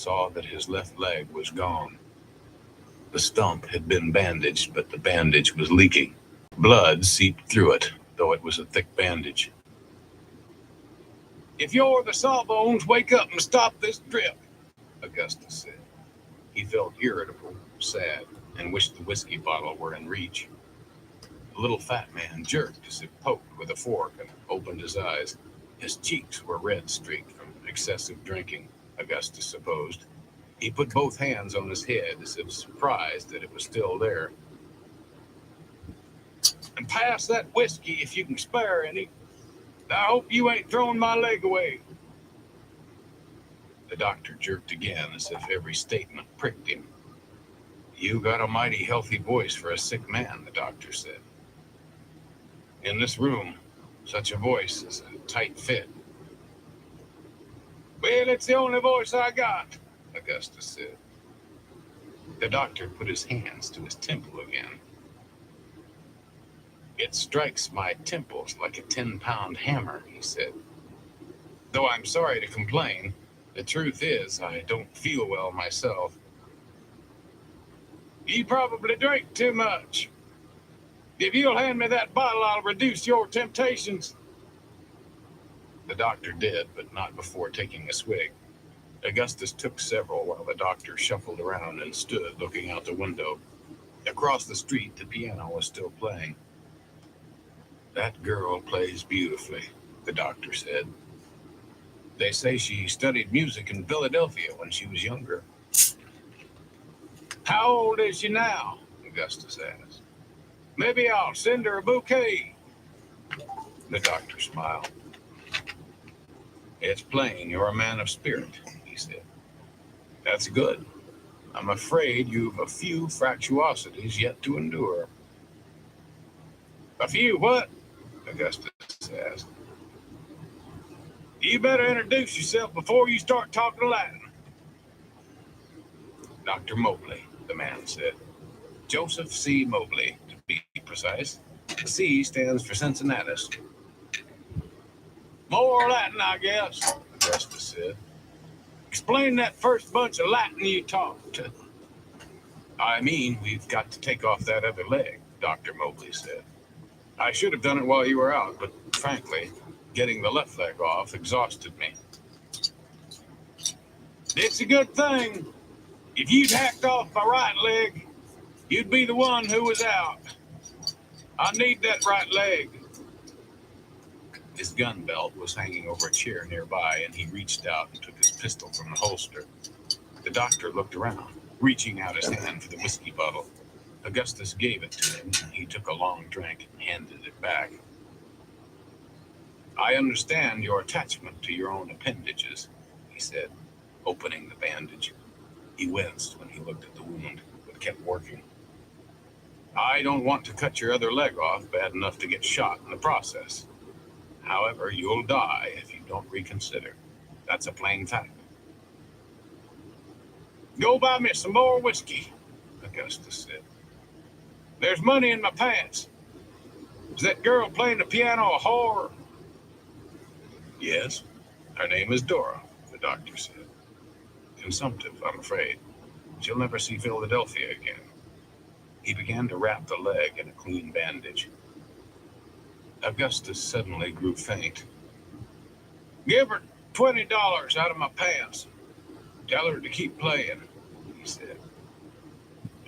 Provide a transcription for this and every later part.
saw that his left leg was gone. The stump had been bandaged, but the bandage was leaking. Blood seeped through it, though it was a thick bandage. "If you're the Sawbones, wake up and stop this drip," Augustus said. He felt irritable, sad, and wished the whiskey bottle were in reach. The little fat man jerked as if poked with a fork and opened his eyes. His cheeks were red-streaked from excessive drinking, Augustus supposed. He put both hands on his head as if surprised that it was still there. "And pass that whiskey if you can spare any. I hope you ain't throwing my leg away." The doctor jerked again as if every statement pricked him. "You got a mighty healthy voice for a sick man," the doctor said. "In this room, such a voice is a tight fit." "Well, it's the only voice I got," Augustus said. The doctor put his hands to his temple again. "It strikes my temples like a 10-pound hammer," he said. "Though I'm sorry to complain, the truth is I don't feel well myself." "You probably drink too much. If you'll hand me that bottle, I'll reduce your temptations." The doctor did, but not before taking a swig. Augustus took several while the doctor shuffled around and stood looking out the window. Across the street, the piano was still playing. "That girl plays beautifully," the doctor said. "They say she studied music in Philadelphia when she was younger." "How old is she now?" Augustus asked. "Maybe I'll send her a bouquet." The doctor smiled. "It's plain you're a man of spirit," he said. "That's good. I'm afraid you've a few fractuosities yet to endure." "A few what?" Augustus asked. "You better introduce yourself before you start talking Latin." "Dr. Mobley," the man said. "Joseph C. Mobley, to be precise. The C stands for Cincinnatus." "More Latin, I guess," Augustus said. "Explain that first bunch of Latin you talked." "I mean, we've got to take off that other leg," Dr. Mobley said. "I should have done it while you were out, but frankly, getting the left leg off exhausted me." "It's a good thing. If you'd hacked off my right leg, you'd be the one who was out. I need that right leg." His gun belt was hanging over a chair nearby, and he reached out and took his pistol from the holster. The doctor looked around, reaching out his hand for the whiskey bottle. Augustus gave it to him, and he took a long drink and handed it back. "I understand your attachment to your own appendages," he said, opening the bandage. He winced when he looked at the wound, but kept working. "I don't want to cut your other leg off bad enough to get shot in the process. However, you'll die if you don't reconsider. That's a plain fact." "Go buy me some more whiskey," Augustus said. "There's money in my pants. Is that girl playing the piano a whore?" "Yes. Her name is Dora," the doctor said. "Consumptive, I'm afraid. She'll never see Philadelphia again." He began to wrap the leg in a clean bandage. Augustus suddenly grew faint. "Give her $20 out of my pants. Tell her to keep playing," he said.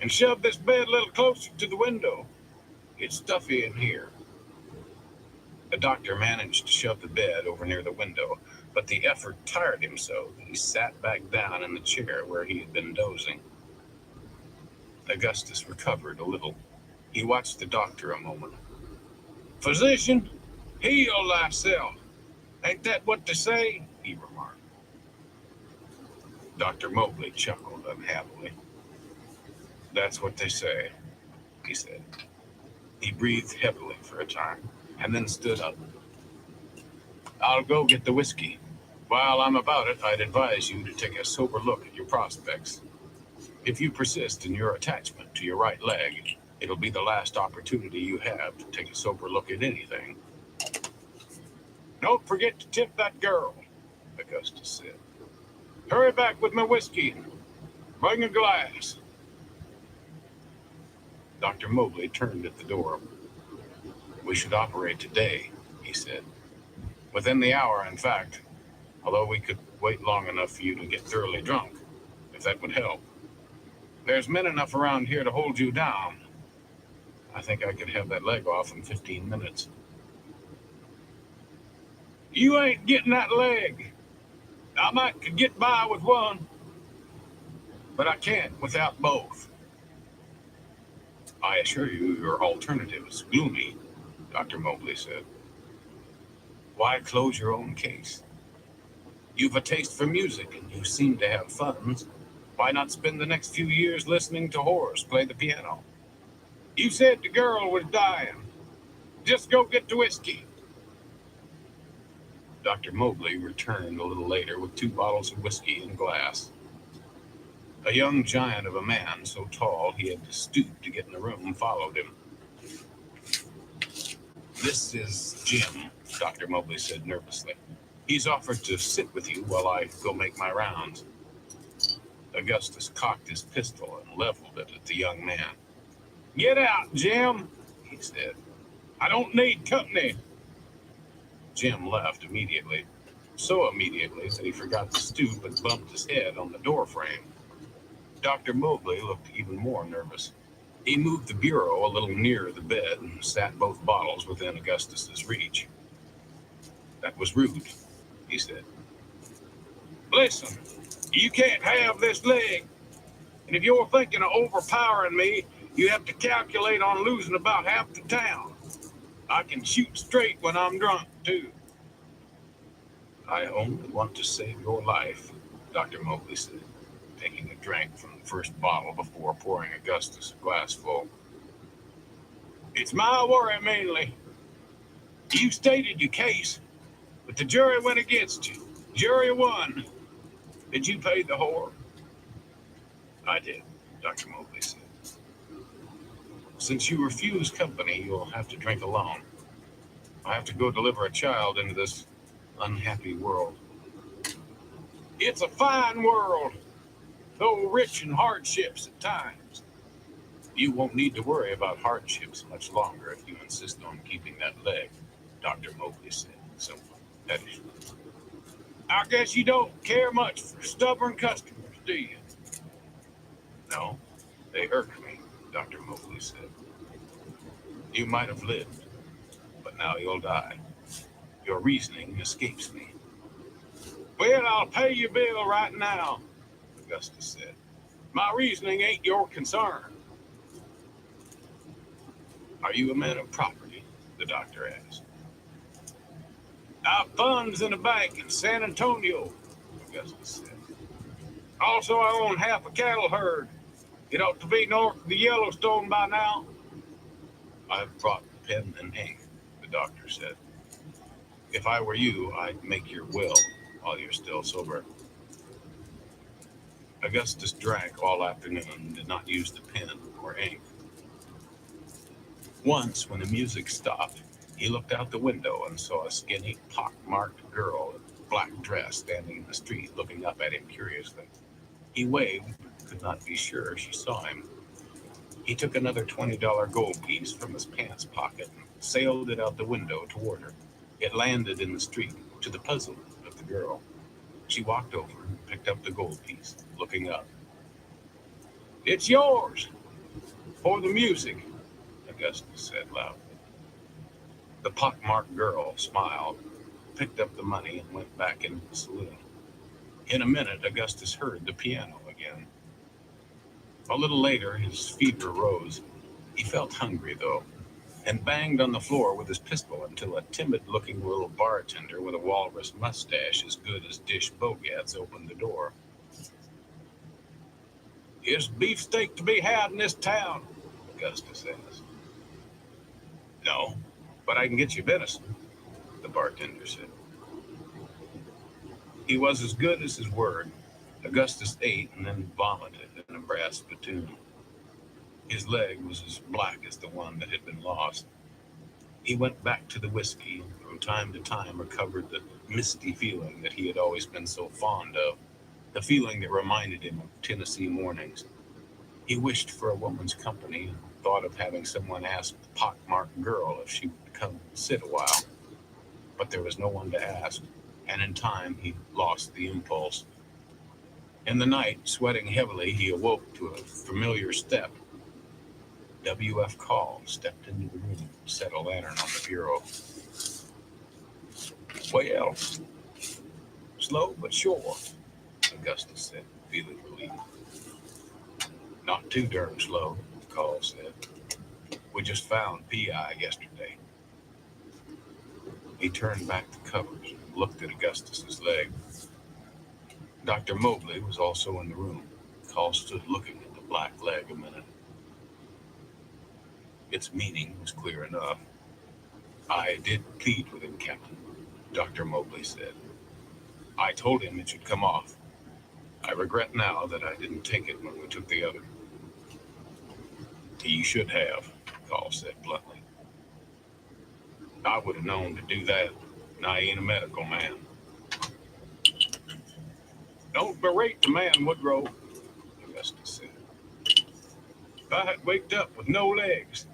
"And shove this bed a little closer to the window. It's stuffy in here." The doctor managed to shove the bed over near the window, but the effort tired him so that he sat back down in the chair where he had been dozing. Augustus recovered a little. He watched the doctor a moment. "Physician, heal thyself. Ain't that what they say?" he remarked. Dr. Mobley chuckled unhappily. "That's what they say," he said. He breathed heavily for a time, and then stood up. "I'll go get the whiskey. While I'm about it, I'd advise you to take a sober look at your prospects. If you persist in your attachment to your right leg, it'll be the last opportunity you have to take a sober look at anything." "Don't forget to tip that girl," Augustus said. Hurry back with my whiskey. Bring a glass. Dr. Mobley turned at the door. We should operate today, he said. Within the hour, in fact, although we could wait long enough for you to get thoroughly drunk, if that would help. There's men enough around here to hold you down. I think I could have that leg off in 15 minutes. You ain't getting that leg. I might could get by with one, but I can't without both. I assure you your alternative is gloomy, Dr. Mobley said. Why close your own case? You've a taste for music and you seem to have funds. Why not spend the next few years listening to Horace play the piano? You said the girl was dying. Just go get the whiskey. Dr. Mobley returned a little later with 2 bottles of whiskey and glass. A young giant of a man, so tall he had to stoop to get in the room, followed him. This is Jim, Dr. Mobley said nervously. He's offered to sit with you while I go make my rounds. Augustus cocked his pistol and leveled it at the young man. Get out, Jim, he said. I don't need company. Jim left immediately, so immediately that he forgot to stoop and bumped his head on the door frame. Dr. Mobley looked even more nervous. He moved the bureau a little nearer the bed and sat both bottles within Augustus's reach. That was rude, he said. Listen, you can't have this leg. And if you're thinking of overpowering me, you have to calculate on losing about half the town. I can shoot straight when I'm drunk, too. I only want to save your life, Dr. Mobley said, taking a drink from the first bottle before pouring Augustus a glass full. It's my worry, mainly. You stated your case, but the jury went against you. Jury won. Did you pay the whore? I did, Dr. Mobley said. Since you refuse company, you'll have to drink alone. I have to go deliver a child into this unhappy world. It's a fine world, though rich in hardships at times. You won't need to worry about hardships much longer if you insist on keeping that leg, Dr. Mobley said, somewhat pettishly. I guess you don't care much for stubborn customers, do you? No, they irk me, Dr. Mobley said. You might have lived, but now you'll die. Your reasoning escapes me. Well, I'll pay your bill right now, Augustus said. My reasoning ain't your concern. Are you a man of property? The doctor asked. I've funds in a bank in San Antonio, Augustus said. Also, I own half a cattle herd. It ought to be north of the Yellowstone by now. I've brought pen and ink, the doctor said. If I were you, I'd make your will while you're still sober. Augustus drank all afternoon and did not use the pen or ink. Once, when the music stopped, he looked out the window and saw a skinny, pock-marked girl in a black dress standing in the street looking up at him curiously. He waved, but could not be sure she saw him. He took another $20 gold piece from his pants pocket and sailed it out the window toward her. It landed in the street, to the puzzlement of the girl. She walked over and picked up the gold piece, looking up. It's yours, for the music, Augustus said loudly. The pockmarked girl smiled, picked up the money, and went back into the saloon. In a minute, Augustus heard the piano again. A little later, his fever rose. He felt hungry, though, and banged on the floor with his pistol until a timid-looking little bartender with a walrus mustache as good as Dish Bogat's opened the door. Is beefsteak to be had in this town? Augustus asked. No, but I can get you venison, the bartender said. He was as good as his word. Augustus ate and then vomited in a brass spittoon. His leg was as black as the one that had been lost. He went back to the whiskey and from time to time recovered the misty feeling that he had always been so fond of. the feeling that reminded him of Tennessee mornings. He wished for a woman's company and thought of having someone ask the pockmarked girl if she would come sit a while. But there was no one to ask, and in time he lost the impulse. In the night, sweating heavily, he awoke to a familiar step. W.F. Call stepped into the room, set a lantern on the bureau. Well, slow but sure, Augustus said, feeling relieved. Not too darn slow, Call said. We just found P.I. yesterday. He turned back the covers and looked at Augustus's leg. Dr. Mobley was also in the room. Call stood looking at the black leg a minute. Its meaning was clear enough. I did plead with him, Captain, Dr. Mobley said. I told him it should come off. I regret now that I didn't take it when we took the other. You should have, Call said bluntly. I would have known to do that, and I ain't a medical man. Don't berate the man, Woodrow, Augustus said. If I had waked up with no legs,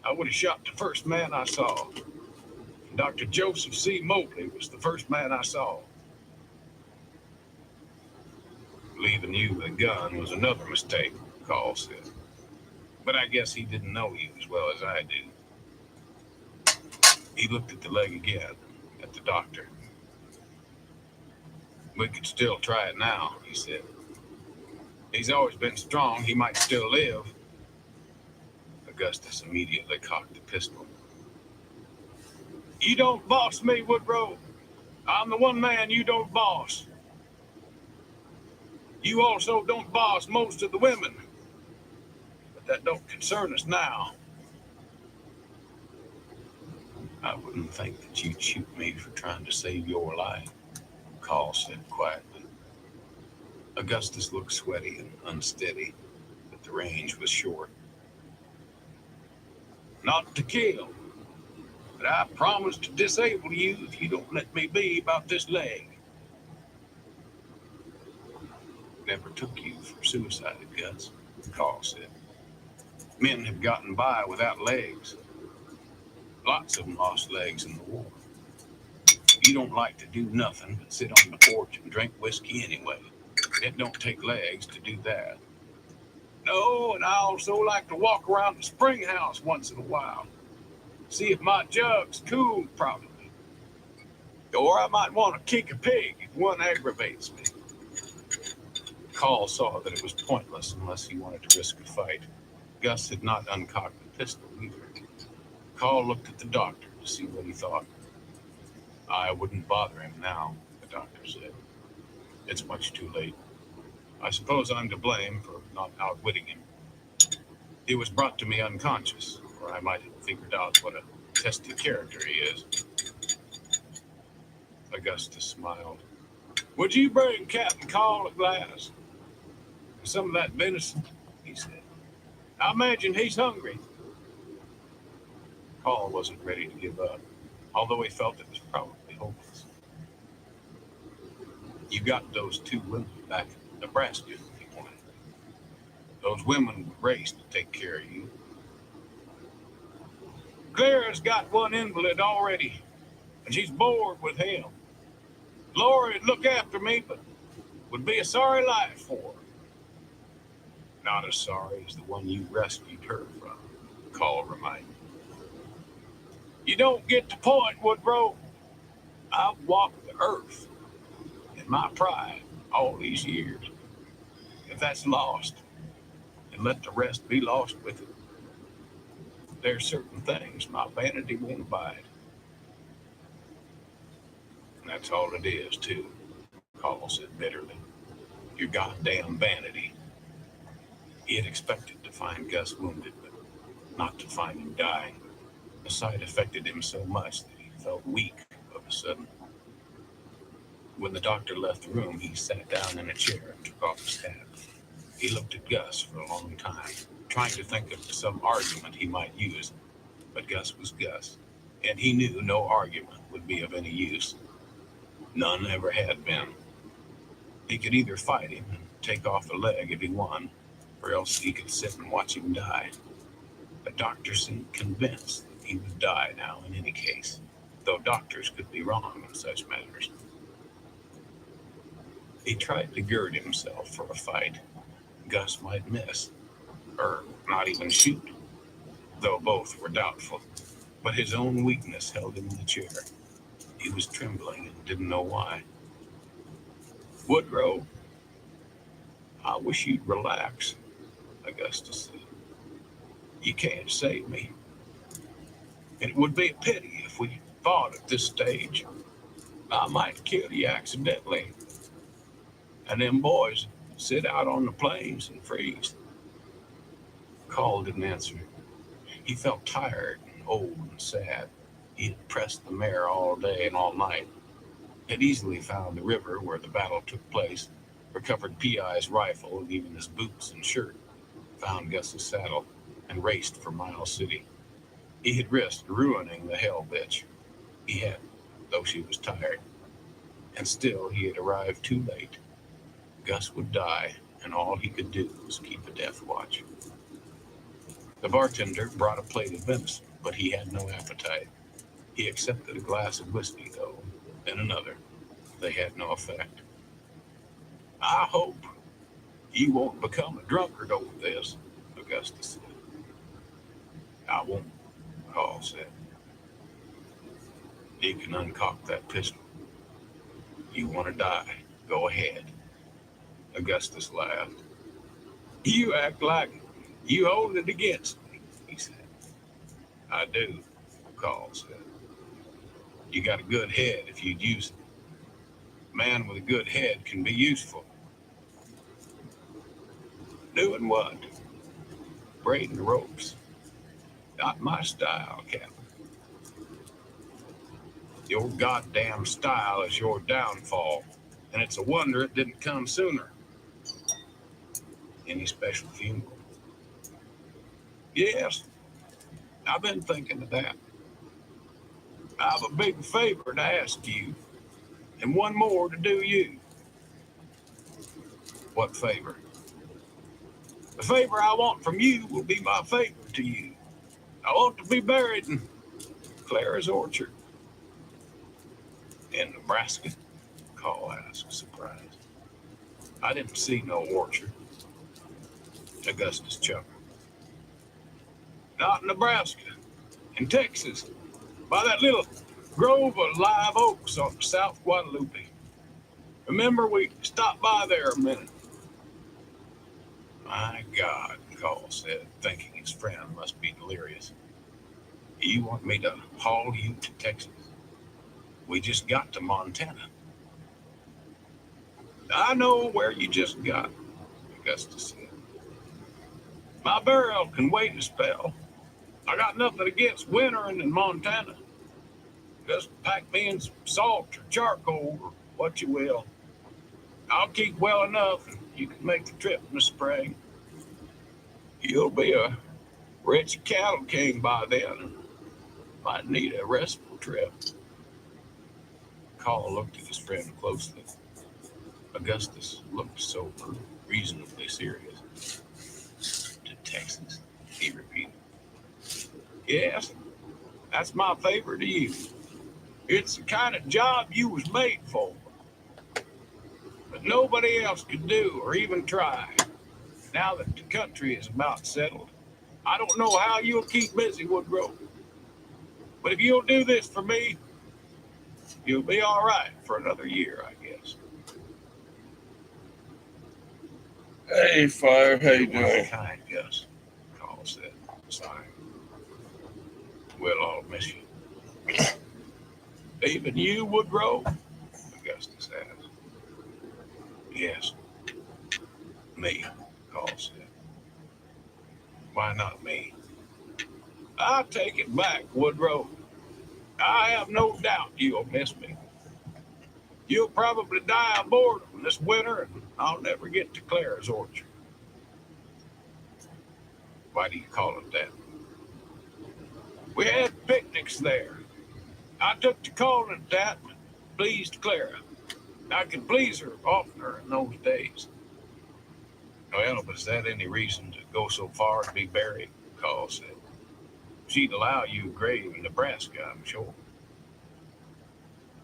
I would have shot the first man I saw. Dr. Joseph C. Mobley was the first man I saw. Leaving you with a gun was another mistake, Call said. But I guess he didn't know you as well as I do. He looked at the leg again, at the doctor. We could still try it now, he said. He's always been strong. He might still live. Augustus immediately cocked the pistol. You don't boss me, Woodrow. I'm the one man you don't boss. You also don't boss most of the women. But that don't concern us now. I wouldn't think that you'd shoot me for trying to save your life, Call said quietly. Augustus looked sweaty and unsteady, but the range was short. Not to kill, but I promise to disable you if you don't let me be about this leg. Never took you for suicide, Gus, Call said. Men have gotten by without legs. Lots of them lost legs in the war. You don't like to do nothing but sit on the porch and drink whiskey anyway. It don't take legs to do that. No, and I also like to walk around the spring house once in a while. See if my jug's cooled properly. Or I might want to kick a pig if one aggravates me. Call saw that it was pointless unless he wanted to risk a fight. Gus had not uncocked the pistol either. Call looked at the doctor to see what he thought. I wouldn't bother him now, the doctor said. It's much too late. I suppose I'm to blame for not outwitting him. He was brought to me unconscious, or I might have figured out what a testy character he is. Augustus smiled. Would you bring Captain Call a glass? Some of that venison, he said. I imagine he's hungry. Call wasn't ready to give up, although he felt it was probably hopeless. You got those two women back in Nebraska, he pointed. Those women would race to take care of you. Clara's got one invalid already, and she's bored with him. Laura'd look after me, but would be a sorry life for her. Not as sorry as the one you rescued her from, Call reminded. You don't get the point, Woodrow. I've walked the earth in my pride all these years. If that's lost, then let the rest be lost with it. There's certain things my vanity won't abide. And that's all it is, too, Call said bitterly. Your goddamn vanity. He had expected to find Gus wounded, but not to find him dying. The sight affected him so much that he felt weak of a sudden. When the doctor left the room, he sat down in a chair and took off his hat. He looked at Gus for a long time, trying to think of some argument he might use. But Gus was Gus, and he knew no argument would be of any use. None ever had been. He could either fight him and take off a leg if he won, or else he could sit and watch him die. The doctor seemed convinced that he would die now in any case, though doctors could be wrong in such matters. He tried to gird himself for a fight. Gus might miss, or not even shoot, though both were doubtful. But his own weakness held him in the chair. He was trembling and didn't know why. Woodrow, I wish you'd relax, Augustus said. You can't save me. It would be a pity if we fought at this stage. I might kill you accidentally. And them boys sit out on the plains and freeze. Call didn't answer. He felt tired and old and sad. He had pressed the mare all day and all night, had easily found the river where the battle took place, recovered P.I.'s rifle and even his boots and shirt, found Gus's saddle, and raced for Miles City. He had risked ruining the hell bitch. He had, though she was tired. And still he had arrived too late. Gus would die, and all he could do was keep a death watch. The bartender brought a plate of venison, but he had no appetite. He accepted a glass of whiskey, though, then another. They had no effect. I hope you won't become a drunkard over this, Augustus said. I won't, Hall said. You can uncock that pistol. You want to die, go ahead. Augustus laughed. You act like you hold it against me, he said. I do, Call said. You got a good head if you'd use it. A man with a good head can be useful. Doing what? Braiding ropes. Not my style, Captain. Your goddamn style is your downfall, and it's a wonder it didn't come sooner. Any special funeral? Yes, I've been thinking of that. I have a big favor to ask you, and one more to do you. What favor? The favor I want from you will be my favor to you. I want to be buried in Clara's orchard. In Nebraska? Call asked, surprised. I didn't see no orchard. Augustus chuckled. Not in Nebraska. In Texas. By that little grove of live oaks on South Guadalupe. Remember, we stopped by there a minute. My God, Call said, thinking his friend must be delirious. You want me to haul you to Texas? We just got to Montana. I know where you just got, Augustus said. My burial can wait a spell. I got nothing against wintering in Montana. Just pack me in some salt or charcoal or what you will. I'll keep well enough and you can make the trip in the spring. You'll be a rich cattle king by then and might need a restful trip. Call looked at his friend closely. Augustus looked sober, reasonably serious. To Texas, he repeated. Yes, that's my favor to you. It's the kind of job you was made for. But nobody else could do or even try. Now that the country is about settled, I don't know how you'll keep busy, Woodrow. But if you'll do this for me, you'll be all right for another year, I guess. Hey, Fire, how you Well, doing? kind, Gus, Call said, sighing. We'll all miss you. Even you, Woodrow? Augustus asked. Yes. Me, Call said. Why not me? I'll take it back, Woodrow. I have no doubt you'll miss me. You'll probably die of boredom this winter, and I'll never get to Clara's orchard. Why do you call it that? We had picnics there. I took to calling it that, and pleased Clara. I could please her oftener in those days. Well, but is that any reason to go so far to be buried? Carl said. She'd allow you a grave in Nebraska, I'm sure.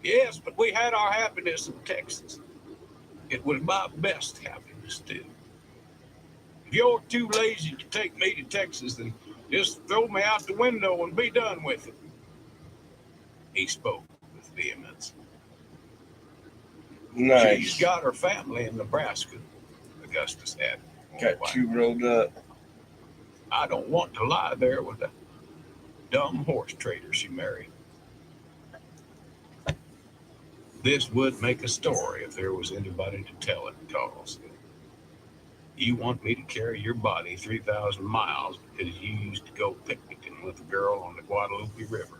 Yes, but we had our happiness in Texas. It was my best happiness, too. If you're too lazy to take me to Texas, then just throw me out the window and be done with it. He spoke with vehemence. Nice. She's got her family in Nebraska, Augustus added. Got you rolled up. I don't want to lie there with a dumb horse trader she married. This would make a story if there was anybody to tell it, Carl said. You want me to carry your body 3,000 miles because you used to go picnicking with a girl on the Guadalupe River.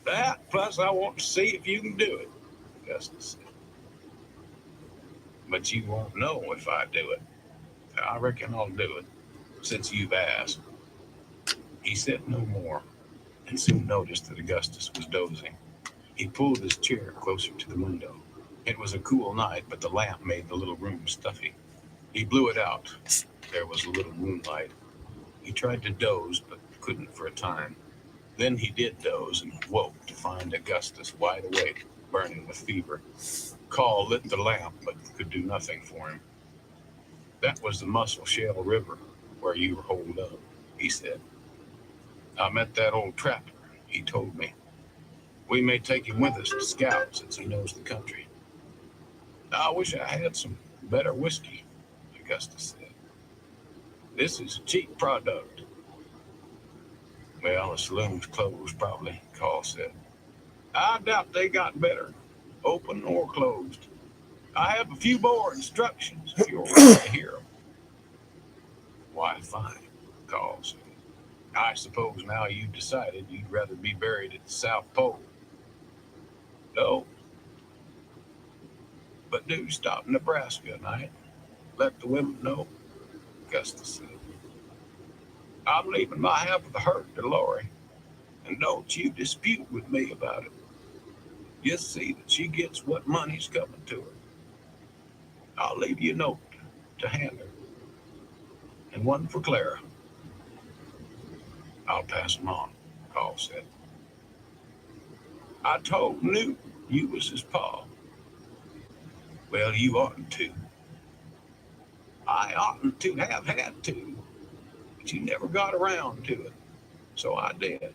That, plus I want to see if you can do it, Augustus said. But you won't know if I do it. I reckon I'll do it, since you've asked. He said no more, and soon noticed that Augustus was dozing. He pulled his chair closer to the window. It was a cool night, but the lamp made the little room stuffy. He blew it out. There was a little moonlight. He tried to doze, but couldn't for a time. Then he did doze and woke to find Augustus wide awake, burning with fever. Carl lit the lamp, but could do nothing for him. That was the Muscle Shell River, where you were holed up, he said. I met that old trapper, he told me. We may take him with us to scout since he knows the country. I wish I had some better whiskey, Augustus said. This is a cheap product. Well, the saloon's closed, probably, Carl said. I doubt they got better, open or closed. I have a few more instructions if you're ready to hear them. Why, fine, Carl said. I suppose now you've decided you'd rather be buried at the South Pole. No. But do stop in Nebraska tonight. Let the women know, Augustus said. I'm leaving my half of the herd to Lori, and don't you dispute with me about it. Just see that she gets what money's coming to her. I'll leave you a note to hand her, and one for Clara. I'll pass them on, Carl said. I told Newt you was his pa. Well, you oughtn't to. I oughtn't to have had to, but you never got around to it, so I did.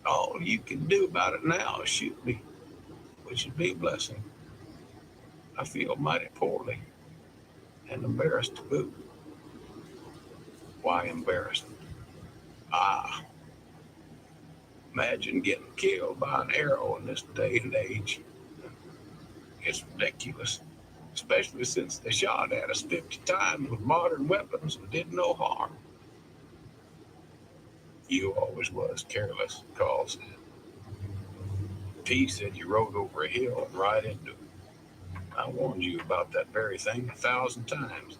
All you can do about it now is shoot me, which would be a blessing. I feel mighty poorly and embarrassed to boot. Why embarrassed? Ah, imagine getting killed by an arrow in this day and age. It's ridiculous, especially since they shot at us 50 times with modern weapons and did no harm. You always was careless, Carl said. P said you rode over a hill and right into it. I warned you about that very thing 1,000 times.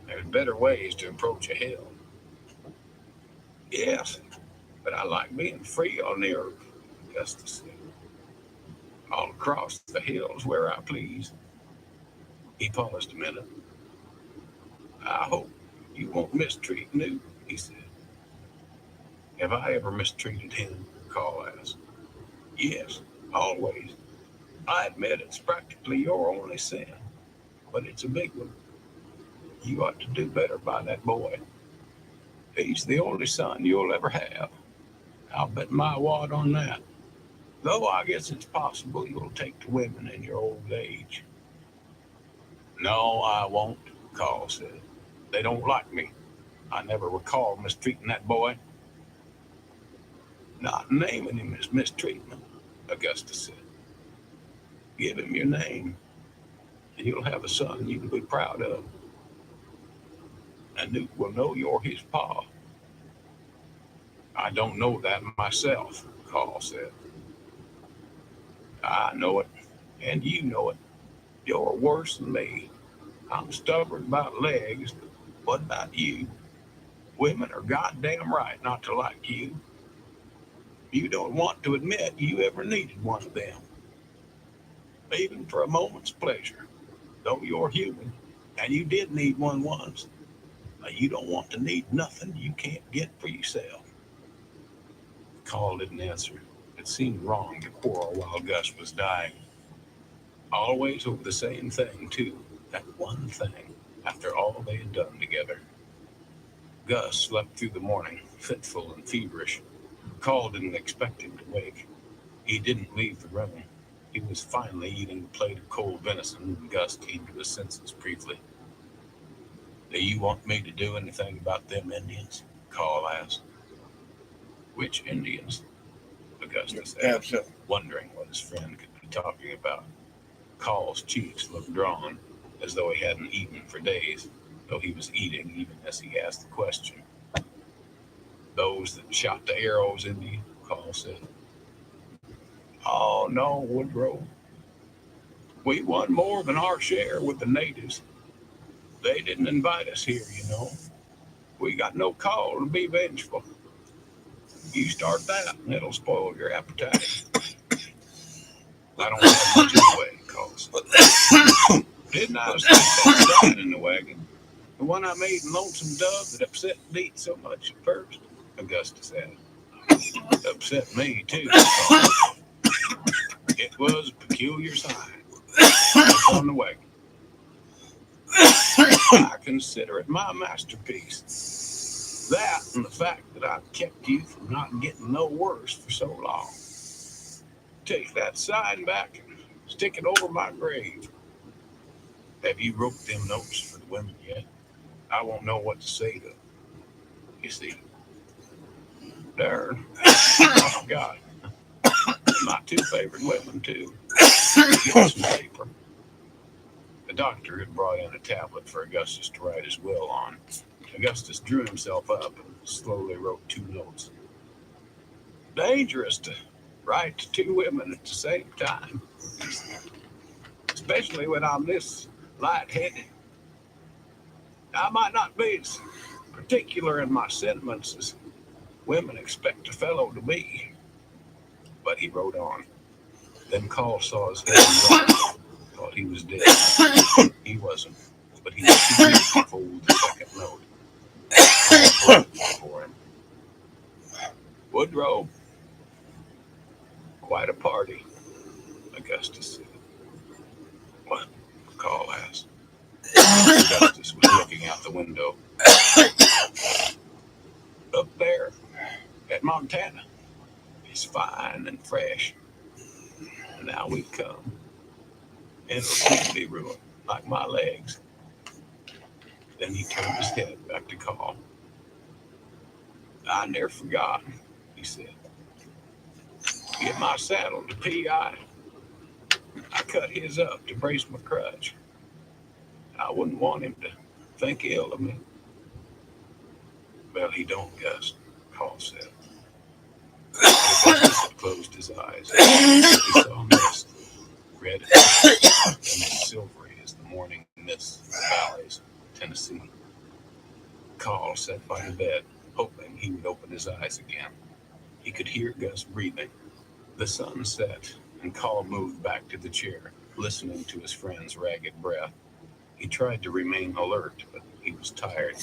There's better ways to approach a hill. Yes, but I like being free on the earth, Augustus said. I'll cross the hills where I please. He paused a minute. I hope you won't mistreat Newt, he said. Have I ever mistreated him? Carl asked. Yes, always. I admit it's practically your only sin, but it's a big one. You ought to do better by that boy. He's the only son you'll ever have. I'll bet my wad on that. Though I guess it's possible you'll take to women in your old age. No, I won't, Carl said. They don't like me. I never recall mistreating that boy. Not naming him as mistreatment, Augustus said. Give him your name, and you'll have a son you can be proud of. And Newt will know you're his pa. I don't know that myself, Carl said. I know it, and you know it. You're worse than me. I'm stubborn about legs, but what about you? Women are goddamn right not to like you. You don't want to admit you ever needed one of them. even for a moment's pleasure. Though you're human, and you did need one once, you don't want to need nothing you can't get for yourself. Carl didn't answer. It seemed wrong to quarrel while Gus was dying. Always over the same thing, too. That one thing, after all they had done together. Gus slept through the morning, fitful and feverish. Carl didn't expect him to wake. He didn't leave the room. He was finally eating a plate of cold venison when Gus came to his senses briefly. Do you want me to do anything about them Indians? Carl asked. Which Indians? Augustus asked, wondering what his friend could be talking about. Carl's cheeks looked drawn, as though he hadn't eaten for days, though he was eating even as he asked the question. Those that shot the arrows into you, Carl said. Oh, no, Woodrow. We won more than our share with the natives. They didn't invite us here, you know. We got no call to be vengeful. You start that, and it'll spoil your appetite. I don't have much anyway, Carl said. Didn't I stick that sign in the wagon? The one I made in Lonesome Dove that upset Pete so much at first? Augustus asked. Upset me, too, Carl. It was a peculiar sign. It's on the wagon. I consider it my masterpiece. That and the fact that I've kept you from not getting no worse for so long. Take that sign back and stick it over my grave. Have you wrote them notes for the women yet? I won't know what to say to them. You see, darn, I forgot. My two favorite women, too. Get some paper. The doctor had brought in a tablet for Augustus to write his will on. Augustus drew himself up and slowly wrote 2 notes. Dangerous to write to 2 women at the same time, especially when I'm this lightheaded. I might not be as particular in my sentiments as women expect a fellow to be. But he wrote on. Then Carl saw his head and thought he was dead. He wasn't, but he was too weak to fold the second note. Carl for him. Woodrow, quite a party, Augustus said. What? Carl asked. Augustus was looking out the window. Up there at Montana. It's fine and fresh. And now we've come. And it'll soon be ruined, like my legs. Then he turned his head back to Carl. I never forgot, he said. Get my saddle to P.I. I cut his up to brace my crutch. I wouldn't want him to think ill of me. Well, he don't, Gus, Carl said. Augustus had closed his eyes. He saw mist, red and as silvery as the morning mists of the valleys of Tennessee. Carl sat by the bed, hoping he would open his eyes again. He could hear Gus breathing. The sun set, and Carl moved back to the chair, listening to his friend's ragged breath. He tried to remain alert, but he was tired.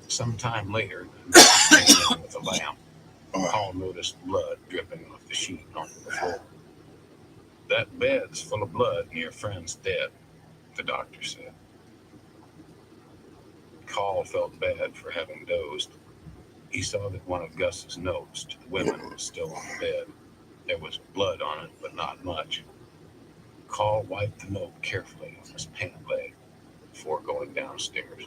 Some time later, Gus came in with a lamp. Carl noticed blood dripping off the sheet onto the floor. That bed's full of blood and your friend's dead, the doctor said. Carl felt bad for having dozed. He saw that one of Gus's notes to the women was still on the bed. There was blood on it, but not much. Carl wiped the note carefully on his pant leg before going downstairs.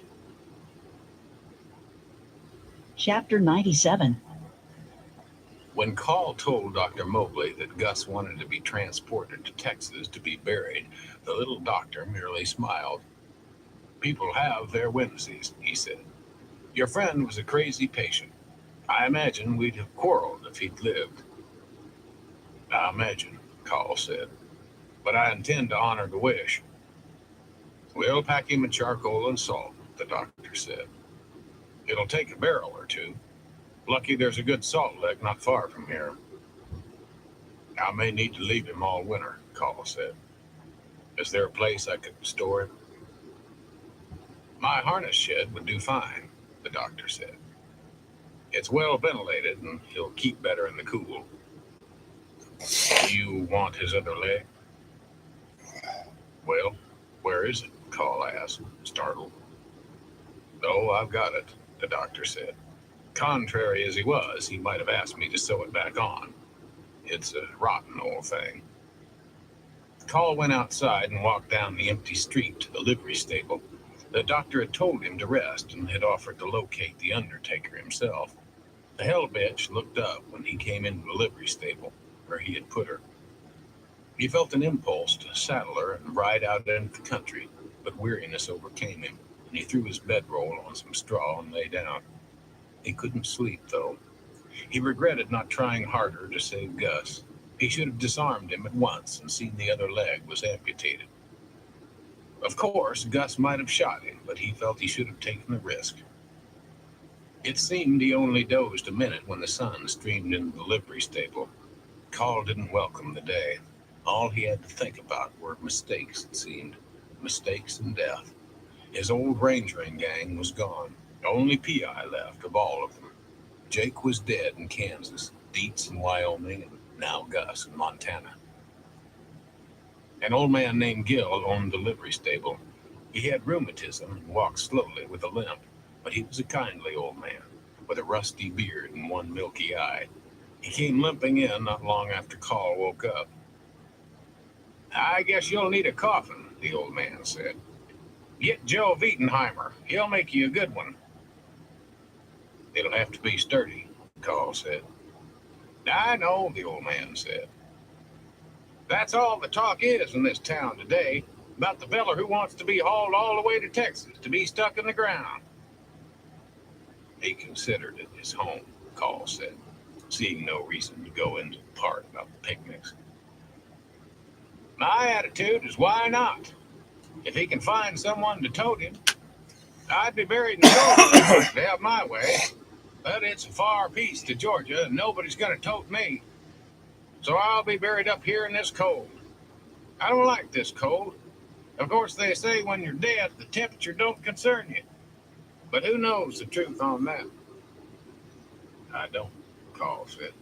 Chapter 97. When Carl told Dr. Mobley that Gus wanted to be transported to Texas to be buried, the little doctor merely smiled. People have their whimsies, he said. Your friend was a crazy patient. I imagine we'd have quarreled if he'd lived. I imagine, Carl said. But I intend to honor the wish. We'll pack him in charcoal and salt, the doctor said. It'll take a barrel or 2. Lucky there's a good salt lick not far from here. I may need to leave him all winter, Carl said. Is there a place I could store him? My harness shed would do fine, the doctor said. It's well ventilated and he'll keep better in the cool. You want his other leg? Well, where is it? Call asked, startled. Oh, I've got it, the doctor said. Contrary as he was, he might have asked me to sew it back on. It's a rotten old thing. Call went outside and walked down the empty street to the livery stable. The doctor had told him to rest and had offered to locate the undertaker himself. The hell bitch looked up when he came into the livery stable, where he had put her. He felt an impulse to saddle her and ride out into the country, but weariness overcame him, and he threw his bedroll on some straw and lay down. He couldn't sleep, though. He regretted not trying harder to save Gus. He should have disarmed him at once and seen the other leg was amputated. Of course, Gus might have shot him, but he felt he should have taken the risk. It seemed he only dozed a minute when the sun streamed into the livery stable. Carl didn't welcome the day. All he had to think about were mistakes, it seemed. Mistakes and death. His old rangering gang was gone. Only P.I. left of all of them. Jake was dead in Kansas, Dietz in Wyoming, and now Gus in Montana. An old man named Gil owned the livery stable. He had rheumatism and walked slowly with a limp, but he was a kindly old man, with a rusty beard and one milky eye. He came limping in not long after Carl woke up. I guess you'll need a coffin, the old man said. Get Joe Wietenheimer. He'll make you a good one. It'll have to be sturdy, Carl said. I know, the old man said. That's all the talk is in this town today, about the feller who wants to be hauled all the way to Texas to be stuck in the ground. He considered it his home, Carl said, seeing no reason to go into the part about the picnics. My attitude is why not? If he can find someone to tote him, I'd be buried in Georgia to have my way. But it's a far piece to Georgia, and nobody's going to tote me. So I'll be buried up here in this cold. I don't like this cold. Of course, they say when you're dead, the temperature don't concern you. But who knows the truth on that? I don't, Carl said.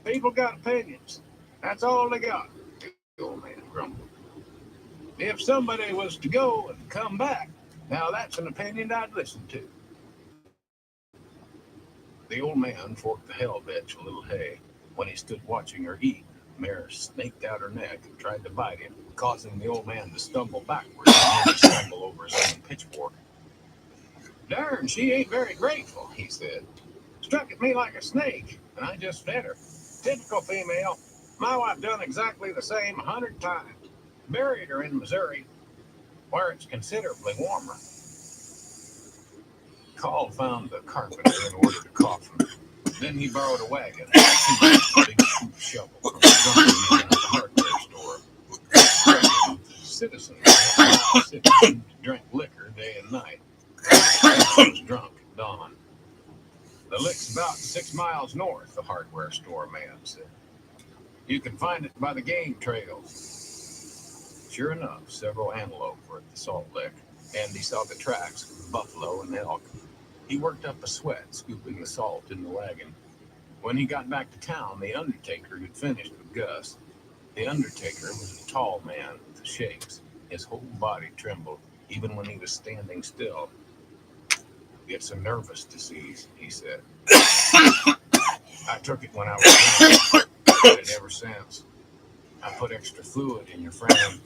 People got opinions. That's all they got, the old man grumbled. If somebody was to go and come back, now that's an opinion I'd listen to. The old man forked the hell bitch a little hay. When he stood watching her eat, the mare snaked out her neck and tried to bite him, causing the old man to stumble backwards and stumble over his own pitchfork. Darn, she ain't very grateful, he said. Struck at me like a snake, and I just fed her. Typical female. My wife done exactly the same 100 times. Buried her in Missouri, where it's considerably warmer. Carl found the carpenter and ordered a coffin. Then he borrowed a wagon and a big scoop shovel from the jungle at the hardware store. Citizens drank liquor day and night. He was drunk at dawn. The lick's about 6 miles north, the hardware store man said. You can find it by the game trail. Sure enough, several antelope were at the salt lick, and he saw the tracks of buffalo and elk. He worked up a sweat, scooping the salt in the wagon. When he got back to town, the undertaker had finished with Gus. The undertaker was a tall man with the shakes. His whole body trembled, even when he was standing still. It's a nervous disease, he said. I took it when I was young. I've had it ever since. I put extra fluid in your frame,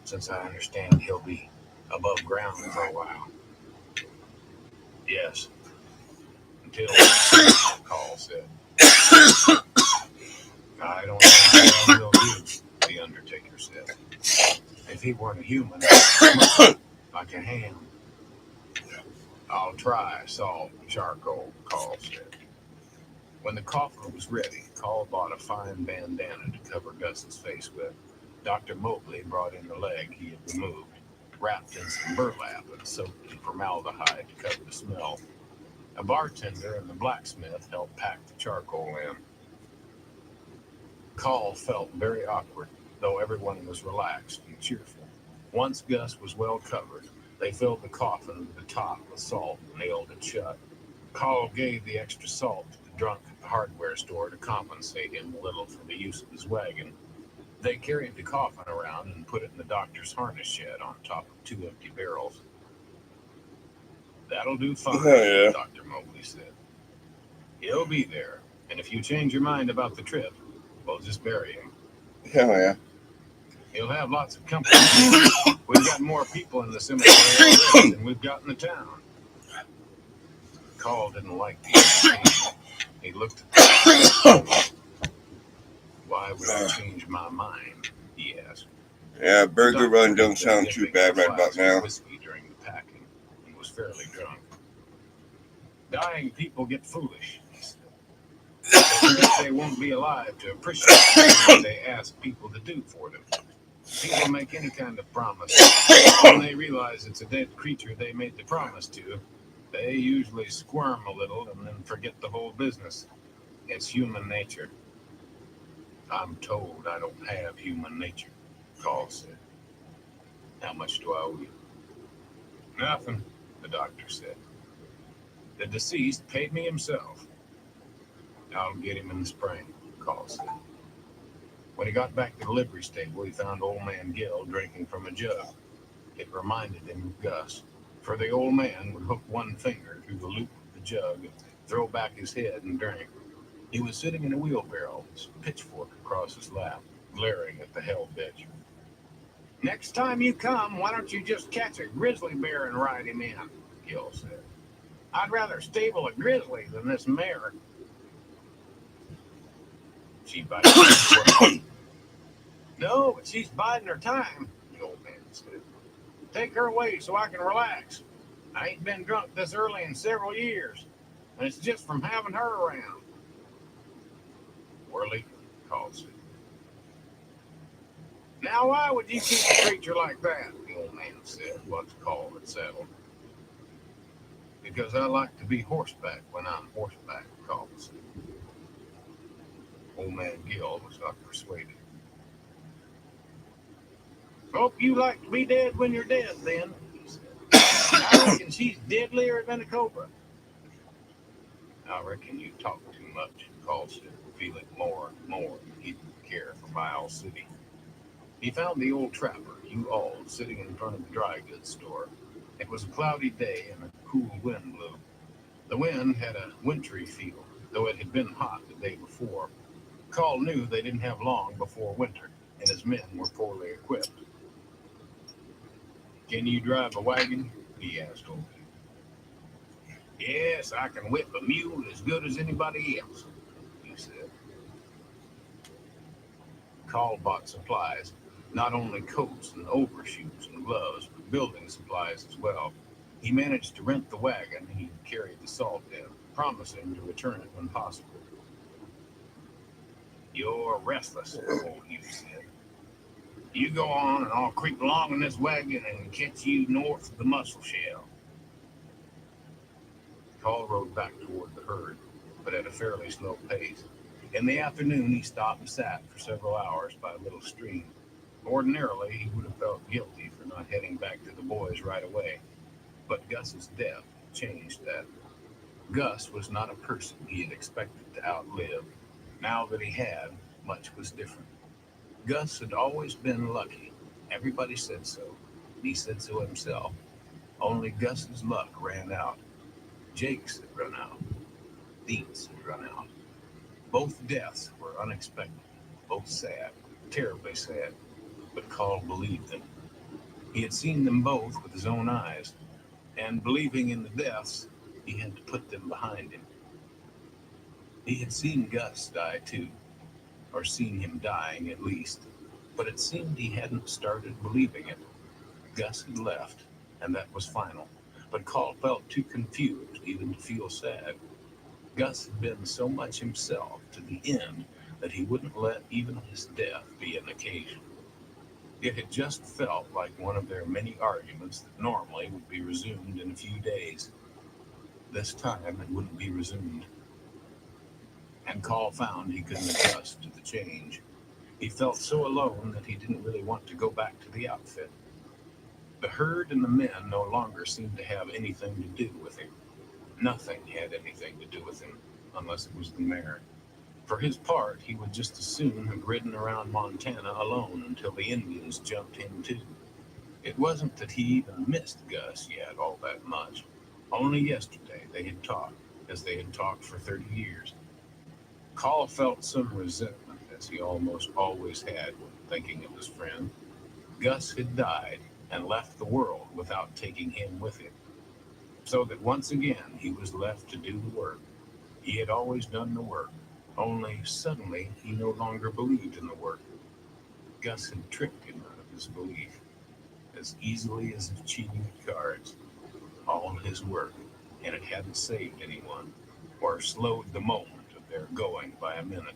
since I understand he'll be above ground for a while. Yes. Until Carl said. I don't know how he'll do, the undertaker said. If he weren't a human, like a ham. I'll try salt and charcoal, Carl said. When the coffin was ready, Carl bought a fine bandana to cover Gus's face with. Dr. Mobley brought in the leg he had removed, wrapped in some burlap and soaked in formaldehyde to cover the smell. A bartender and the blacksmith helped pack the charcoal in. Carl felt very awkward. though everyone was relaxed and cheerful. Once Gus was well covered, they filled the coffin to the top with salt and nailed it shut. Carl gave the extra salt to the drunk at the hardware store to compensate him a little for the use of his wagon. They carried the coffin around and put it in the doctor's harness shed on top of 2 empty barrels. "That'll do fine," yeah. Dr. Mowgli said. "He'll be there, and if you change your mind about the trip, we'll just bury him. Hell yeah. He'll have lots of company. We've got more people in the cemetery already than we've got in the town." Carl didn't like the entertainment. He looked at the "Why would I change my mind?" he asked. Yeah, Burger Run don't sound too bad right about now. Whiskey during the packing and was fairly drunk. "Dying people get foolish," he said. "They think they won't be alive to appreciate what they ask people to do for them. People make any kind of promise. When they realize it's a dead creature they made the promise to, they usually squirm a little and then forget the whole business. It's human nature." "I'm told I don't have human nature," Carl said. "How much do I owe you?" "Nothing," the doctor said. "The deceased paid me himself." "I'll get him in the spring," Carl said. When he got back to the livery stable, he found Old Man Gill drinking from a jug. It reminded him of Gus, for the old man would hook one finger through the loop of the jug and throw back his head and drink. He was sitting in a wheelbarrow, his pitchfork across his lap, glaring at the hell bitch. "Next time you come, why don't you just catch a grizzly bear and ride him in?" Gill said. "I'd rather stable a grizzly than this mare." "She bites her." "No, but she's biding her time," the old man said. "Take her away so I can relax. I ain't been drunk this early in several years, and it's just from having her around." "Whirly," Carl said. "Now, why would you keep a creature like that?" the old man said once Carl had settled. "Because I like to be horseback when I'm horseback," Carl said. Old Man Gill was not persuaded. "Hope you like to be dead when you're dead, then," he said. "I reckon she's deadlier than a cobra." "I reckon you talk too much," Carl said, feeling more and more he didn't care for Miles City. He found the old trapper, Hugh Auld, sitting in front of the dry goods store. It was a cloudy day and a cool wind blew. The wind had a wintry feel, though it had been hot the day before. Carl knew they didn't have long before winter, and his men were poorly equipped. "Can you drive a wagon?" he asked Old. "Yes, I can whip a mule as good as anybody else," he said. Carl bought supplies, not only coats and overshoes and gloves, but building supplies as well. He managed to rent the wagon he carried the salt in, promising to return it when possible. "You're restless," Old Hugh said. "You go on and I'll creep along in this wagon and catch you north of the mussel shell." Carl rode back toward the herd, but at a fairly slow pace. In the afternoon, he stopped and sat for several hours by a little stream. Ordinarily, he would have felt guilty for not heading back to the boys right away, but Gus's death changed that. Gus was not a person he had expected to outlive. Now that he had, much was different. Gus had always been lucky. Everybody said so. He said so himself. Only Gus's luck ran out. Jake's had run out. Dean's had run out. Both deaths were unexpected, both sad, terribly sad, but Carl believed them. He had seen them both with his own eyes, and believing in the deaths, he had to put them behind him. He had seen Gus die too, or seen him dying at least, but it seemed he hadn't started believing it. Gus had left, and that was final, but Carl felt too confused even to feel sad. Gus had been so much himself to the end that he wouldn't let even his death be an occasion. It had just felt like one of their many arguments that normally would be resumed in a few days. This time it wouldn't be resumed, and Carl found he couldn't adjust to the change. He felt so alone that he didn't really want to go back to the outfit. The herd and the men no longer seemed to have anything to do with him. Nothing had anything to do with him, unless it was the mare. For his part, he would just as soon have ridden around Montana alone until the Indians jumped him too. It wasn't that he even missed Gus yet all that much. Only yesterday they had talked, as they had talked for 30 years. Call felt some resentment, as he almost always had when thinking of his friend. Gus had died and left the world without taking him with him, so that once again he was left to do the work. He had always done the work, only suddenly he no longer believed in the work. Gus had tricked him out of his belief, as easily as if cheating at cards. All his work, and it hadn't saved anyone, or slowed the moment of their going by a minute.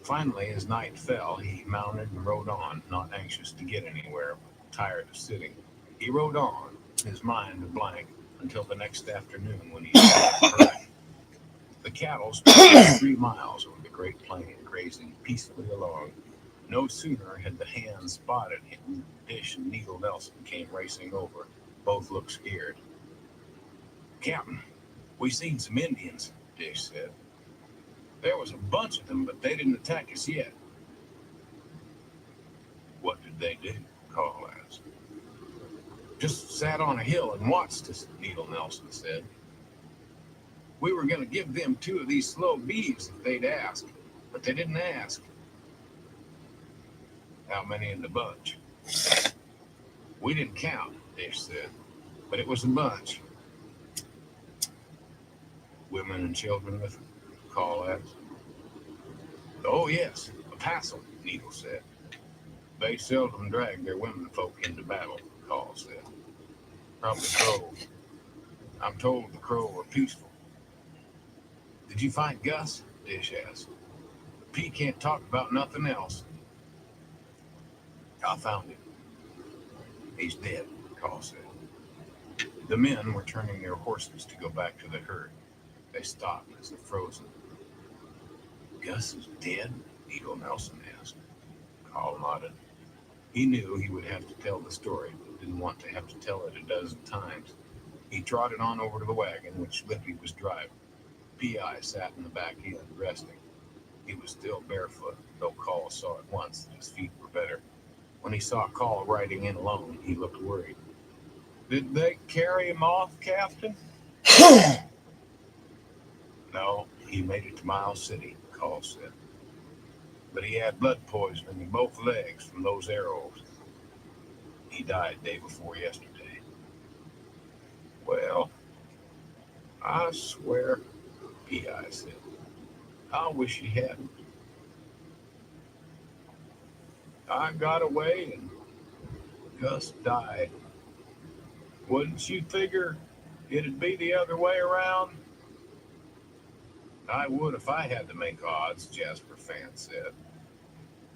Finally, as night fell, he mounted and rode on, not anxious to get anywhere, but tired of sitting. He rode on, his mind a blank, until the next afternoon when he started herding. The cattle stretched 3 miles over the great plain, grazing peacefully along. No sooner had the hands spotted him than Dish and Needle Nelson came racing over. Both looked scared. "Captain, we seen some Indians," Dish said. "There was a bunch of them, but they didn't attack us yet." "What did they do?" Call asked. "Just sat on a hill and watched us," Needle Nelson said. "We were going to give them 2 of these slow beeves if they'd ask, but they didn't ask." "How many in the bunch?" "We didn't count," Dish said, "but it was a bunch." "Women and children with them?" Call asked. "Oh, yes, a passel," Needle said. "They seldom drag their women folk into battle," Call said. "Probably Crow. I'm told the Crow were peaceful." "Did you find Gus?" Dish asked. "P can't talk about nothing else." "I found him. He's dead," Call said. The men were turning their horses to go back to the herd. They stopped as if frozen. "Gus is dead?" Needle Nelson asked. Call nodded. He knew he would have to tell the story, but didn't want to have to tell it a dozen times. He trotted on over to the wagon, which Lippy was driving. P.I. sat in the back end, resting. He was still barefoot, though Call saw at once that his feet were better. When he saw Call riding in alone, he looked worried. "Did they carry him off, Captain?" "No, he made it to Miles City," Call said. "But he had blood poisoning in both legs from those arrows. He died day before yesterday." "Well, I swear," P.I. said. "I wish he hadn't. I got away and Gus died. Wouldn't you figure it'd be the other way around?" "I would if I had to make odds," Jasper Fan said.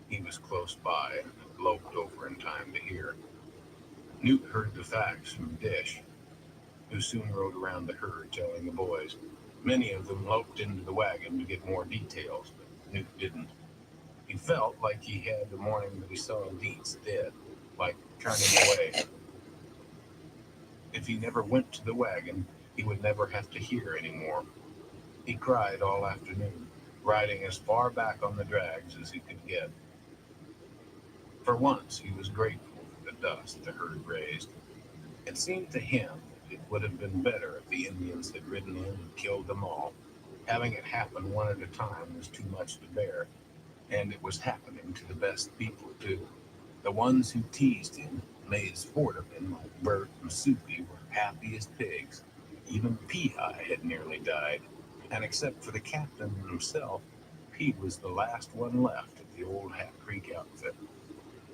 He was close by and loped over in time to hear. Newt heard the facts from Dish, who soon rode around the herd telling the boys. Many of them loped into the wagon to get more details, but Newt didn't. He felt like he had the morning that he saw Dietz dead, like turning away. If he never went to the wagon, he would never have to hear any more. He cried all afternoon, riding as far back on the drags as he could get. For once, he was grateful for the dust the herd raised. It seemed to him that it would have been better if the Indians had ridden in and killed them all. Having it happen one at a time was too much to bear, and it was happening to the best people, too. The ones who teased him, made sport of him, like Bert and Soupy, were happy as pigs. Even P.I. had nearly died, and except for the captain and himself, he was the last one left of the old Hat Creek outfit.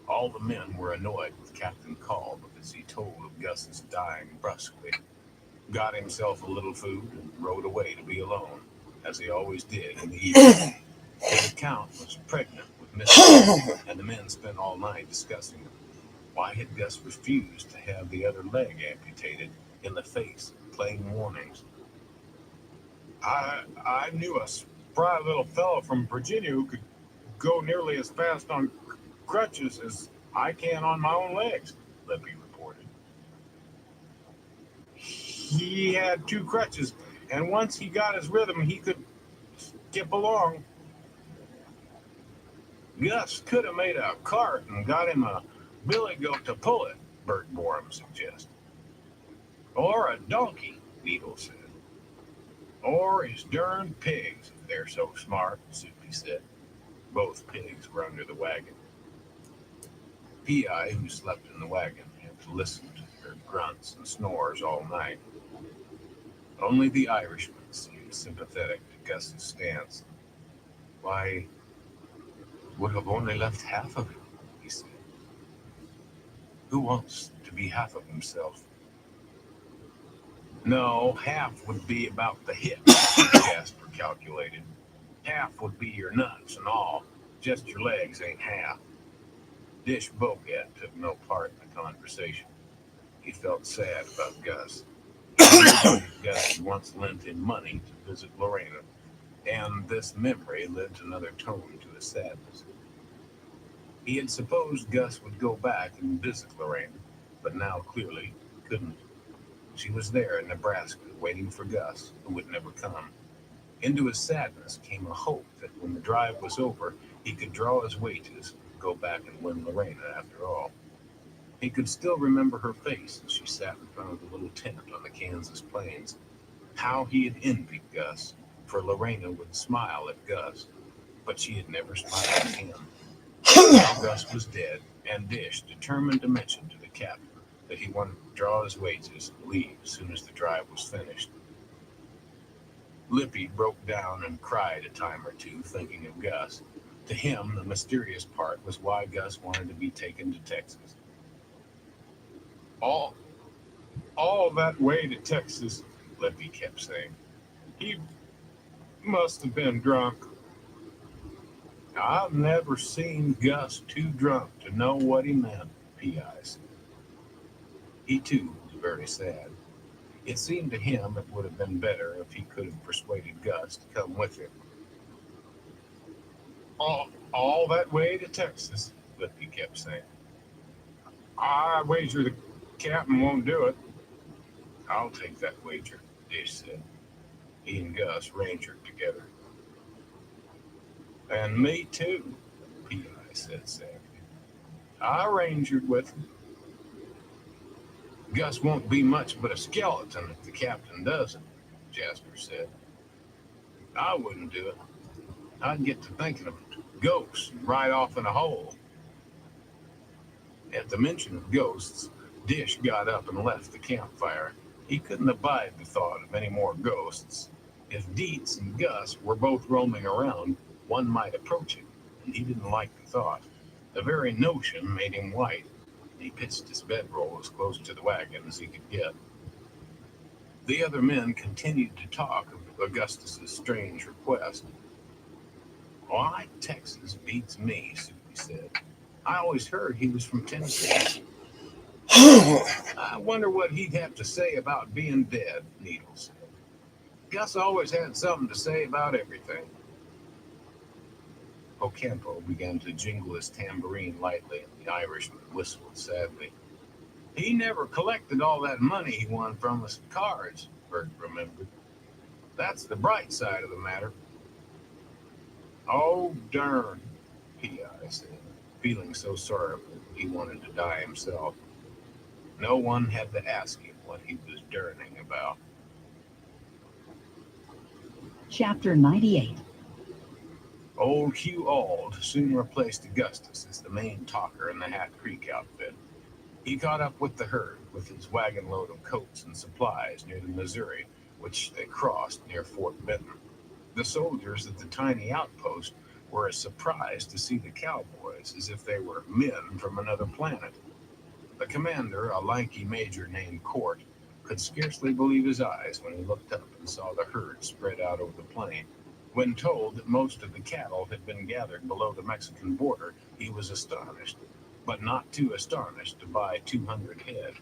All the men were annoyed with Captain Call because he told of Gus's dying brusquely, got himself a little food, and rode away to be alone, as he always did in the evening. His account was pregnant with mystery, and the men spent all night discussing it. Why had Gus refused to have the other leg amputated in the face of plain warnings? I knew a spry little fellow from Virginia who could go nearly as fast on crutches as I can on my own legs, Lippy reported. He had 2 crutches, and once he got his rhythm, he could skip along. Gus could have made a cart and got him a billy goat to pull it, Bert Borum suggested. Or a donkey, Needle said. Or his darn pigs, if they're so smart, Soupy said. Both pigs were under the wagon. P.I., who slept in the wagon, had to listen to their grunts and snores all night. Only the Irishman seemed sympathetic to Gus's stance. Why, would have only left half of him, he said. Who wants to be half of himself? No, half would be about the hips, Jasper calculated. Half would be your nuts and all. Just your legs ain't half. Dish Bogat took no part in the conversation. He felt sad about Gus. Gus had once lent him money to visit Lorena, and this memory lent another tone to his sadness. He had supposed Gus would go back and visit Lorena, but now clearly couldn't. She was there in Nebraska, waiting for Gus, who would never come. Into his sadness came a hope that when the drive was over, he could draw his wages and go back and win Lorena after all. He could still remember her face as she sat in front of the little tent on the Kansas plains. How he had envied Gus, for Lorena would smile at Gus, but she had never smiled at him. Now Gus was dead, and Dish determined to mention to the captain that he wanted to draw his wages and leave as soon as the drive was finished. Lippy broke down and cried a time or two, thinking of Gus. To him, the mysterious part was why Gus wanted to be taken to Texas. All that way to Texas, Lippy kept saying. He must have been drunk. I've never seen Gus too drunk to know what he meant, P.I. said. He, too, was very sad. It seemed to him it would have been better if he could have persuaded Gus to come with him. All that way to Texas, Lippy kept saying. I wager the captain won't do it. I'll take that wager, Dish said. He and Gus rangered together. And me too, P.I. said sadly. I rangered with him. Gus won't be much but a skeleton if the captain doesn't, Jasper said. I wouldn't do it. I'd get to thinking of ghosts and ride off in a hole. At the mention of ghosts, Dish got up and left the campfire. He couldn't abide the thought of any more ghosts. If Dietz and Gus were both roaming around, one might approach him, and he didn't like the thought. The very notion made him white. He pitched his bedroll as close to the wagon as he could get. The other men continued to talk of Augustus's strange request. Why, Texas beats me, Susie said. I always heard he was from Tennessee. I wonder what he'd have to say about being dead, Needle said. Gus always had something to say about everything. Ocampo began to jingle his tambourine lightly, and the Irishman whistled sadly. He never collected all that money he won from us at cards, Bert remembered. That's the bright side of the matter. Oh, darn, P.I. said, feeling so sorrowful he wanted to die himself. No one had to ask him what he was durning about. Chapter 98. Old Hugh Auld soon replaced Augustus as the main talker in the Hat Creek outfit. He caught up with the herd with his wagon load of coats and supplies near the Missouri, which they crossed near Fort Benton. The soldiers at the tiny outpost were as surprised to see the cowboys as if they were men from another planet. The commander, a lanky major named Court, could scarcely believe his eyes when he looked up and saw the herd spread out over the plain. When told that most of the cattle had been gathered below the Mexican border, he was astonished, but not too astonished to buy 200 head.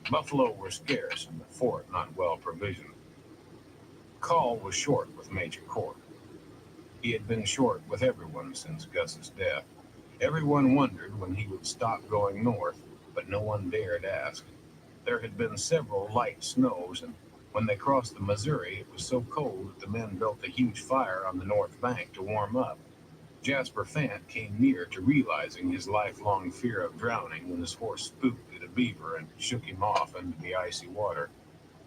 Buffalo were scarce and the fort not well provisioned. Call was short with Major Court. He had been short with everyone since Gus's death. Everyone wondered when he would stop going north, but no one dared ask. There had been several light snows, and when they crossed the Missouri, it was so cold that the men built a huge fire on the north bank to warm up. Jasper Fant came near to realizing his lifelong fear of drowning when his horse spooked at a beaver and shook him off into the icy water.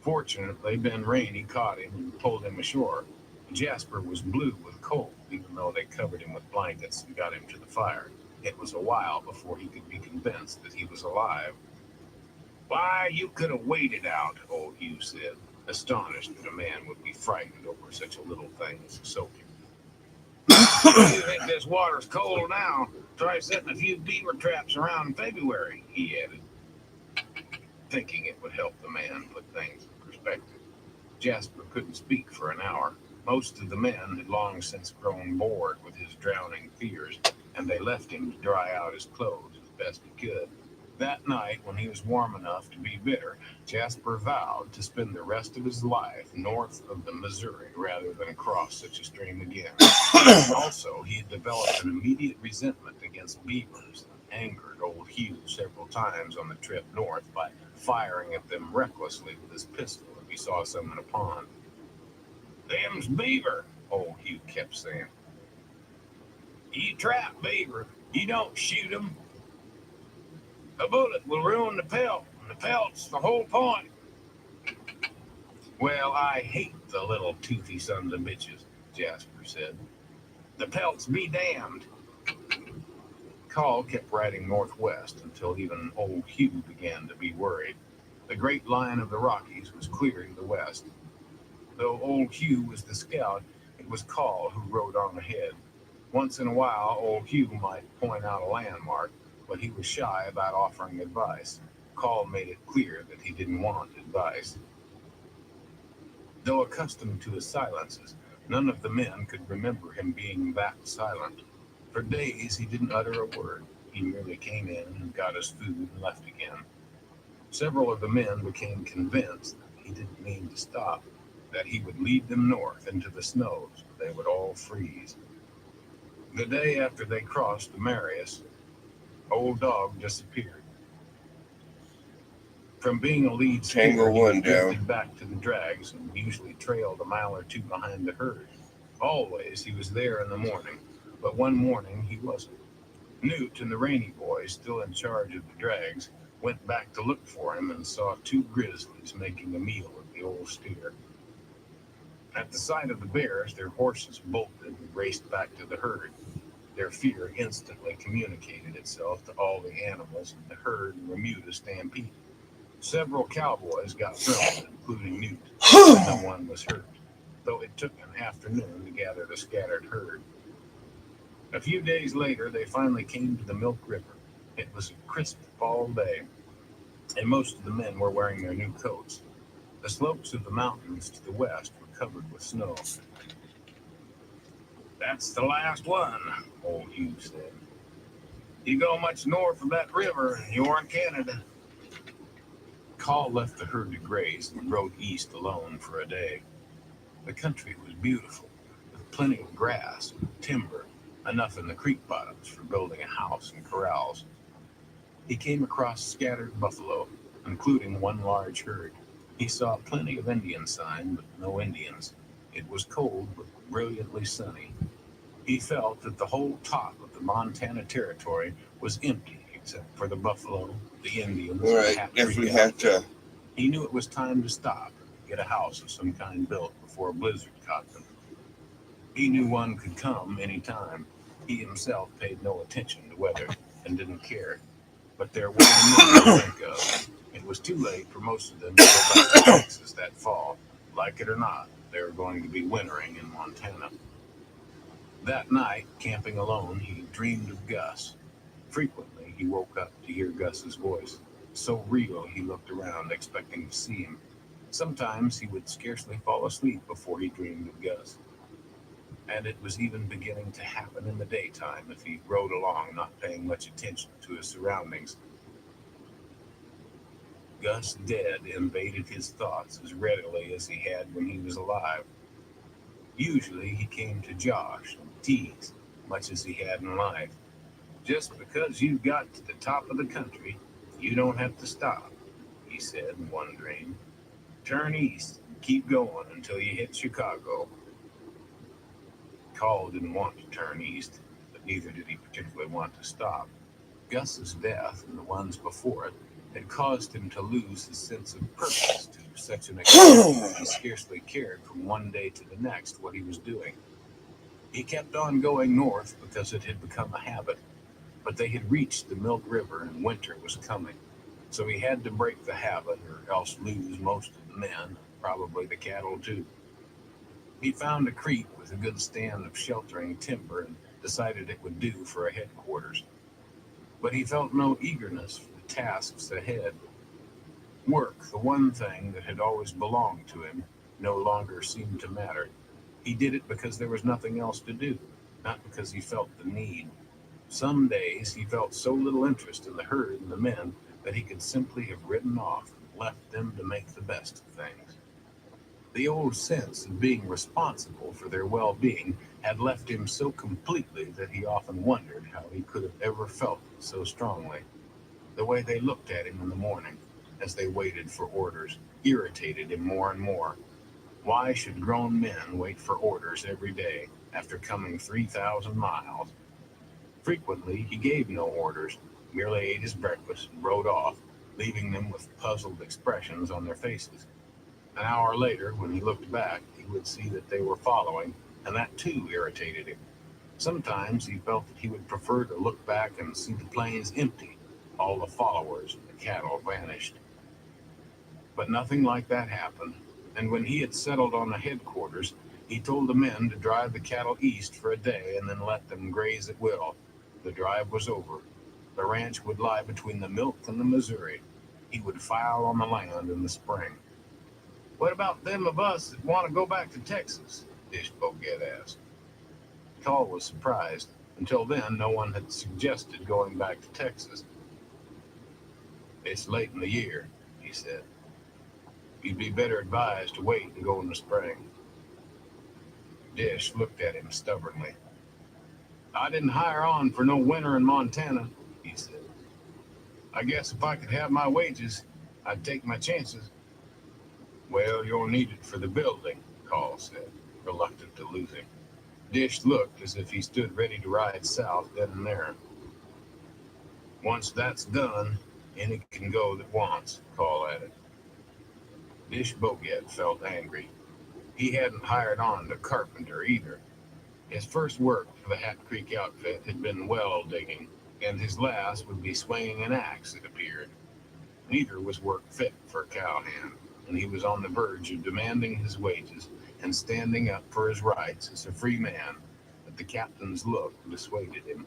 Fortunately, Ben Rainey caught him and pulled him ashore. Jasper was blue with cold, even though they covered him with blankets and got him to the fire. It was a while before he could be convinced that he was alive. "Why, you could have waited out," old Hugh said, astonished that a man would be frightened over such a little thing as soaking. "You think this water's cold now? Try setting a few beaver traps around in February," he added, thinking it would help the man put things in perspective. Jasper couldn't speak for an hour. Most of the men had long since grown bored with his drowning fears, and they left him to dry out his clothes as best he could. That night, when he was warm enough to be bitter, Jasper vowed to spend the rest of his life north of the Missouri rather than cross such a stream again. Also, he had developed an immediate resentment against beavers and angered old Hugh several times on the trip north by firing at them recklessly with his pistol if he saw some in a pond. "Them's beaver," old Hugh kept saying. "You trap beaver, you don't shoot 'em. A bullet will ruin the pelt, and the pelt's the whole point." "Well, I hate the little toothy sons of bitches," Jasper said. "The pelts be damned." Call kept riding northwest until even old Hugh began to be worried. The great line of the Rockies was clear to the west. Though old Hugh was the scout, it was Call who rode on ahead. Once in a while, old Hugh might point out a landmark, but he was shy about offering advice. Call made it clear that he didn't want advice. Though accustomed to his silences, none of the men could remember him being that silent. For days he didn't utter a word. He merely came in and got his food and left again. Several of the men became convinced that he didn't mean to stop, that he would lead them north into the snows where they would all freeze. The day after they crossed the Marias, Old Dog disappeared. From being a lead Tango steer, he one was drifted down. back to the drags and usually trailed a mile or two behind the herd. Always he was there in the morning, but one morning he wasn't. Newt and the Rainey boys, still in charge of the drags, went back to look for him and saw two grizzlies making a meal of the old steer. At the sight of the bears, their horses bolted and raced back to the herd. Their fear instantly communicated itself to all the animals in the herd and Remuda stampeded. Several cowboys got thrown, including Newt, but no one was hurt, though it took an afternoon to gather the scattered herd. A few days later, they finally came to the Milk River. It was a crisp fall day, and most of the men were wearing their new coats. The slopes of the mountains to the west were covered with snow. "That's the last one," old Hugh said. "You go much north of that river, and you're in Canada." Call left the herd to graze and rode east alone for a day. The country was beautiful, with plenty of grass and timber, enough in the creek bottoms for building a house and corrals. He came across scattered buffalo, including one large herd. He saw plenty of Indian sign, but no Indians. It was cold, but brilliantly sunny. He felt that the whole top of the Montana Territory was empty except for the buffalo, the Indians, All and the right, guess we half-breed have outfit. to. He knew it was time to stop and get a house of some kind built before a blizzard caught them. He knew one could come any time. He himself paid no attention to weather and didn't care. But there were the men to think of. It was too late for most of them to go back to Texas that fall. Like it or not, they were going to be wintering in Montana. That night, camping alone, he dreamed of Gus. Frequently, he woke up to hear Gus's voice. So real, he looked around, expecting to see him. Sometimes he would scarcely fall asleep before he dreamed of Gus. And it was even beginning to happen in the daytime if he rode along, not paying much attention to his surroundings. Gus dead invaded his thoughts as readily as he had when he was alive. Usually he came to josh and tease, much as he had in life. Just because you got to the top of the country, you don't have to stop, he said in one dream. Turn east and keep going until you hit Chicago. Call didn't want to turn east, but neither did he particularly want to stop. Gus's death and the ones before it had caused him to lose his sense of purpose to such an extent that he scarcely cared from one day to the next what he was doing. He kept on going north because it had become a habit, but they had reached the Milk River and winter was coming. So he had to break the habit or else lose most of the men, probably the cattle too. He found a creek with a good stand of sheltering timber and decided it would do for a headquarters. But he felt no eagerness for the tasks ahead. Work, the one thing that had always belonged to him, no longer seemed to matter. He did it because there was nothing else to do, not because he felt the need. Some days he felt so little interest in the herd and the men that he could simply have ridden off and left them to make the best of things. The old sense of being responsible for their well-being had left him so completely that he often wondered how he could have ever felt it so strongly. The way they looked at him in the morning, as they waited for orders, irritated him more and more. Why should grown men wait for orders every day after coming 3,000 miles? Frequently, he gave no orders, merely ate his breakfast and rode off, leaving them with puzzled expressions on their faces. An hour later, when he looked back, he would see that they were following, and that too irritated him. Sometimes he felt that he would prefer to look back and see the plains empty, all the followers and the cattle vanished. But nothing like that happened, and when he had settled on the headquarters, he told the men to drive the cattle east for a day and then let them graze at will. The drive was over. The ranch would lie between the Milk and the Missouri. He would file on the land in the spring. What about them of us that want to go back to Texas? Dish Boget asked. Call was surprised. Until then, no one had suggested going back to Texas. It's late in the year, he said. You'd be better advised to wait and go in the spring. Dish looked at him stubbornly. I didn't hire on for no winter in Montana, he said. I guess if I could have my wages, I'd take my chances. Well, you'll need it for the building, Call said, reluctant to lose him. Dish looked as if he stood ready to ride south then and there. Once that's done, any can go that wants, Call added. Dish Boget felt angry. He hadn't hired on to carpenter either. His first work for the Hat Creek outfit had been well digging, and his last would be swinging an axe, it appeared. Neither was work fit for a cowhand, and he was on the verge of demanding his wages and standing up for his rights as a free man, but the captain's look dissuaded him.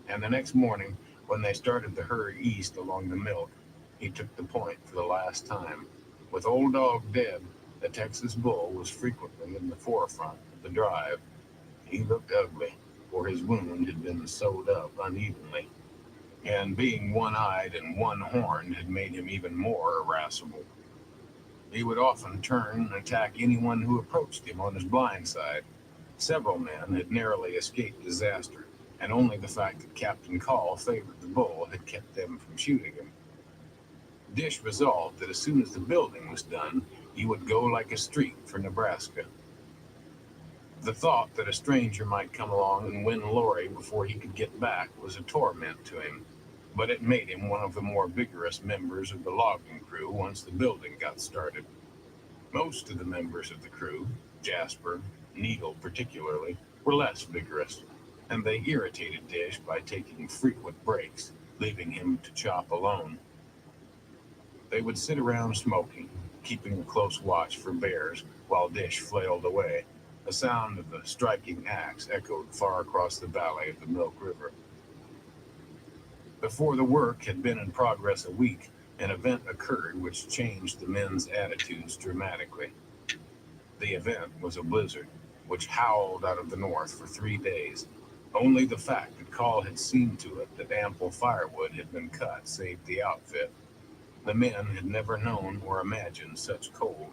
And the next morning, when they started the herd east along the Milk, he took the point for the last time. With Old Dog dead, the Texas bull was frequently in the forefront of the drive. He looked ugly, for his wound had been sewed up unevenly, and being one-eyed and one-horned had made him even more irascible. He would often turn and attack anyone who approached him on his blind side. Several men had narrowly escaped disaster, and only the fact that Captain Call favored the bull had kept them from shooting him. Dish resolved that as soon as the building was done, he would go like a streak for Nebraska. The thought that a stranger might come along and win Lori before he could get back was a torment to him, but it made him one of the more vigorous members of the logging crew once the building got started. Most of the members of the crew, Jasper, Needle particularly, were less vigorous, and they irritated Dish by taking frequent breaks, leaving him to chop alone. They would sit around smoking, keeping a close watch for bears, while Dish flailed away. The sound of the striking axe echoed far across the valley of the Milk River. Before the work had been in progress a week, an event occurred which changed the men's attitudes dramatically. The event was a blizzard, which howled out of the north for 3 days. Only the fact that Call had seen to it that ample firewood had been cut saved the outfit. The men had never known or imagined such cold.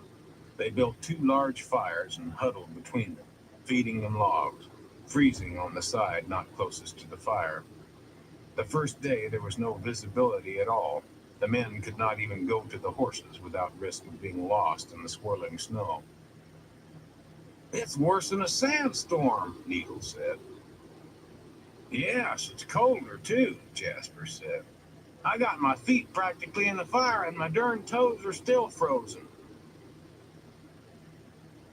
They built 2 large fires and huddled between them. feeding them logs, freezing on the side not closest to the fire. The first day there was no visibility at all. The men could not even go to the horses without risk of being lost in the swirling snow. "It's worse than a sandstorm," Needle said. "Yes, it's colder too," Jasper said. "I got my feet practically in the fire and my darn toes are still frozen."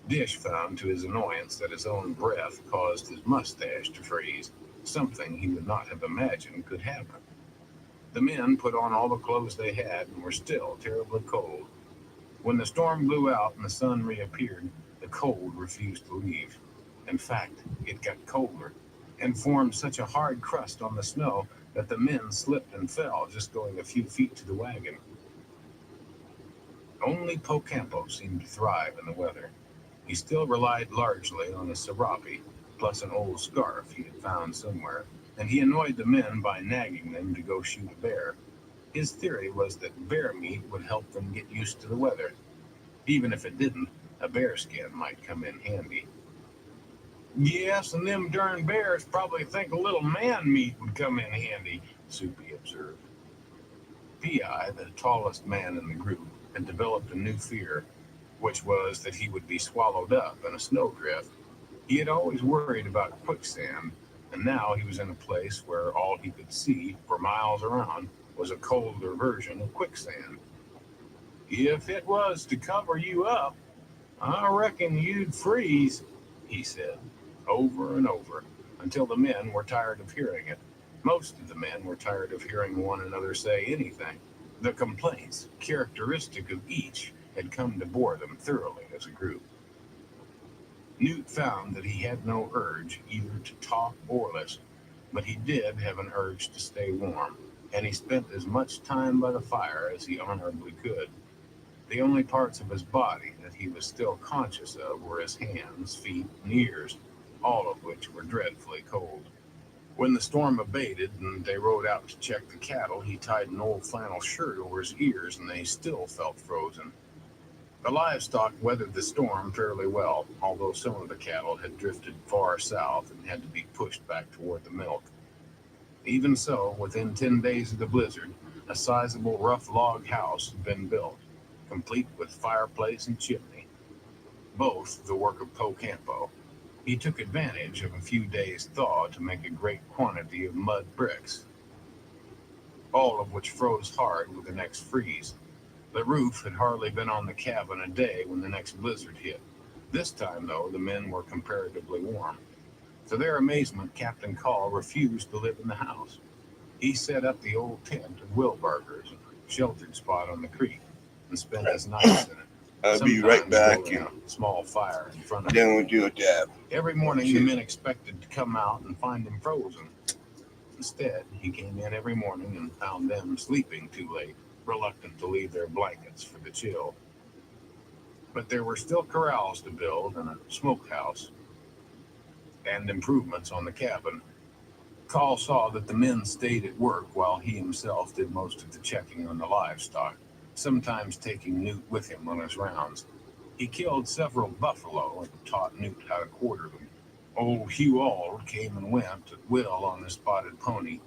Dish found to his annoyance that his own breath caused his mustache to freeze, something he would not have imagined could happen. The men put on all the clothes they had and were still terribly cold. When the storm blew out and the sun reappeared, the cold refused to leave. In fact, it got colder and formed such a hard crust on the snow that the men slipped and fell just going a few feet to the wagon. Only Pt.15 seemed to thrive in the weather. He still relied largely on a serape, plus an old scarf he had found somewhere, and he annoyed the men by nagging them to go shoot a bear. His theory was that bear meat would help them get used to the weather. Even if it didn't, a bear skin might come in handy. "Yes, and them darn bears probably think a little man meat would come in handy," Soupy observed. P.I., the tallest man in the group, had developed a new fear, which was that he would be swallowed up in a snowdrift. He had always worried about quicksand, and now he was in a place where all he could see for miles around was a colder version of quicksand. "If it was to cover you up, I reckon you'd freeze," he said, over and over, until the men were tired of hearing it. Most of the men were tired of hearing one another say anything. The complaints, characteristic of each, had come to bore them thoroughly as a group. Newt found that he had no urge either to talk or listen, but he did have an urge to stay warm, and he spent as much time by the fire as he honorably could. The only parts of his body that he was still conscious of were his hands, feet, and ears, all of which were dreadfully cold. When the storm abated and they rode out to check the cattle, he tied an old flannel shirt over his ears and they still felt frozen. The livestock weathered the storm fairly well, although some of the cattle had drifted far south and had to be pushed back toward the milk. Even so, within 10 days of the blizzard, a sizable rough log house had been built, complete with fireplace and chimney, both the work of Pt.15. He took advantage of a few days' thaw to make a great quantity of mud bricks, all of which froze hard with the next freeze. The roof had hardly been on the cabin a day when the next blizzard hit. This time, though, the men were comparatively warm. To their amazement, Captain Call refused to live in the house. He set up the old tent of Wilbarger's, a sheltered spot on the creek, and spent his nights in it. I'll be right back. Building a small fire in front of Then him. we'll do a dab. Every morning, the men expected to come out and find him frozen. Instead, he came in every morning and found them sleeping too late, reluctant to leave their blankets for the chill. But there were still corrals to build and a smokehouse, and improvements on the cabin. Call saw that the men stayed at work while he himself did most of the checking on the livestock, sometimes taking Newt with him on his rounds. He killed several buffalo and taught Newt how to quarter them. Old Hugh Auld came and went at will on the spotted pony.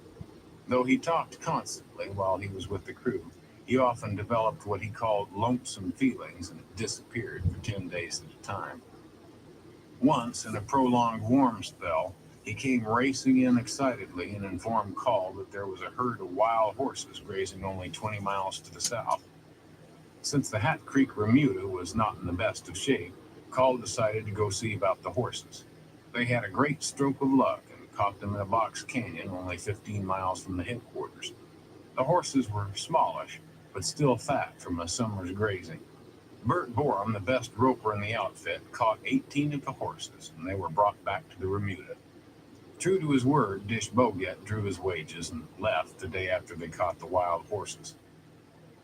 Though he talked constantly while he was with the crew, he often developed what he called lonesome feelings and disappeared for 10 days at a time. Once, in a prolonged warm spell, he came racing in excitedly and informed Call that there was a herd of wild horses grazing only 20 miles to the south. Since the Hat Creek remuda was not in the best of shape, Call decided to go see about the horses. They had a great stroke of luck and caught them in a box canyon only 15 miles from the headquarters. The horses were smallish, but still fat from a summer's grazing. Bert Borum, the best roper in the outfit, caught 18 of the horses, and they were brought back to the remuda. True to his word, Dish Boget drew his wages and left the day after they caught the wild horses.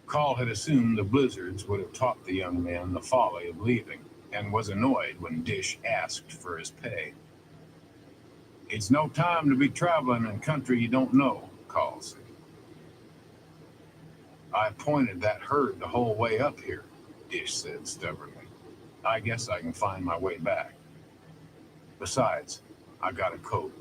Call had assumed the blizzards would have taught the young man the folly of leaving, and was annoyed when Dish asked for his pay. "It's no time to be traveling in country you don't know," Call said. "I pointed that herd the whole way up here," Dish said stubbornly. "I guess I can find my way back." Besides, I got a coat.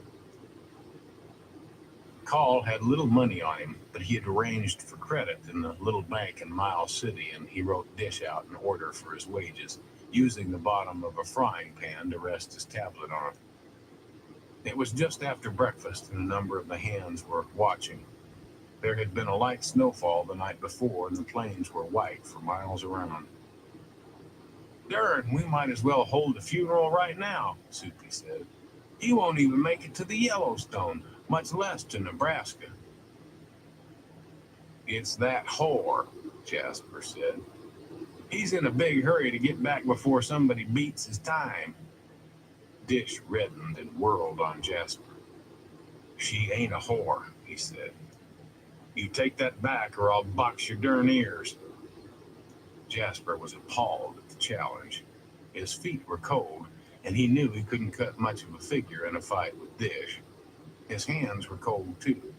Call had little money on him, but he had arranged for credit in the little bank in Miles City, and he wrote Dish out an order for his wages, using the bottom of a frying pan to rest his tablet on. It was just after breakfast, and a number of the hands were watching. There had been a light snowfall the night before, and the plains were white for miles around. "Darn, we might as well hold a funeral right now," Soupy said. "He won't even make it to the Yellowstone, much less to Nebraska." "It's that whore," Jasper said. "He's in a big hurry to get back before somebody beats his time." Dish reddened and whirled on Jasper. "She ain't a whore," he said. "You take that back or I'll box your darn ears." Jasper was appalled at the challenge. His feet were cold, and he knew he couldn't cut much of a figure in a fight with Dish. His hands were cold, too.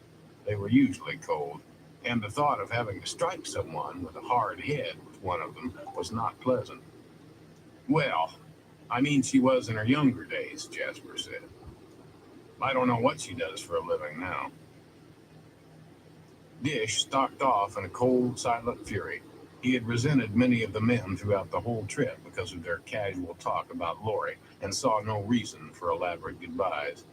They were usually cold, and the thought of having to strike someone with a hard head with one of them was not pleasant. "Well, I mean she was in her younger days," Jasper said. "I don't know what she does for a living now." Dish stalked off in a cold, silent fury. He had resented many of the men throughout the whole trip because of their casual talk about Lori, and saw no reason for elaborate goodbyes.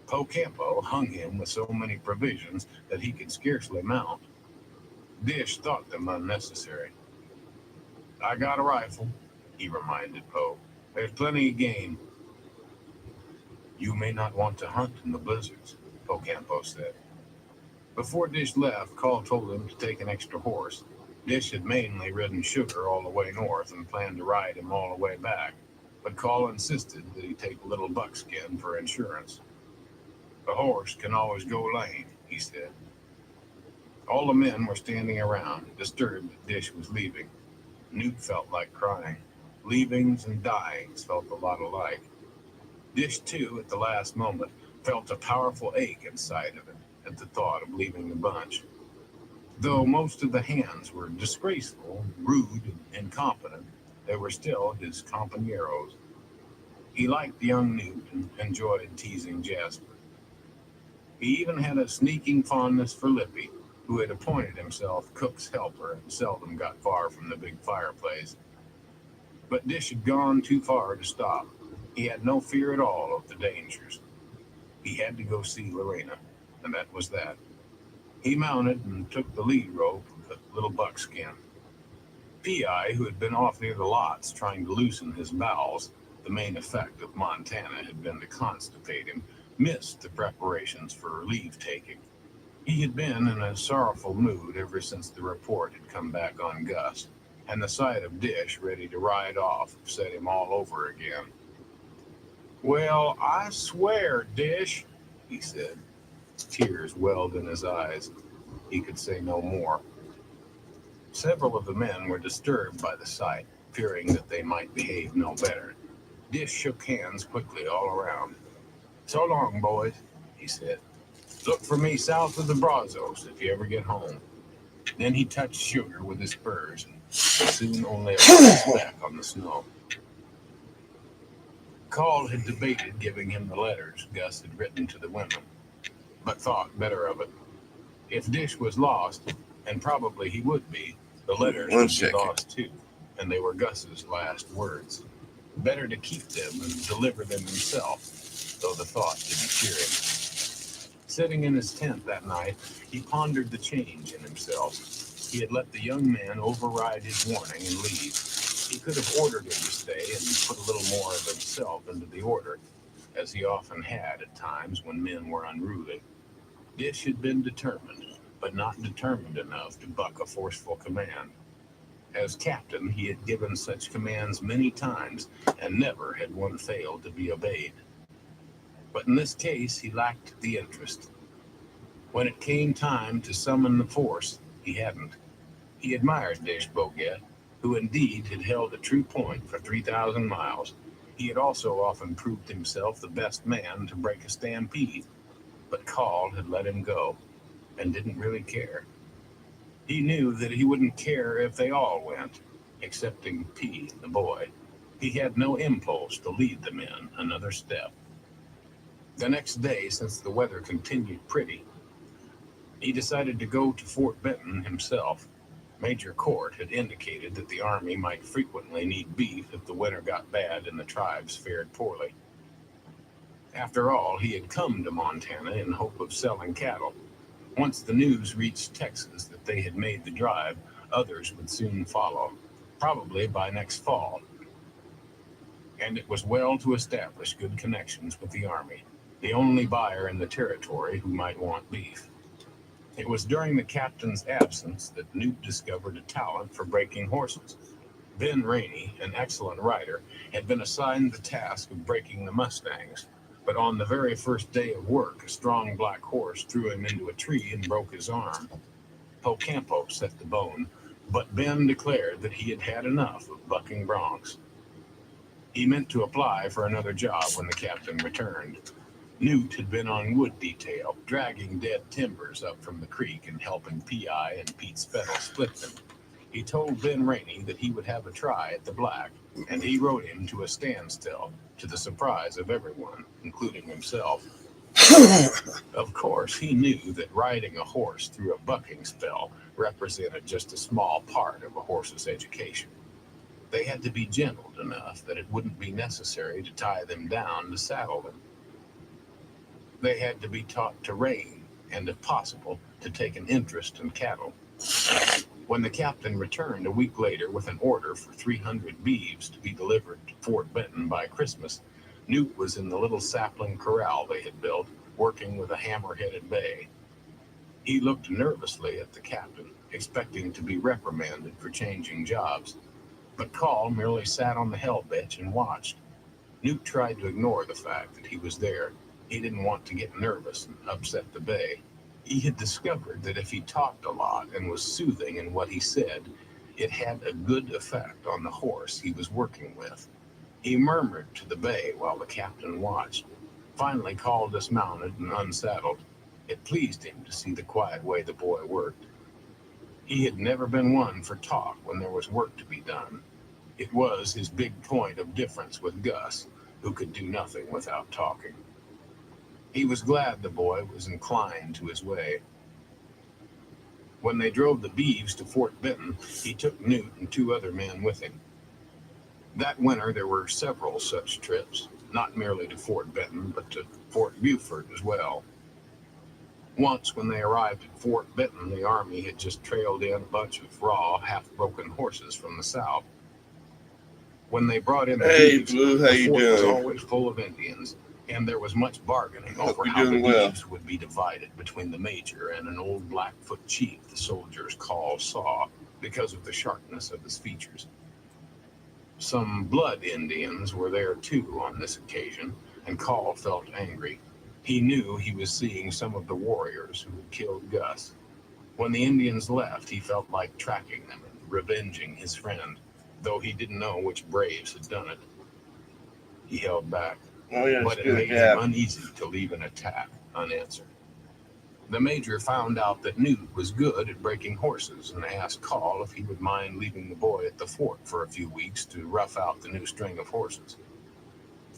Pocampo hung him with so many provisions that he could scarcely mount. Dish thought them unnecessary. "I got a rifle," he reminded Poe. "There's plenty of game." "You may not want to hunt in the blizzards," Pocampo said. Before Dish left, Call told him to take an extra horse. Dish had mainly ridden Sugar all the way north and planned to ride him all the way back, but Call insisted that he take Little Buckskin for insurance. "A horse can always go lame," he said. All the men were standing around, disturbed that Dish was leaving. Newt felt like crying. Leavings and dyings felt a lot alike. Dish, too, at the last moment, felt a powerful ache inside of him at the thought of leaving the bunch. Though most of the hands were disgraceful, rude, and incompetent, they were still his compañeros. He liked young Newt and enjoyed teasing Jasper. He even had a sneaking fondness for Lippy, who had appointed himself cook's helper and seldom got far from the big fireplace. But Dish had gone too far to stop. He had no fear at all of the dangers. He had to go see Lorena, and that was that. He mounted and took the lead rope with Little Buckskin. P.I., who had been off near the lots trying to loosen his bowels, the main effect of Montana had been to constipate him, missed the preparations for leave-taking. He had been in a sorrowful mood ever since the report had come back on Gus, and the sight of Dish ready to ride off upset him all over again. "Well, I swear, Dish," he said. Tears welled in his eyes. He could say no more. Several of the men were disturbed by the sight, fearing that they might behave no better. Dish shook hands quickly all around. "So long, boys," he said. "Look for me south of the Brazos if you ever get home." Then he touched Sugar with his spurs, and soon only a speck on the snow. Call had debated giving him the letters Gus had written to the women, but thought better of it. If Dish was lost, and probably he would be, the letters would be lost too, and they were Gus's last words. Better to keep them and deliver them himself, though the thought didn't cheer him. Sitting in his tent that night, he pondered the change in himself. He had let the young man override his warning and leave. He could have ordered him to stay and put a little more of himself into the order, as he often had at times when men were unruly. Dish had been determined, but not determined enough to buck a forceful command. As captain, he had given such commands many times, and never had one failed to be obeyed. But in this case, he lacked the interest. When it came time to summon the force, he hadn't. He admired Dish Boget, who indeed had held a true point for 3,000 miles. He had also often proved himself the best man to break a stampede, but Call had let him go, and didn't really care. He knew that he wouldn't care if they all went, excepting P, the boy. He had no impulse to lead the men another step. The next day, since the weather continued pretty, he decided to go to Fort Benton himself. Major Court had indicated that the Army might frequently need beef if the weather got bad and the tribes fared poorly. After all, he had come to Montana in hope of selling cattle. Once the news reached Texas that they had made the drive, others would soon follow, probably by next fall. And it was well to establish good connections with the Army, the only buyer in the territory who might want beef. It was during the captain's absence that Newt discovered a talent for breaking horses. Ben Rainey, an excellent rider, had been assigned the task of breaking the mustangs. But on the very first day of work, a strong black horse threw him into a tree and broke his arm. Pocampo set the bone, but Ben declared that he had had enough of bucking broncs. He meant to apply for another job when the captain returned. Newt had been on wood detail, dragging dead timbers up from the creek and helping P.I. and Pete Spettle split them. He told Ben Rainey that he would have a try at the black, and he rode him to a standstill, to the surprise of everyone, including himself. Of course, he knew that riding a horse through a bucking spell represented just a small part of a horse's education. They had to be gentled enough that it wouldn't be necessary to tie them down to saddle them. They had to be taught to rein, and if possible, to take an interest in cattle. When the captain returned a week later with an order for 300 beeves to be delivered to Fort Benton by Christmas, Newt was in the little sapling corral they had built, working with a hammer-headed bay. He looked nervously at the captain, expecting to be reprimanded for changing jobs. But Call merely sat on the hell bench and watched. Newt tried to ignore the fact that he was there. He didn't want to get nervous and upset the bay. He had discovered that if he talked a lot and was soothing in what he said, it had a good effect on the horse he was working with. He murmured to the bay while the captain watched. Finally, Call dismounted and unsaddled. It pleased him to see the quiet way the boy worked. He had never been one for talk when there was work to be done. It was his big point of difference with Gus, who could do nothing without talking. He was glad the boy was inclined to his way. When they drove the beeves to Fort Benton, he took Newt and 2 other men with him. That winter there were several such trips, not merely to Fort Benton, but to Fort Buford as well. Once, when they arrived at Fort Benton, the Army had just trailed in a bunch of raw, half-broken horses from the south. When they brought in the beeves, Blue, how the you fort was doing? always full of Indians, and there was much bargaining over you're how the doing well. beeves would be divided between the major and an old Blackfoot chief the soldiers called Saw because of the sharpness of his features. Some blood Indians were there too on this occasion, and Call felt angry. He knew he was seeing some of the warriors who had killed Gus. When the Indians left, he felt like tracking them and revenging his friend, though he didn't know which braves had done it. He held back, Oh, yeah, but it made him uneasy to leave an attack unanswered. The major found out that Newt was good at breaking horses and asked Call if he would mind leaving the boy at the fort for a few weeks to rough out the new string of horses.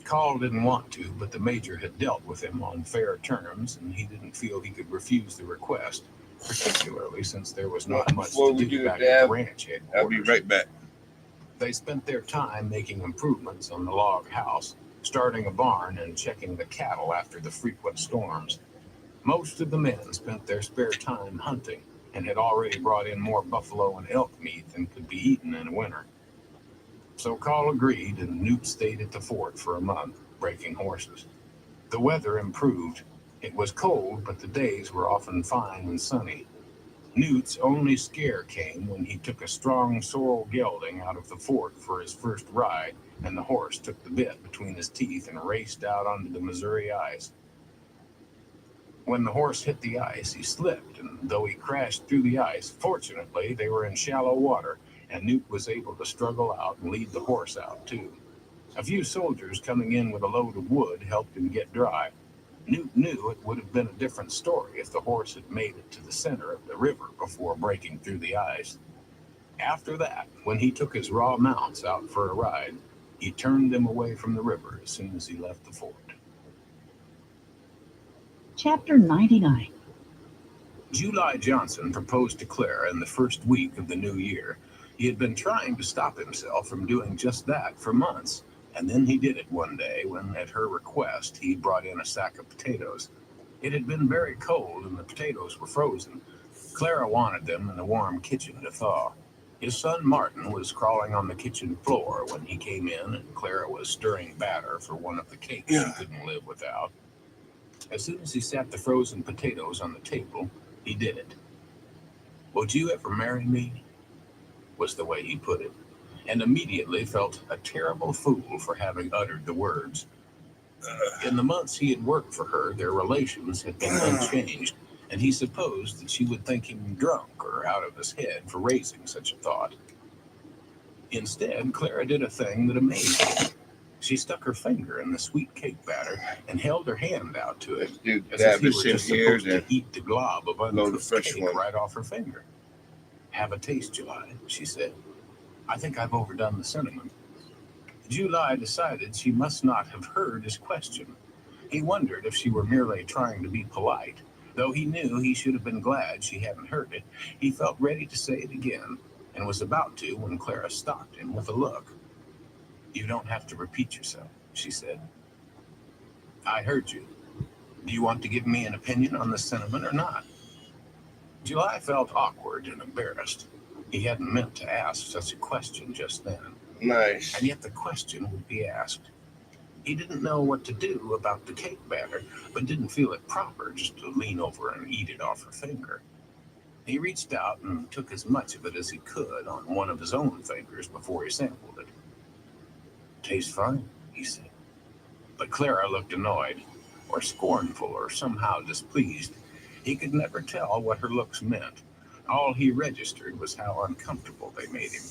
Call didn't want to, but the major had dealt with him on fair terms, and he didn't feel he could refuse the request, particularly since there was not much to do back at the ranch headquarters. I'll be right back. They spent their time making improvements on the log house, starting a barn and checking the cattle after the frequent storms. Most of the men spent their spare time hunting and had already brought in more buffalo and elk meat than could be eaten in winter. So Call agreed, and Newt stayed at the fort for a month, breaking horses. The weather improved. It was cold, but the days were often fine and sunny. Newt's only scare came when he took a strong sorrel gelding out of the fort for his first ride, and the horse took the bit between his teeth and raced out onto the Missouri ice. When the horse hit the ice, he slipped, and though he crashed through the ice, fortunately they were in shallow water, and Newt was able to struggle out and lead the horse out too. A few soldiers coming in with a load of wood helped him get dry. Newt knew it would have been a different story if the horse had made it to the center of the river before breaking through the ice. After that, when he took his raw mounts out for a ride, He turned them away from the river as soon as he left the fort. Chapter 99. July Johnson proposed to Clara in the first week of the new year. He had been trying to stop himself from doing just that for months, and then he did it one day when, at her request, he brought in a sack of potatoes. It had been very cold and the potatoes were frozen. Clara wanted them in the warm kitchen to thaw. His son Martin was crawling on the kitchen floor when he came in, and Clara was stirring batter for one of the cakes she couldn't live without. As soon as he set the frozen potatoes on the table, he did it. "Would you ever marry me?" was the way he put it, and immediately felt a terrible fool for having uttered the words. In the months he had worked for her, their relations had been unchanged, and he supposed that she would think him drunk or out of his head for raising such a thought. Instead, Clara did a thing that amazed him. She stuck her finger in the sweet cake batter and held her hand out to it, as if he were just supposed to eat the glob of uncooked cake right off her finger. "Have a taste, July," she said. "I think I've overdone the cinnamon." July decided she must not have heard his question. He wondered if she were merely trying to be polite. Though he knew he should have been glad she hadn't heard it, he felt ready to say it again, and was about to when Clara stopped him with a look. "You don't have to repeat yourself," she said. "I heard you. Do you want to give me an opinion on the cinnamon or not?" July felt awkward and embarrassed. He hadn't meant to ask such a question just then. Nice. And yet the question would be asked. He didn't know what to do about the cake batter, but didn't feel it proper just to lean over and eat it off her finger. He reached out and took as much of it as he could on one of his own fingers before he sampled it. "Tastes fine," he said. But Clara looked annoyed, or scornful, or somehow displeased. He could never tell what her looks meant. All he registered was how uncomfortable they made him.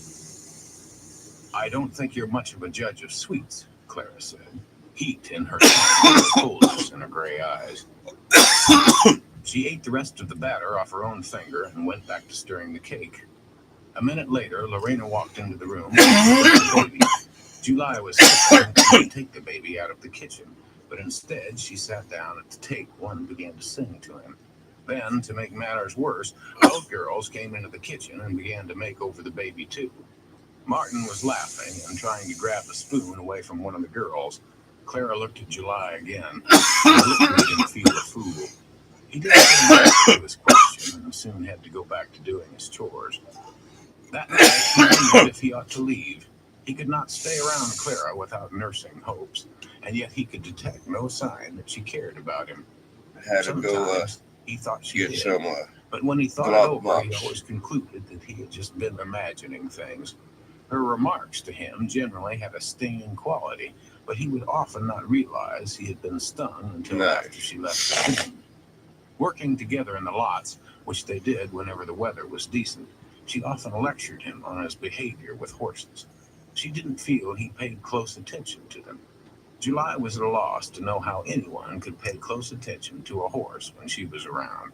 "I don't think you're much of a judge of sweets," Clara said, heat in her tone, coldness in her gray eyes. She ate the rest of the batter off her own finger and went back to stirring the cake. A minute later, Lorena walked into the room with the baby. July was to take the baby out of the kitchen, but instead she sat down at the table and began to sing to him. Then, to make matters worse, both girls came into the kitchen and began to make over the baby too. Martin was laughing and trying to grab the spoon away from one of the girls. Clara looked at July again. The look made him feel a fool. He didn't get an answer to his question and soon had to go back to doing his chores. That night, he wondered if he ought to leave. He could not stay around Clara without nursing hopes, and yet he could detect no sign that she cared about him. Had to go Sometimes he thought she get did, some but when he thought it glove over, he box. always concluded that he had just been imagining things. Her remarks to him generally had a stinging quality, but he would often not realize he had been stung until after she left the room. Working together in the lots, which they did whenever the weather was decent, she often lectured him on his behavior with horses. She didn't feel he paid close attention to them. July was at a loss to know how anyone could pay close attention to a horse when she was around.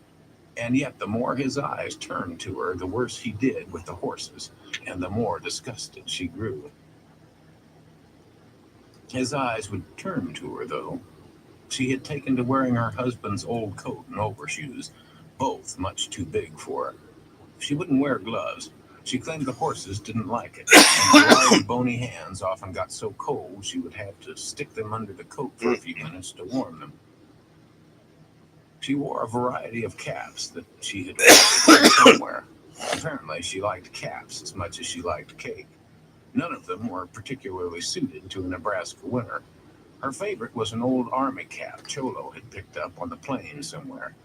And yet the more his eyes turned to her, the worse he did with the horses, and the more disgusted she grew. His eyes would turn to her, though. She had taken to wearing her husband's old coat and overshoes, both much too big for her. She wouldn't wear gloves. She claimed the horses didn't like it, and her large, bony hands often got so cold she would have to stick them under the coat for a few minutes to warm them. She wore a variety of caps that she had ordered somewhere. Apparently, she liked caps as much as she liked cake. None of them were particularly suited to a Nebraska winter. Her favorite was an old army cap Cholo had picked up on the plains somewhere.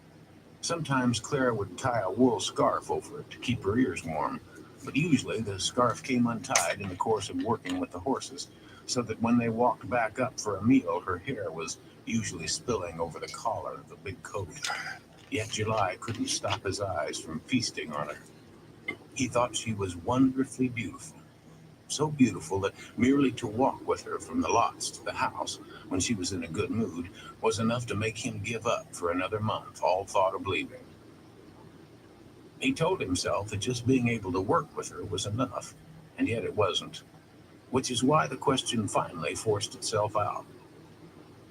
Sometimes Clara would tie a wool scarf over it to keep her ears warm, but usually the scarf came untied in the course of working with the horses, so that when they walked back up for a meal, her hair was usually spilling over the collar of the big coat. Yet July couldn't stop his eyes from feasting on her. He thought she was wonderfully beautiful. So beautiful that merely to walk with her from the lots to the house when she was in a good mood was enough to make him give up for another month all thought of leaving. He told himself that just being able to work with her was enough, and yet it wasn't. which is why the question finally forced itself out.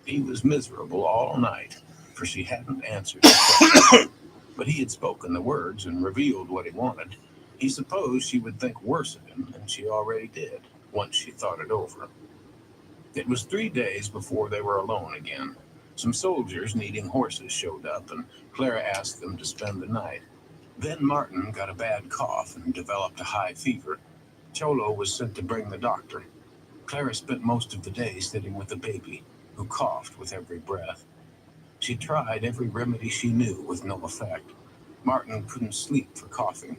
He was miserable all night, for she hadn't answered his question. But he had spoken the words and revealed what he wanted. He supposed she would think worse of him than she already did, once she thought it over. It was 3 days before they were alone again. Some soldiers needing horses showed up, and Clara asked them to spend the night. Then Martin got a bad cough and developed a high fever. Cholo was sent to bring the doctor. Clara spent most of the day sitting with the baby, who coughed with every breath. She tried every remedy she knew with no effect. Martin couldn't sleep for coughing.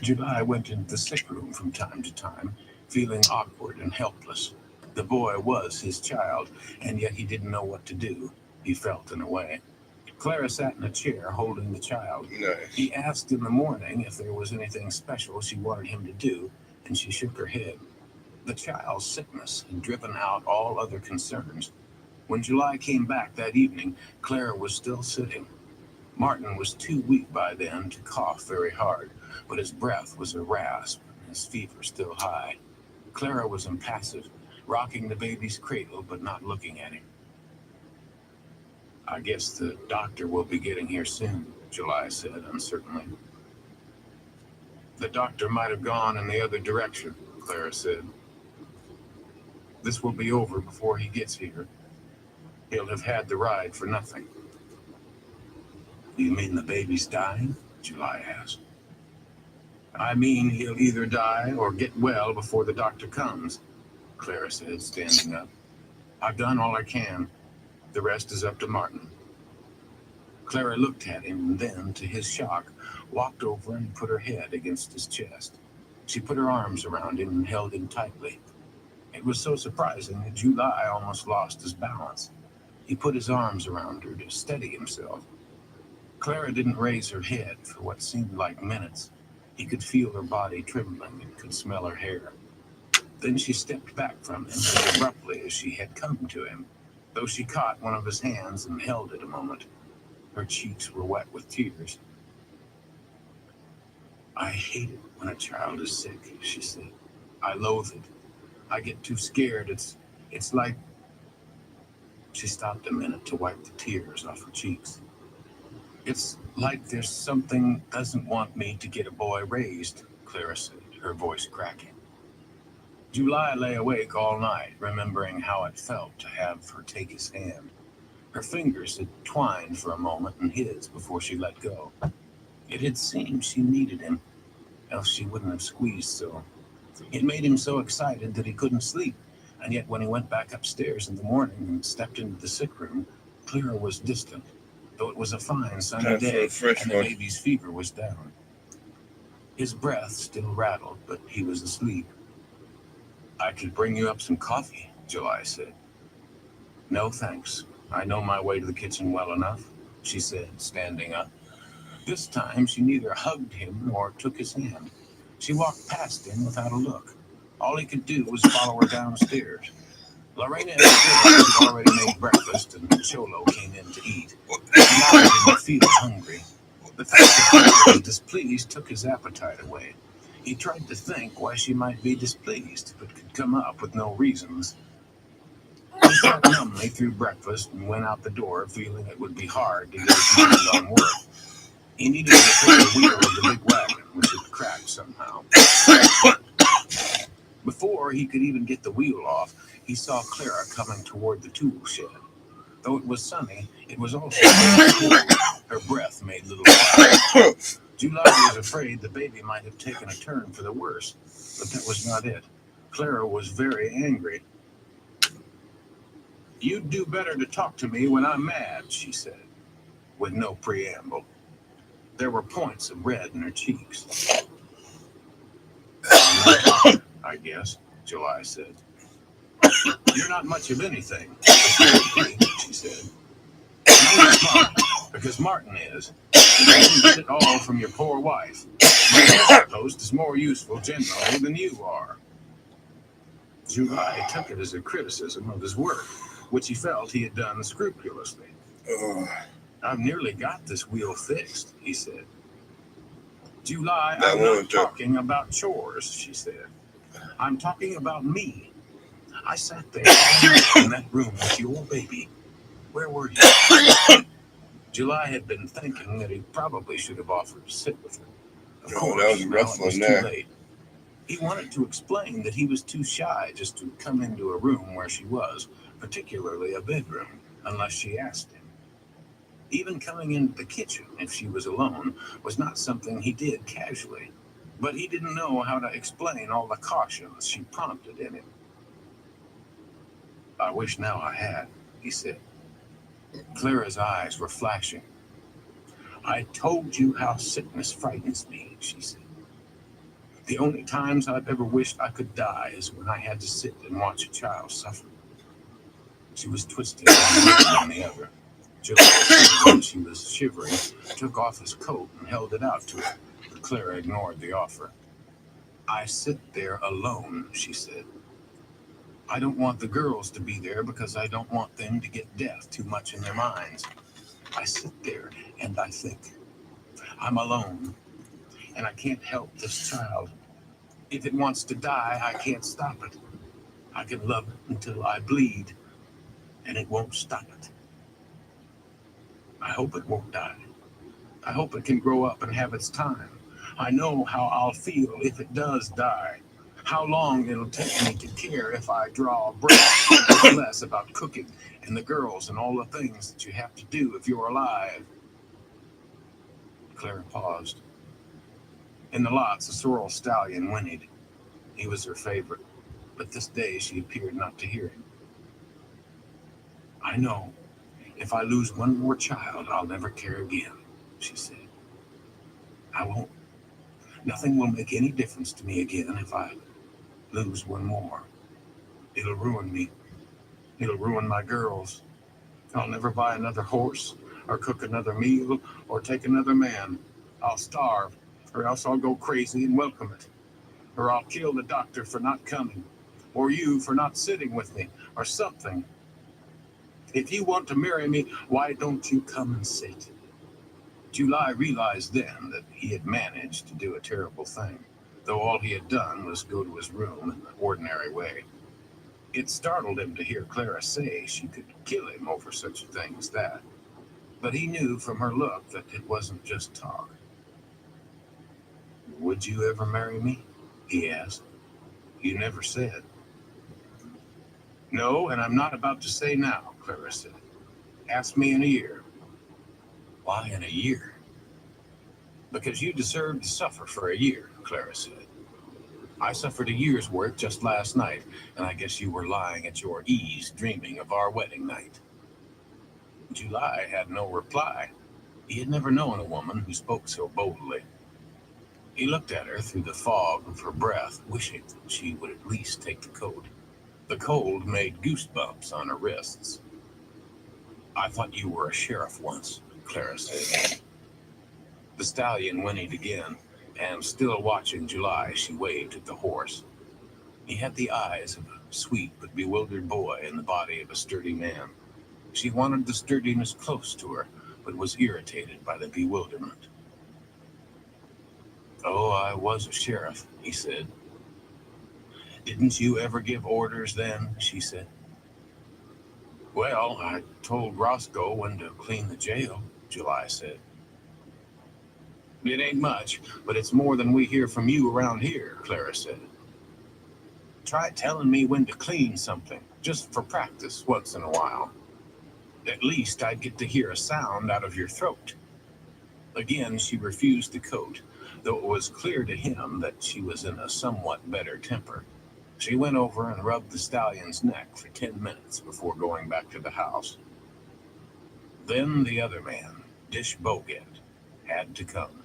July went into the sick room from time to time, feeling awkward and helpless. The boy was his child, and yet he didn't know what to do. He felt in a way. Clara sat in a chair holding the child. Nice. He asked in the morning if there was anything special she wanted him to do, and she shook her head. The child's sickness had driven out all other concerns. When July came back that evening, Clara was still sitting. Martin was too weak by then to cough very hard, but his breath was a rasp and his fever still high. Clara was impassive, rocking the baby's cradle but not looking at him. "I guess the doctor will be getting here soon," July said uncertainly. "The doctor might have gone in the other direction," Clara said. "This will be over before he gets here. He'll have had the ride for nothing." "You mean the baby's dying?" July asked. "I mean he'll either die or get well before the doctor comes," Clara said, standing up. "I've done all I can. The rest is up to Martin." Clara looked at him and then, to his shock, walked over and put her head against his chest. She put her arms around him and held him tightly. It was so surprising that July almost lost his balance. He put his arms around her to steady himself. Clara didn't raise her head for what seemed like minutes. He could feel her body trembling and could smell her hair. Then she stepped back from him as abruptly as she had come to him, though she caught one of his hands and held it a moment. Her cheeks were wet with tears. "I hate it when a child is sick," she said. "I loathe it. I get too scared. It's like..." She stopped a minute to wipe the tears off her cheeks. "It's like there's something doesn't want me to get a boy raised," Clara said, her voice cracking. July lay awake all night, remembering how it felt to have her take his hand. Her fingers had twined for a moment in his before she let go. It had seemed she needed him, else she wouldn't have squeezed so. It made him so excited that he couldn't sleep, and yet when he went back upstairs in the morning and stepped into the sick room, Clara was distant, though it was a fine sunny day and the baby's fever was down. His breath still rattled, but he was asleep. "I could bring you up some coffee," July said. "No, thanks. I know my way to the kitchen well enough," she said, standing up. This time she neither hugged him nor took his hand. She walked past him without a look. All he could do was follow her downstairs. Lorena and the girls had already made breakfast, and Cholo came in to eat. He now didn't feel hungry. The fact that he was displeased took his appetite away. He tried to think why she might be displeased, but could come up with no reasons. He sat numbly through breakfast and went out the door, feeling it would be hard to get his mind on work. He needed to fix the wheel of the big wagon, which had cracked somehow. Before he could even get the wheel off, he saw Clara coming toward the tool shed. Though it was sunny, it was also cold. Her breath made little clouds. July was afraid the baby might have taken a turn for the worse, but that was not it. Clara was very angry. "You'd do better to talk to me when I'm mad," she said, with no preamble. There were points of red in her cheeks. "I guess," July said. "You're not much of anything," she said. "You're smart, because Martin is. You can get it all from your poor wife. My post is more useful generally than you are." July took it as a criticism of his work, which he felt he had done scrupulously. "I've nearly got this wheel fixed," he said. "July, I'm not talking about chores," she said. I'm talking about me. I sat there in that room with your baby. Where were you? July had been thinking that he probably should have offered to sit with her. Of course, that was a now rough it was one too there. late. He wanted to explain that he was too shy just to come into a room where she was, particularly a bedroom, unless she asked him. Even coming into the kitchen, if she was alone, was not something he did casually. But he didn't know how to explain all the cautions she prompted in him. I wish now I had, he said. Clara's eyes were flashing. I told you how sickness frightens me, she said. The only times I've ever wished I could die is when I had to sit and watch a child suffer. She was twisting one leg on the other. July, when she was shivering, took off his coat and held it out to her, but Clara ignored the offer. I sit there alone, she said. I don't want the girls to be there because I don't want them to get death too much in their minds. I sit there and I think. I'm alone, and I can't help this child. If it wants to die, I can't stop it. I can love it until I bleed, and it won't stop it. I hope it won't die. I hope it can grow up and have its time. I know how I'll feel if it does die. How long it'll take me to care if I draw a breath. It's less about cooking and the girls and all the things that you have to do if you're alive. Clara paused. In the lots, a sorrel stallion whinnied. He was her favorite, but this day she appeared not to hear him. I know. If I lose one more child, I'll never care again, she said. I won't. Nothing will make any difference to me again if I lose one more. It'll ruin me. It'll ruin my girls. I'll never buy another horse, or cook another meal, or take another man. I'll starve, or else I'll go crazy and welcome it. Or I'll kill the doctor for not coming, or you for not sitting with me, or something. If you want to marry me, why don't you come and sit? July realized then that he had managed to do a terrible thing, though all he had done was go to his room in the ordinary way. It startled him to hear Clara say she could kill him over such a thing as that. But he knew from her look that it wasn't just talk. Would you ever marry me? He asked. You never said. No, and I'm not about to say now, Clara said. Ask me in a year. Why in a year? Because you deserve to suffer for a year, Clara said. I suffered a year's worth just last night, and I guess you were lying at your ease dreaming of our wedding night. July had no reply. He had never known a woman who spoke so boldly. He looked at her through the fog of her breath, wishing that she would at least take the coat. The cold made goosebumps on her wrists. I thought you were a sheriff once, Clara said. The stallion whinnied again, and still watching July, she waved at the horse. He had the eyes of a sweet but bewildered boy in the body of a sturdy man. She wanted the sturdiness close to her, but was irritated by the bewilderment. Oh, I was a sheriff, he said. Didn't you ever give orders then? She said. Well, I told Roscoe when to clean the jail, July said. It ain't much, but it's more than we hear from you around here, Clara said. Try telling me when to clean something, just for practice once in a while. At least I'd get to hear a sound out of your throat. Again, she refused the coat, though it was clear to him that she was in a somewhat better temper. She went over and rubbed the stallion's neck for 10 minutes before going back to the house. Then the other man, Dish Bogat, had to come,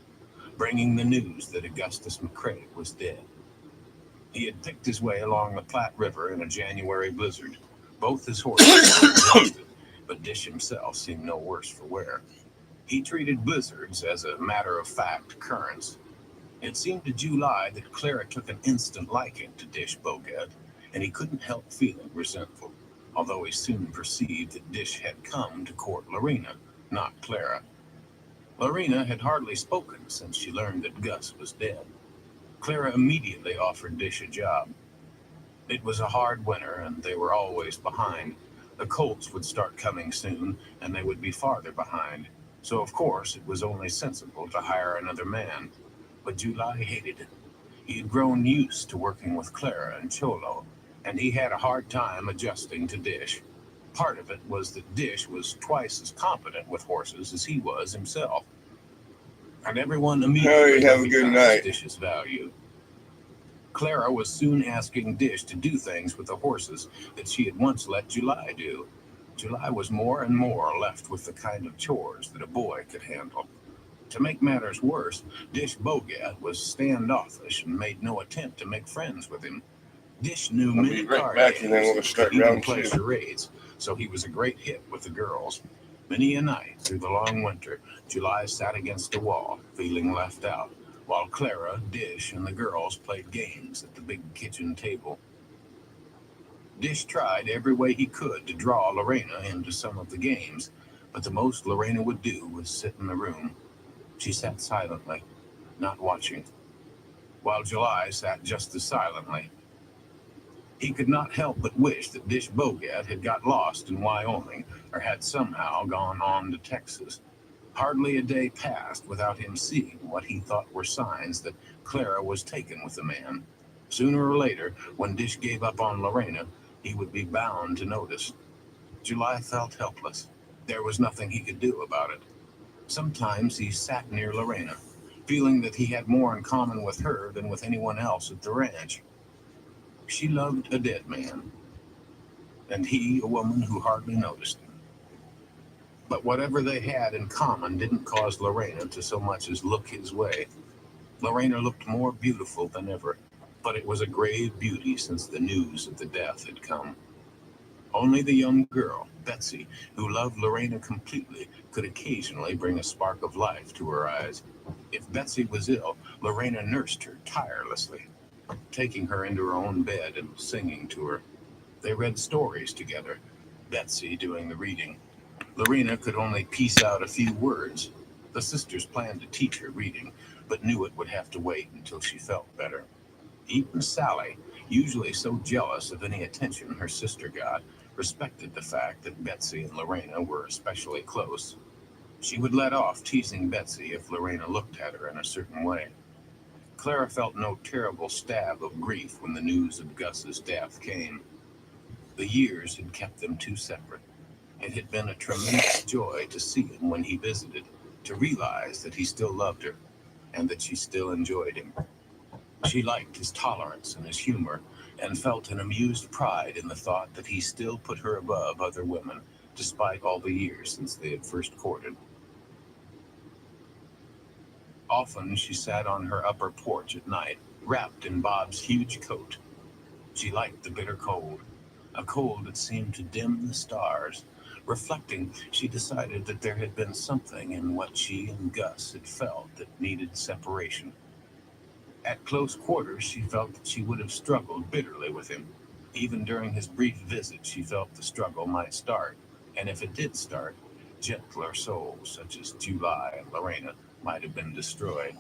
bringing the news that Augustus McCraig was dead. He had picked his way along the Platte River in a January blizzard. Both his horses were exhausted, but Dish himself seemed no worse for wear. He treated blizzards as a matter-of-fact occurrence. It seemed to July that Clara took an instant liking to Dish Bogat, and he couldn't help feeling resentful, although he soon perceived that Dish had come to court Lorena, not Clara. Lorena had hardly spoken since she learned that Gus was dead. Clara immediately offered Dish a job. It was a hard winter, and they were always behind. The colts would start coming soon, and they would be farther behind. So, of course, it was only sensible to hire another man. But July hated it. He had grown used to working with Clara and Cholo, and he had a hard time adjusting to Dish. Part of it was that Dish was twice as competent with horses as he was himself, and everyone immediately Have a good recognized night. Dish's value. Clara was soon asking Dish to do things with the horses that she had once let July do. July was more and more left with the kind of chores that a boy could handle. To make matters worse, Dish Bogat was standoffish and made no attempt to make friends with him. Dish knew I'll many be right card back, and then games we'll and start could even round play two. charades, so he was a great hit with the girls. Many a night through the long winter, July sat against a wall, feeling left out, while Clara, Dish, and the girls played games at the big kitchen table. Dish tried every way he could to draw Lorena into some of the games, but the most Lorena would do was sit in the room. She sat silently, not watching, while July sat just as silently. He could not help but wish that Dish Bogat had got lost in Wyoming or had somehow gone on to Texas. Hardly a day passed without him seeing what he thought were signs that Clara was taken with the man. Sooner or later, when Dish gave up on Lorena, he would be bound to notice. July felt helpless. There was nothing he could do about it. Sometimes he sat near Lorena, feeling that he had more in common with her than with anyone else at the ranch. She loved a dead man, and he a woman who hardly noticed him. But whatever they had in common didn't cause Lorena to so much as look his way. Lorena looked more beautiful than ever, but it was a grave beauty since the news of the death had come. Only the young girl, Betsy, who loved Lorena completely, could occasionally bring a spark of life to her eyes. If Betsy was ill, Lorena nursed her tirelessly, taking her into her own bed and singing to her. They read stories together, Betsy doing the reading. Lorena could only piece out a few words. The sisters planned to teach her reading, but knew it would have to wait until she felt better. Even Sally, usually so jealous of any attention her sister got, respected the fact that Betsy and Lorena were especially close. She would let off teasing Betsy if Lorena looked at her in a certain way. Clara felt no terrible stab of grief when the news of Gus's death came. The years had kept them too separate. It had been a tremendous joy to see him when he visited, to realize that he still loved her, and that she still enjoyed him. She liked his tolerance and his humor, and felt an amused pride in the thought that he still put her above other women, despite all the years since they had first courted. Often she sat on her upper porch at night, wrapped in Bob's huge coat. She liked the bitter cold, a cold that seemed to dim the stars. Reflecting, she decided that there had been something in what she and Gus had felt that needed separation. At close quarters, she felt that she would have struggled bitterly with him. Even during his brief visit, she felt the struggle might start, and if it did start, gentler souls such as July and Lorena might have been destroyed.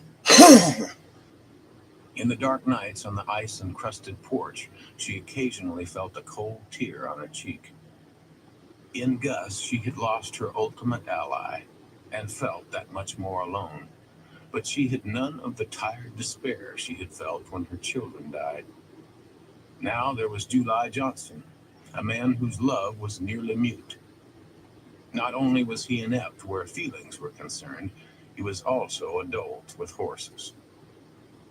In the dark nights on the ice-encrusted porch, she occasionally felt a cold tear on her cheek. In Gus, she had lost her ultimate ally, and felt that much more alone. But she had none of the tired despair she had felt when her children died. Now there was July Johnson, a man whose love was nearly mute. Not only was he inept where feelings were concerned, he was also a dolt with horses.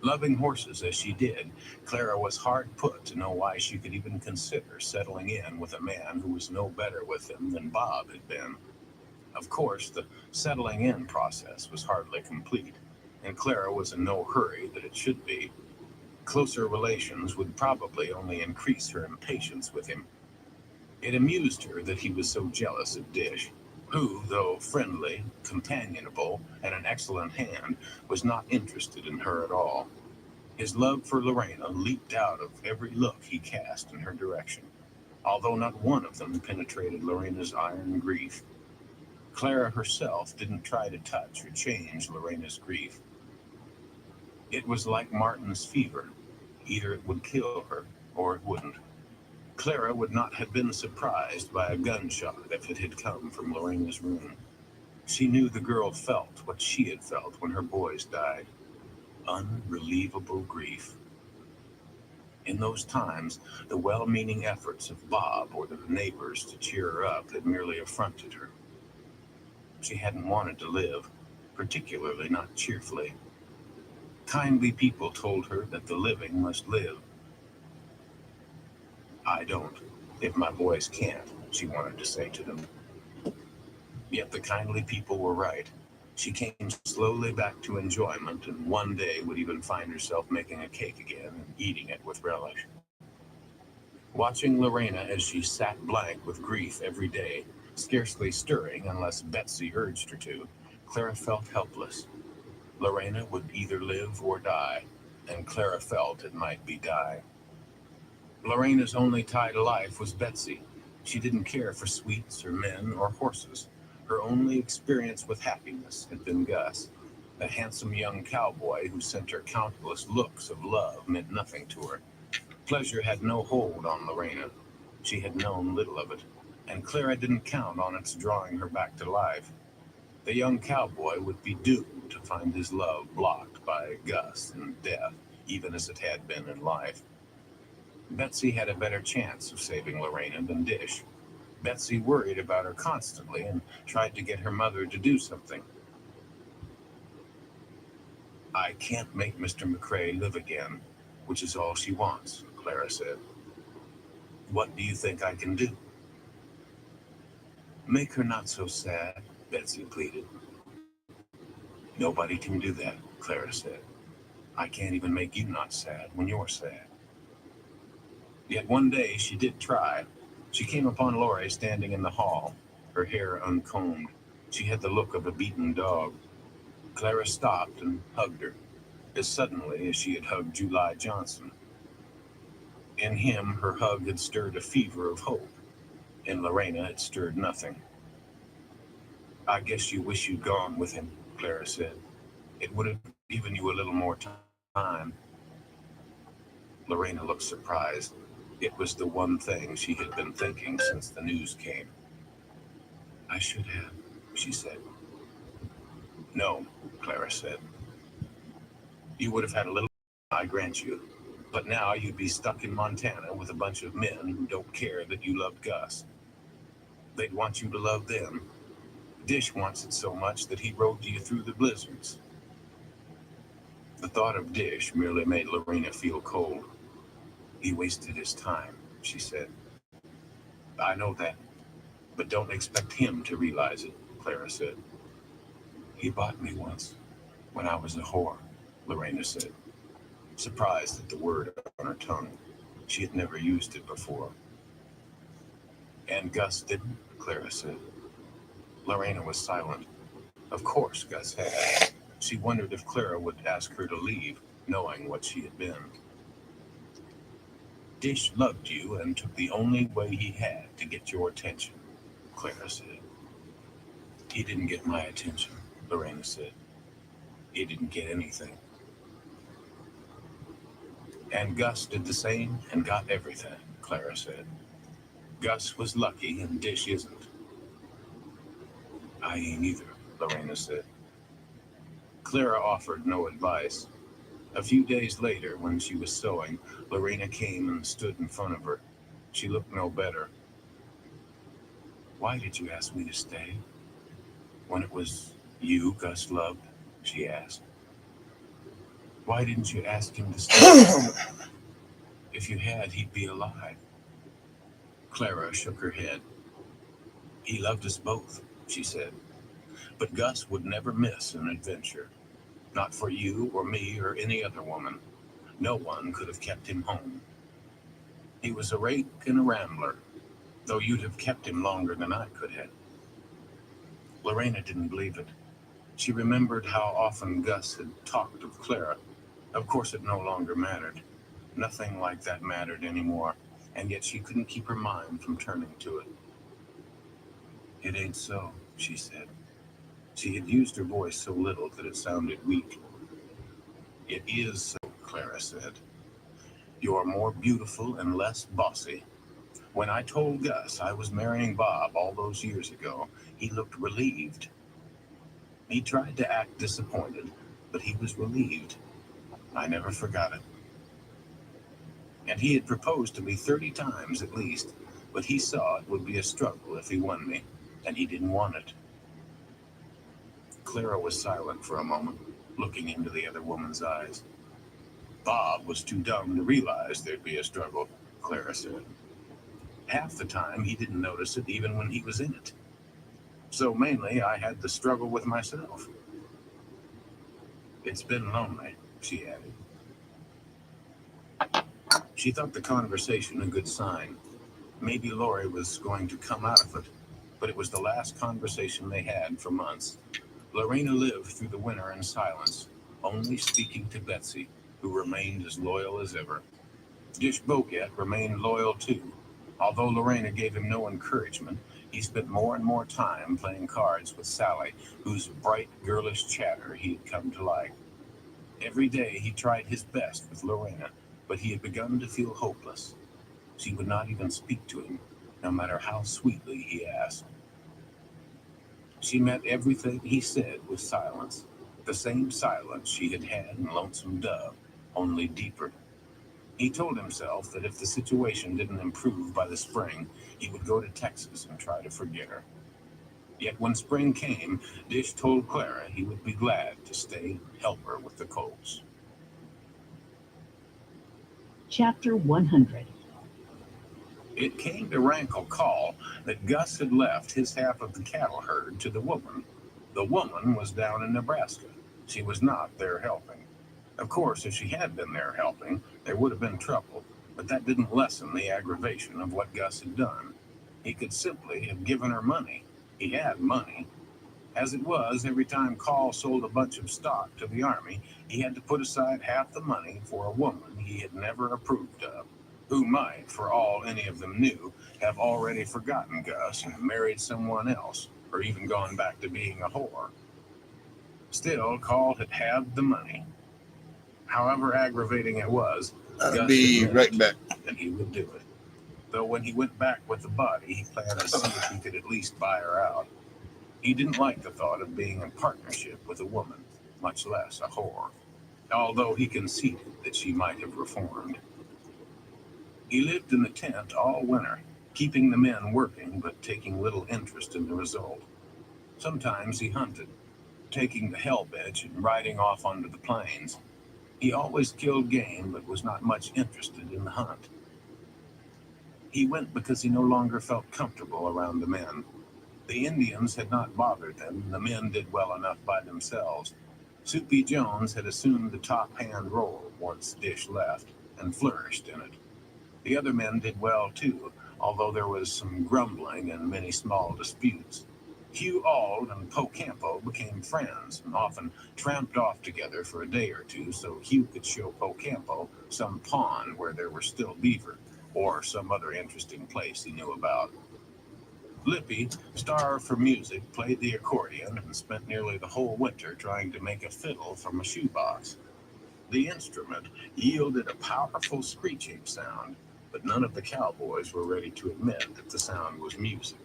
Loving horses as she did, Clara was hard put to know why she could even consider settling in with a man who was no better with them than Bob had been. Of course, the settling in process was hardly complete, and Clara was in no hurry that it should be. Closer relations would probably only increase her impatience with him. It amused her that he was so jealous of Dish, who, though friendly, companionable, and an excellent hand, was not interested in her at all. His love for Lorena leaped out of every look he cast in her direction, although not one of them penetrated Lorena's iron grief. Clara herself didn't try to touch or change Lorena's grief. It was like Martin's fever. Either it would kill her or it wouldn't. Clara would not have been surprised by a gunshot if it had come from Lorena's room. She knew the girl felt what she had felt when her boys died. Unrelievable grief. In those times, the well-meaning efforts of Bob or the neighbors to cheer her up had merely affronted her. She hadn't wanted to live, particularly not cheerfully. Kindly people told her that the living must live. I don't, if my boys can't, she wanted to say to them. Yet the kindly people were right. She came slowly back to enjoyment, and one day would even find herself making a cake again and eating it with relish. Watching Lorena as she sat blank with grief every day, scarcely stirring unless Betsy urged her to, Clara felt helpless. Lorena would either live or die, and Clara felt it might be die. Lorena's only tie to life was Betsy. She didn't care for sweets or men or horses. Her only experience with happiness had been Gus. The handsome young cowboy who sent her countless looks of love meant nothing to her. Pleasure had no hold on Lorena. She had known little of it, and Clara didn't count on its drawing her back to life. The young cowboy would be doomed to find his love blocked by Gus and death, even as it had been in life. Betsy had a better chance of saving Lorena than Dish. Betsy worried about her constantly and tried to get her mother to do something. I can't make Mr. McCrae live again, which is all she wants, Clara said. What do you think I can do? Make her not so sad, Betsy pleaded. Nobody can do that, Clara said. I can't even make you not sad when you're sad. Yet one day she did try. She came upon Laurie standing in the hall, her hair uncombed. She had the look of a beaten dog. Clara stopped and hugged her, as suddenly as she had hugged July Johnson. In him, her hug had stirred a fever of hope. In Lorena, it stirred nothing. I guess you wish you'd gone with him, Clara said. It would have given you a little more time. Lorena looked surprised. It was the one thing she had been thinking since the news came. I should have, she said. No, Clara said. You would have had a little, I grant you. But now you'd be stuck in Montana with a bunch of men who don't care that you loved Gus. They'd want you to love them. Dish wants it so much that he rode you through the blizzards. The thought of Dish merely made Lorena feel cold. He wasted his time, she said. I know that, but don't expect him to realize it, Clara said. He bought me once, when I was a whore, Lorena said, surprised at the word on her tongue. She had never used it before. And Gus didn't, Clara said. Lorena was silent. Of course Gus had. She wondered if Clara would ask her to leave, knowing what she had been. Dish loved you and took the only way he had to get your attention, Clara said. He didn't get my attention, Lorena said. He didn't get anything. And Gus did the same and got everything, Clara said. Gus was lucky and Dish isn't. I ain't either, Lorena said. Clara offered no advice. A few days later, when she was sewing, Lorena came and stood in front of her. She looked no better. Why did you ask me to stay? When it was you Gus loved, she asked. Why didn't you ask him to stay? If you had, he'd be alive. Clara shook her head. He loved us both, she said. But Gus would never miss an adventure. Not for you or me or any other woman. No one could have kept him home. He was a rake and a rambler, though you'd have kept him longer than I could have. Lorena didn't believe it. She remembered how often Gus had talked of Clara. Of course it no longer mattered. Nothing like that mattered anymore, and yet she couldn't keep her mind from turning to it. It ain't so, she said. She had used her voice so little that it sounded weak. It is so, Clara said. You are more beautiful and less bossy. When I told Gus I was marrying Bob all those years ago, he looked relieved. He tried to act disappointed, but he was relieved. I never forgot it. And he had proposed to me 30 times at least, but he saw it would be a struggle if he won me, and he didn't want it. Clara was silent for a moment, looking into the other woman's eyes. Bob was too dumb to realize there'd be a struggle, Clara said. Half the time, he didn't notice it even when he was in it. So mainly, I had the struggle with myself. It's been lonely, she added. She thought the conversation a good sign. Maybe Lori was going to come out of it, but it was the last conversation they had for months. Lorena lived through the winter in silence, only speaking to Betsy, who remained as loyal as ever. Dish Boquet remained loyal too. Although Lorena gave him no encouragement, he spent more and more time playing cards with Sally, whose bright, girlish chatter he had come to like. Every day he tried his best with Lorena, but he had begun to feel hopeless. She would not even speak to him, no matter how sweetly he asked. She met everything he said with silence, the same silence she had had in Lonesome Dove, only deeper. He told himself that if the situation didn't improve by the spring, he would go to Texas and try to forget her. Yet when spring came, Dish told Clara he would be glad to stay and help her with the colts. Chapter 100. It came to Rankle call that Gus had left his half of the cattle herd to the woman. The woman was down in Nebraska. She was not there helping. Of course, if she had been there helping, there would have been trouble, but that didn't lessen the aggravation of what Gus had done. He could simply have given her money. He had money. As it was, every time Call sold a bunch of stock to the Army, he had to put aside half the money for a woman he had never approved of, who might, for all any of them knew, have already forgotten Gus and married someone else, or even gone back to being a whore. Still, Call had halved the money. However aggravating it was, I'll Gus be admitted right back. and he would do it. Though when he went back with the body, he planned to see if he could at least buy her out. He didn't like the thought of being in partnership with a woman, much less a whore, although he conceded that she might have reformed. He lived in the tent all winter, keeping the men working but taking little interest in the result. Sometimes he hunted, taking the hell bitch and riding off onto the plains. He always killed game but was not much interested in the hunt. He went because he no longer felt comfortable around the men. The Indians had not bothered them, and the men did well enough by themselves. Soupy Jones had assumed the top-hand role once Dish left, and flourished in it. The other men did well too, although there was some grumbling and many small disputes. Hugh Auld and Po Campo became friends and often tramped off together for a day or two so Hugh could show Po Campo some pond where there were still beaver, or some other interesting place he knew about. Lippy, starved for music, played the accordion and spent nearly the whole winter trying to make a fiddle from a shoebox. The instrument yielded a powerful screeching sound, but none of the cowboys were ready to admit that the sound was music.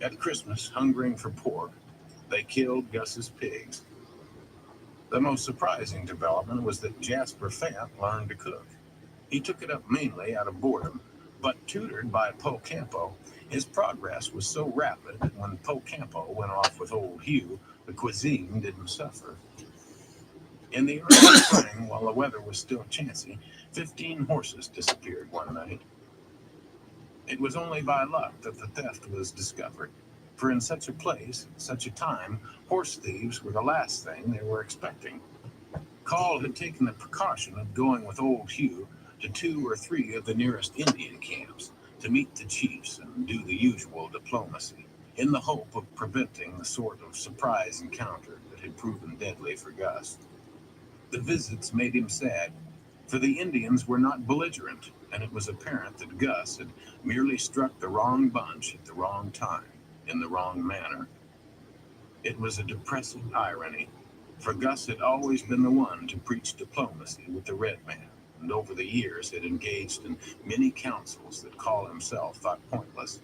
At Christmas, hungering for pork, they killed Gus's pigs. The most surprising development was that Jasper Fant learned to cook. He took it up mainly out of boredom, but tutored by Po Campo, his progress was so rapid that when Po Campo went off with old Hugh, the cuisine didn't suffer. In the early spring, while the weather was still chancy, 15 horses disappeared one night. It was only by luck that the theft was discovered, for in such a place, at such a time, horse thieves were the last thing they were expecting. Call had taken the precaution of going with old Hugh to 2 or 3 of the nearest Indian camps to meet the chiefs and do the usual diplomacy, in the hope of preventing the sort of surprise encounter that had proven deadly for Gus. The visits made him sad, for the Indians were not belligerent, and it was apparent that Gus had merely struck the wrong bunch at the wrong time, in the wrong manner. It was a depressing irony, for Gus had always been the one to preach diplomacy with the red man, and over the years had engaged in many councils that Call himself thought pointless.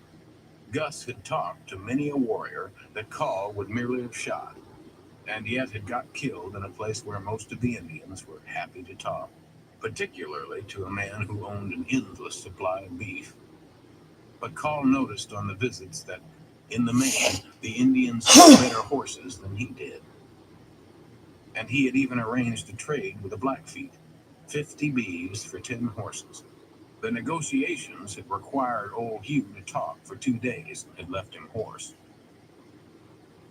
Gus had talked to many a warrior that Call would merely have shot, and yet had got killed in a place where most of the Indians were happy to talk, particularly to a man who owned an endless supply of beef. But Call noticed on the visits that, in the main, the Indians had better horses than he did. And he had even arranged a trade with the Blackfeet, 50 beeves for 10 horses. The negotiations had required old Hugh to talk for 2 days and had left him hoarse.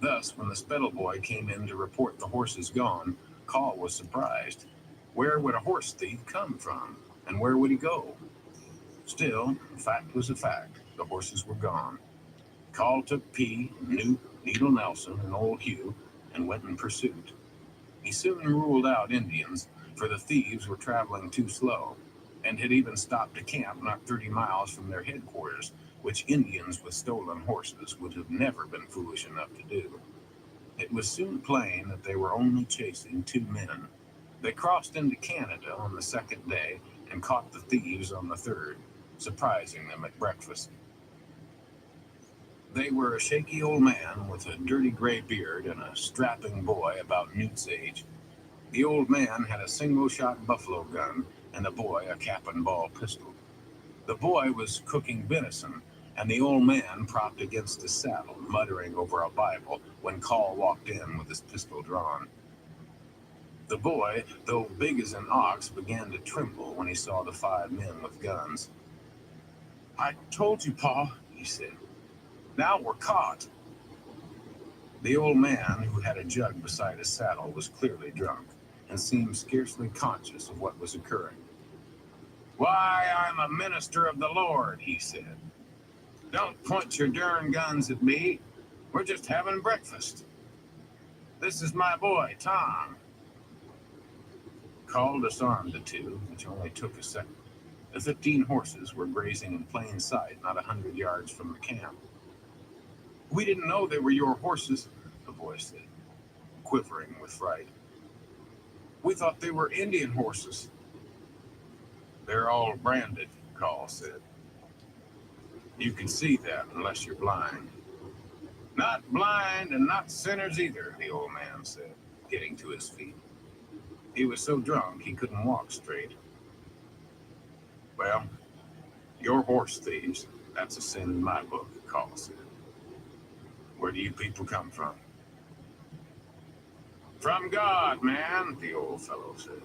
Thus, when the Spettle boy came in to report the horses gone, Call was surprised. Where would a horse thief come from, and where would he go? Still, the fact was a fact. The horses were gone. Call took P, Newt, Needle Nelson, and old Hugh, and went in pursuit. He soon ruled out Indians, for the thieves were traveling too slow, and had even stopped to camp not 30 miles from their headquarters, which Indians with stolen horses would have never been foolish enough to do. It was soon plain that they were only chasing 2 men. They crossed into Canada on the 2nd day and caught the thieves on the 3rd, surprising them at breakfast. They were a shaky old man with a dirty gray beard and a strapping boy about Newt's age. The old man had a single-shot buffalo gun, and the boy a cap-and-ball pistol. The boy was cooking venison, and the old man propped against his saddle, muttering over a Bible when Call walked in with his pistol drawn. The boy, though big as an ox, began to tremble when he saw the 5 men with guns. "I told you, Pa," he said. "Now we're caught." The old man, who had a jug beside his saddle, was clearly drunk, and seemed scarcely conscious of what was occurring. "Why, I'm a minister of the Lord," he said. "Don't point your darn guns at me. We're just having breakfast. This is my boy, Tom." Call disarmed the 2, which only took a second. The 15 horses were grazing in plain sight, not 100 yards from the camp. "We didn't know they were your horses," the boy said, quivering with fright. "We thought they were Indian horses." "They're all branded," Call said. "You can see that unless you're blind." "Not blind and not sinners either," the old man said, getting to his feet. He was so drunk he couldn't walk straight. "Well, you're horse thieves. That's a sin in my book," Call said. "Where do you people come from?" "From God, man," the old fellow said.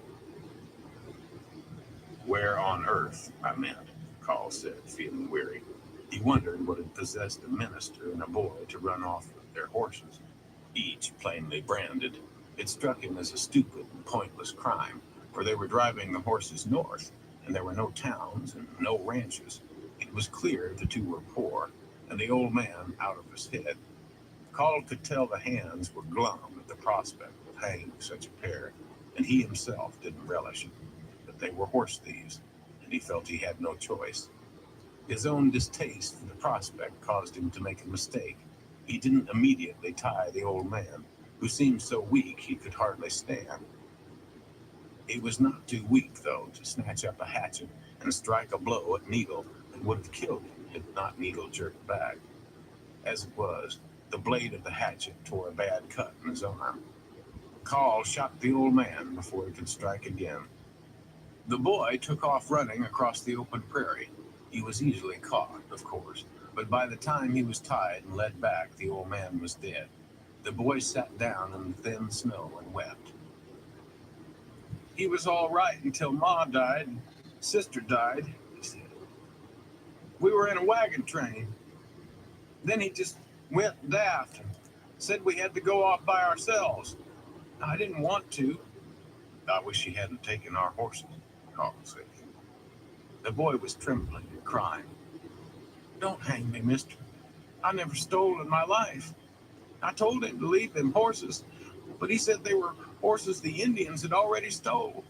"Where on earth, I meant," Call said, feeling weary. He wondered what had possessed a minister and a boy to run off with their horses, each plainly branded. It struck him as a stupid and pointless crime, for they were driving the horses north, and there were no towns and no ranches. It was clear the 2 were poor, and the old man out of his head. Call could tell the hands were glum at the prospect of hanging such a pair, and he himself didn't relish it. But they were horse thieves, and he felt he had no choice. His own distaste for the prospect caused him to make a mistake. He didn't immediately tie the old man, who seemed so weak he could hardly stand. He was not too weak, though, to snatch up a hatchet and strike a blow at Needle that would have killed him had not Needle jerked back. As it was, the blade of the hatchet tore a bad cut in his arm. Call shot the old man before he could strike again. The boy took off running across the open prairie. He was easily caught, of course, but by the time he was tied and led back, the old man was dead. The boy sat down in the thin snow and wept. "He was all right until Ma died and Sister died," he said. "We were in a wagon train. Then he just went daft and said we had to go off by ourselves. I didn't want to." "I wish he hadn't taken our horses," Carl said. The boy was trembling and crying. "Don't hang me, mister. I never stole in my life. I told him to leave them horses, but he said they were horses the Indians had already stole."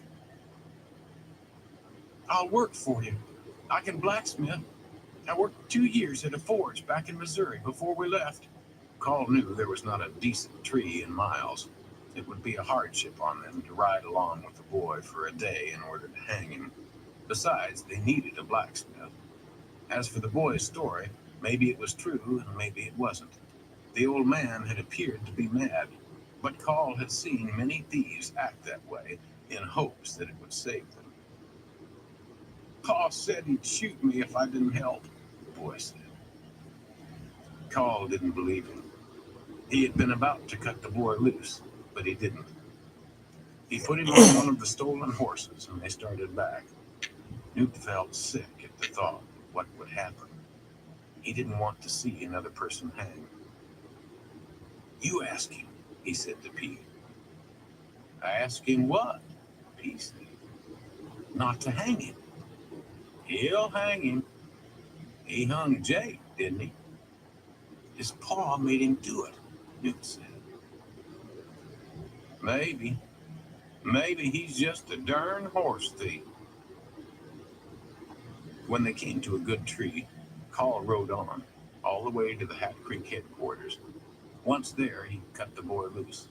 "I'll work for you. I can blacksmith. I worked 2 years at a forge back in Missouri before we left." Call knew there was not a decent tree in miles. It would be a hardship on them to ride along with the boy for a day in order to hang him. Besides, they needed a blacksmith. As for the boy's story, maybe it was true and maybe it wasn't. The old man had appeared to be mad, but Carl had seen many thieves act that way in hopes that it would save them. Pa said he'd shoot me if I didn't help, the boy said. Carl didn't believe him. He had been about to cut the boy loose, but he didn't. He put him on one of the stolen horses and they started back. Newt felt sick at the thought of what would happen. He didn't want to see another person hang. You ask him, he said to Pete. I ask him what? Pete said. Not to hang him. He'll hang him. He hung Jake, didn't he? His paw made him do it, Newt said. Maybe. Maybe he's just a darn horse thief. When they came to a good tree, Carl rode on, all the way to the Hat Creek headquarters. Once there, he cut the boy loose.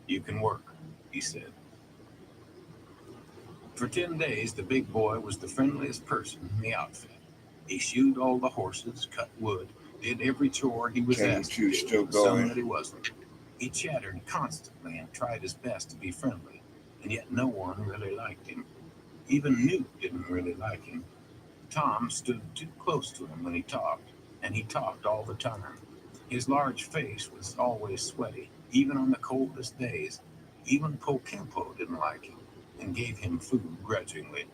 You can work, he said. For 10 days, the big boy was the friendliest person in the outfit. He shoed all the horses, cut wood, did every chore he was asked to do, still some going. that he wasn't. He chattered constantly and tried his best to be friendly, and yet no one really liked him. Even Newt didn't really like him. Tom stood too close to him when he talked, and he talked all the time. His large face was always sweaty, even on the coldest days. Even Pocampo didn't like him and gave him food grudgingly.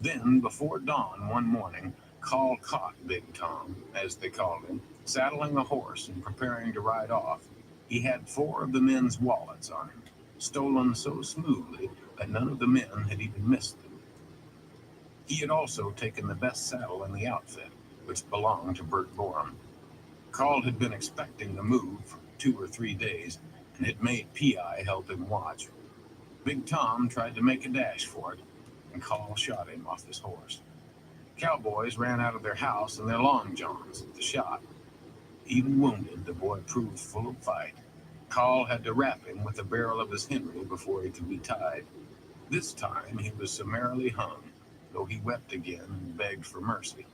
Then, before dawn one morning, Carl caught Big Tom, as they called him, saddling a horse and preparing to ride off. He had 4 of the men's wallets on him, stolen so smoothly that none of the men had even missed them. He had also taken the best saddle in the outfit, which belonged to Bert Borum. Carl had been expecting the move for 2 or 3 days and had made P.I. help him watch. Big Tom tried to make a dash for it, and Carl shot him off his horse. Cowboys ran out of their house in their long johns at the shot. Even wounded, the boy proved full of fight. Carl had to wrap him with the barrel of his Henry before he could be tied. This time he was summarily hung, though he wept again and begged for mercy.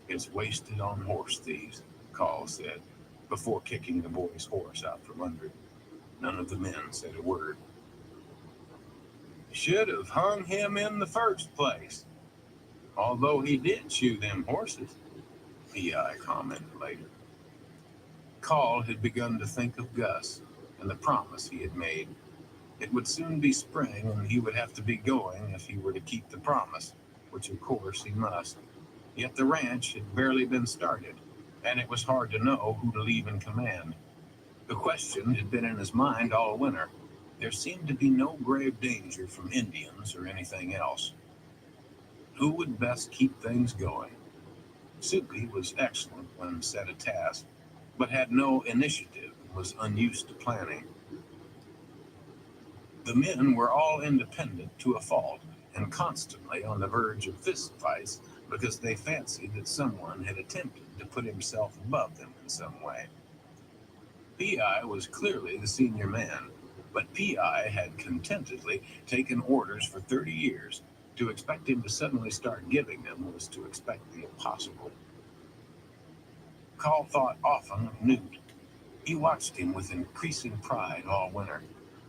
It's wasted on horse thieves, Carl said, before kicking the boy's horse out from under him. None of the men said a word. Should have hung him in the first place, although he did shoe them horses, P.I. commented later. Carl had begun to think of Gus and the promise he had made. It would soon be spring, and he would have to be going if he were to keep the promise, which of course he must. Yet the ranch had barely been started, and it was hard to know who to leave in command. The question had been in his mind all winter. There seemed to be no grave danger from Indians or anything else. Who would best keep things going? Soupy was excellent when set a task, but had no initiative and was unused to planning. The men were all independent to a fault and constantly on the verge of fistfights because they fancied that someone had attempted to put himself above them in some way. P.I. was clearly the senior man, but P.I. had contentedly taken orders for 30 years. To expect him to suddenly start giving them was to expect the impossible. Carl thought often of Newt. He watched him with increasing pride all winter.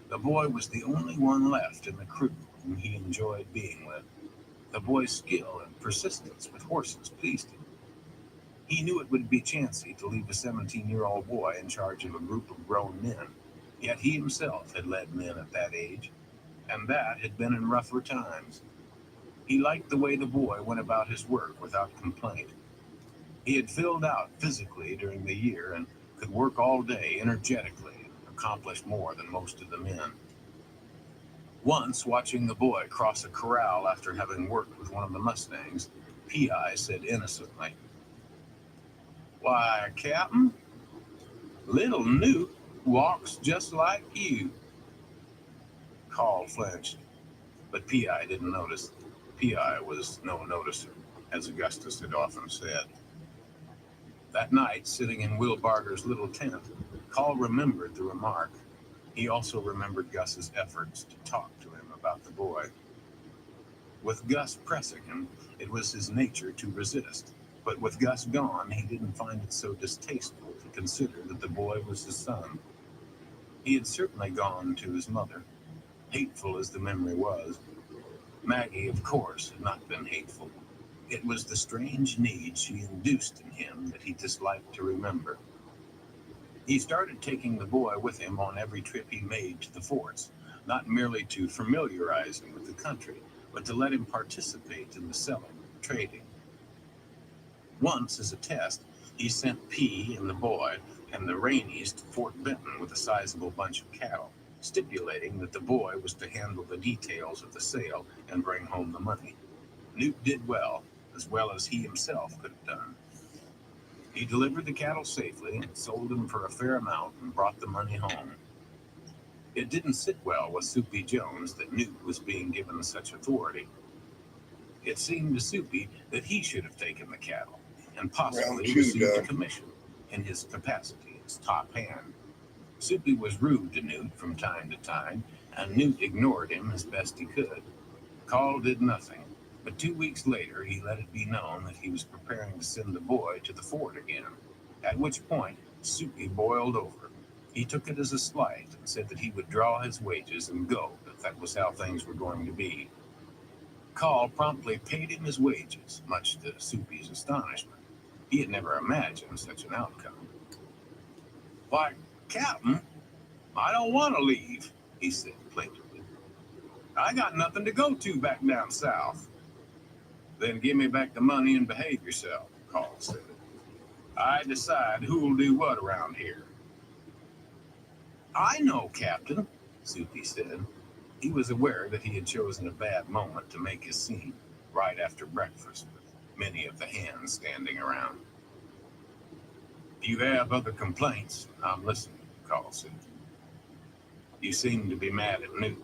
The boy was the only one left in the crew whom he enjoyed being with. The boy's skill and persistence with horses pleased him. He knew it would be chancy to leave a 17-year-old boy in charge of a group of grown men, yet he himself had led men at that age, and that had been in rougher times. He liked the way the boy went about his work without complaint. He had filled out physically during the year and could work all day energetically and accomplish more than most of the men. Once, watching the boy cross a corral after having worked with one of the Mustangs, P.I. said innocently, "Why, Captain, little Newt walks just like you." Carl flinched, but P.I. didn't notice. P.I. was no noticer, as Augustus had often said. That night, sitting in Will Barger's little tent, Call remembered the remark. He also remembered Gus's efforts to talk to him about the boy. With Gus pressing him, it was his nature to resist. But with Gus gone, he didn't find it so distasteful to consider that the boy was his son. He had certainly gone to his mother, hateful as the memory was. Maggie, of course, had not been hateful. It was the strange need she induced in him that he disliked to remember. He started taking the boy with him on every trip he made to the forts, not merely to familiarize him with the country, but to let him participate in the selling and trading. Once, as a test, he sent P and the boy and the Rainies to Fort Benton with a sizable bunch of cattle, stipulating that the boy was to handle the details of the sale and bring home the money. Newt did well as he himself could have done. He delivered the cattle safely and sold them for a fair amount and brought the money home. It didn't sit well with Soupy Jones that Newt was being given such authority. It seemed to Soupy that he should have taken the cattle and possibly received a commission in his capacity as top hand. Soupy was rude to Newt from time to time, and Newt ignored him as best he could. Call did nothing, but 2 weeks later he let it be known that he was preparing to send the boy to the fort again, at which point Soupy boiled over. He took it as a slight and said that he would draw his wages and go if that was how things were going to be. Call promptly paid him his wages, much to Soupy's astonishment. He had never imagined such an outcome. "Why, Captain, I don't want to leave," he said plaintively. "I got nothing to go to back down south." "Then give me back the money and behave yourself," Call said. "I decide who'll do what around here." "I know, Captain," Soupy said. He was aware that he had chosen a bad moment to make his scene, right after breakfast, with many of the hands standing around. "If you have other complaints, I'm listening," Call said. "You seem to be mad at Newt."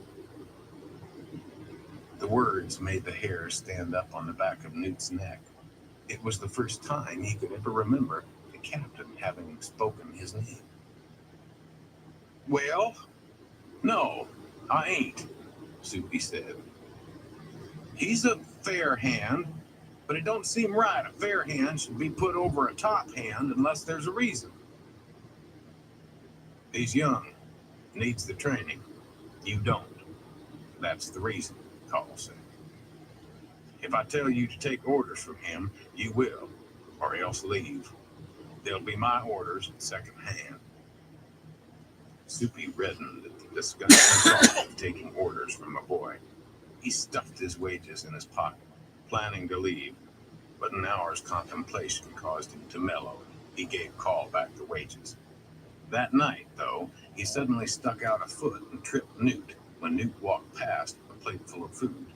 The words made the hair stand up on the back of Newt's neck. It was the first time he could ever remember the captain having spoken his name. "Well, no, I ain't," Soupy said. "He's a fair hand, but it don't seem right a fair hand should be put over a top hand unless there's a reason." "He's young, needs the training. You don't. That's the reason," Call said. "If I tell you to take orders from him, you will, or else leave. They'll be my orders second hand." Soupy reddened at the disgusting thought of taking orders from a boy. He stuffed his wages in his pocket, planning to leave, but an hour's contemplation caused him to mellow. He gave Call back the wages. That night, though, he suddenly stuck out a foot and tripped Newt when Newt walked past with a plate full of food.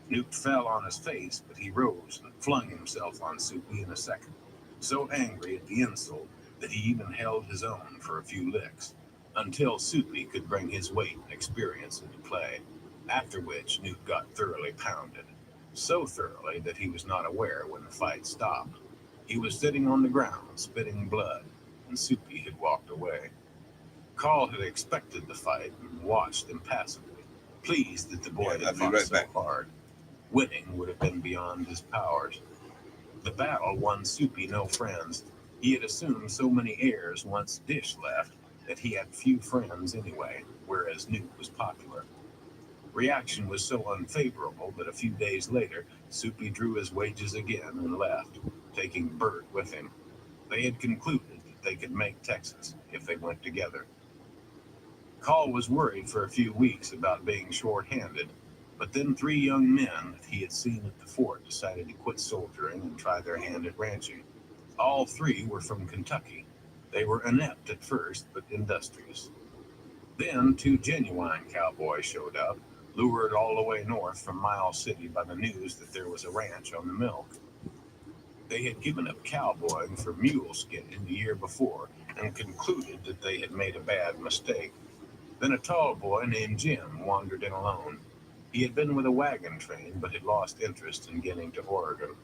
Newt fell on his face, but he rose and flung himself on Soupy in a second, so angry at the insult that he even held his own for a few licks, until Soupy could bring his weight and experience into play, after which Newt got thoroughly pounded, so thoroughly that he was not aware when the fight stopped. He was sitting on the ground, spitting blood, and Soupy had walked away. Call had expected the fight and watched impassively, pleased that the boy had fought so hard. Winning would have been beyond his powers. The battle won Soupy no friends. He had assumed so many heirs once Dish left that he had few friends anyway, whereas Newt was popular. Reaction was so unfavorable that a few days later, Soupy drew his wages again and left, taking Bert with him. They had concluded that they could make Texas if they went together. Call was worried for a few weeks about being short-handed, but then 3 young men that he had seen at the fort decided to quit soldiering and try their hand at ranching. All 3 were from Kentucky. They were inept at first, but industrious. Then 2 genuine cowboys showed up, lured all the way north from Miles City by the news that there was a ranch on the milk. They had given up cowboying for mule skinning the year before and concluded that they had made a bad mistake. Then a tall boy named Jim wandered in alone. He had been with a wagon train, but had lost interest in getting to Oregon.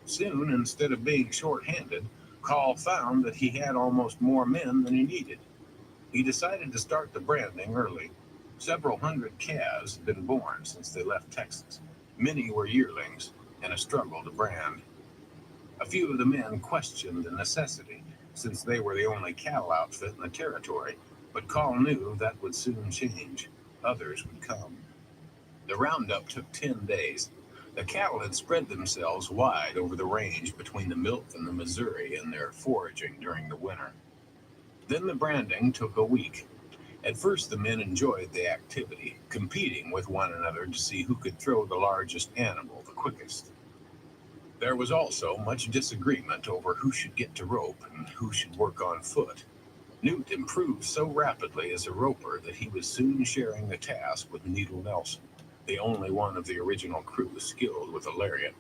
Soon, instead of being short-handed, Call found that he had almost more men than he needed. He decided to start the branding early. Several hundred calves had been born since they left Texas. Many were yearlings, and a struggle to brand. A few of the men questioned the necessity, since they were the only cattle outfit in the territory, but Call knew that would soon change. Others would come. The roundup took 10 days. The cattle had spread themselves wide over the range between the Milk and the Missouri in their foraging during the winter. Then the branding took a week. At first, the men enjoyed the activity, competing with one another to see who could throw the largest animal the quickest. There was also much disagreement over who should get to rope and who should work on foot. Newt improved so rapidly as a roper that he was soon sharing the task with Needle Nelson, the only one of the original crew skilled with a lariat.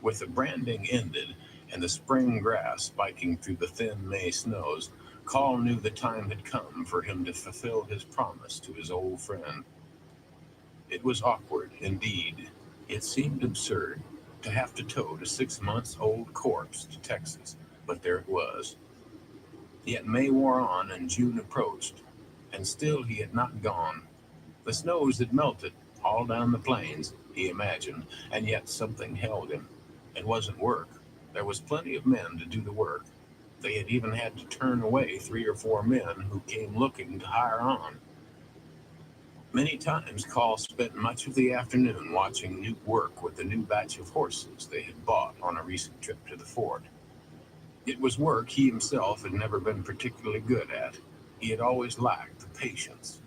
With the branding ended and the spring grass spiking through the thin May snows, Call knew the time had come for him to fulfill his promise to his old friend. It was awkward, indeed. It seemed absurd to have to tote a 6 months-old corpse to Texas, but there it was. Yet May wore on and June approached, and still he had not gone. The snows had melted all down the plains, he imagined, and yet something held him. It wasn't work. There was plenty of men to do the work. They had even had to turn away 3 or 4 men who came looking to hire on. Many times Call spent much of the afternoon watching Newt work with the new batch of horses they had bought on a recent trip to the fort. It was work he himself had never been particularly good at. He had always lacked the patience.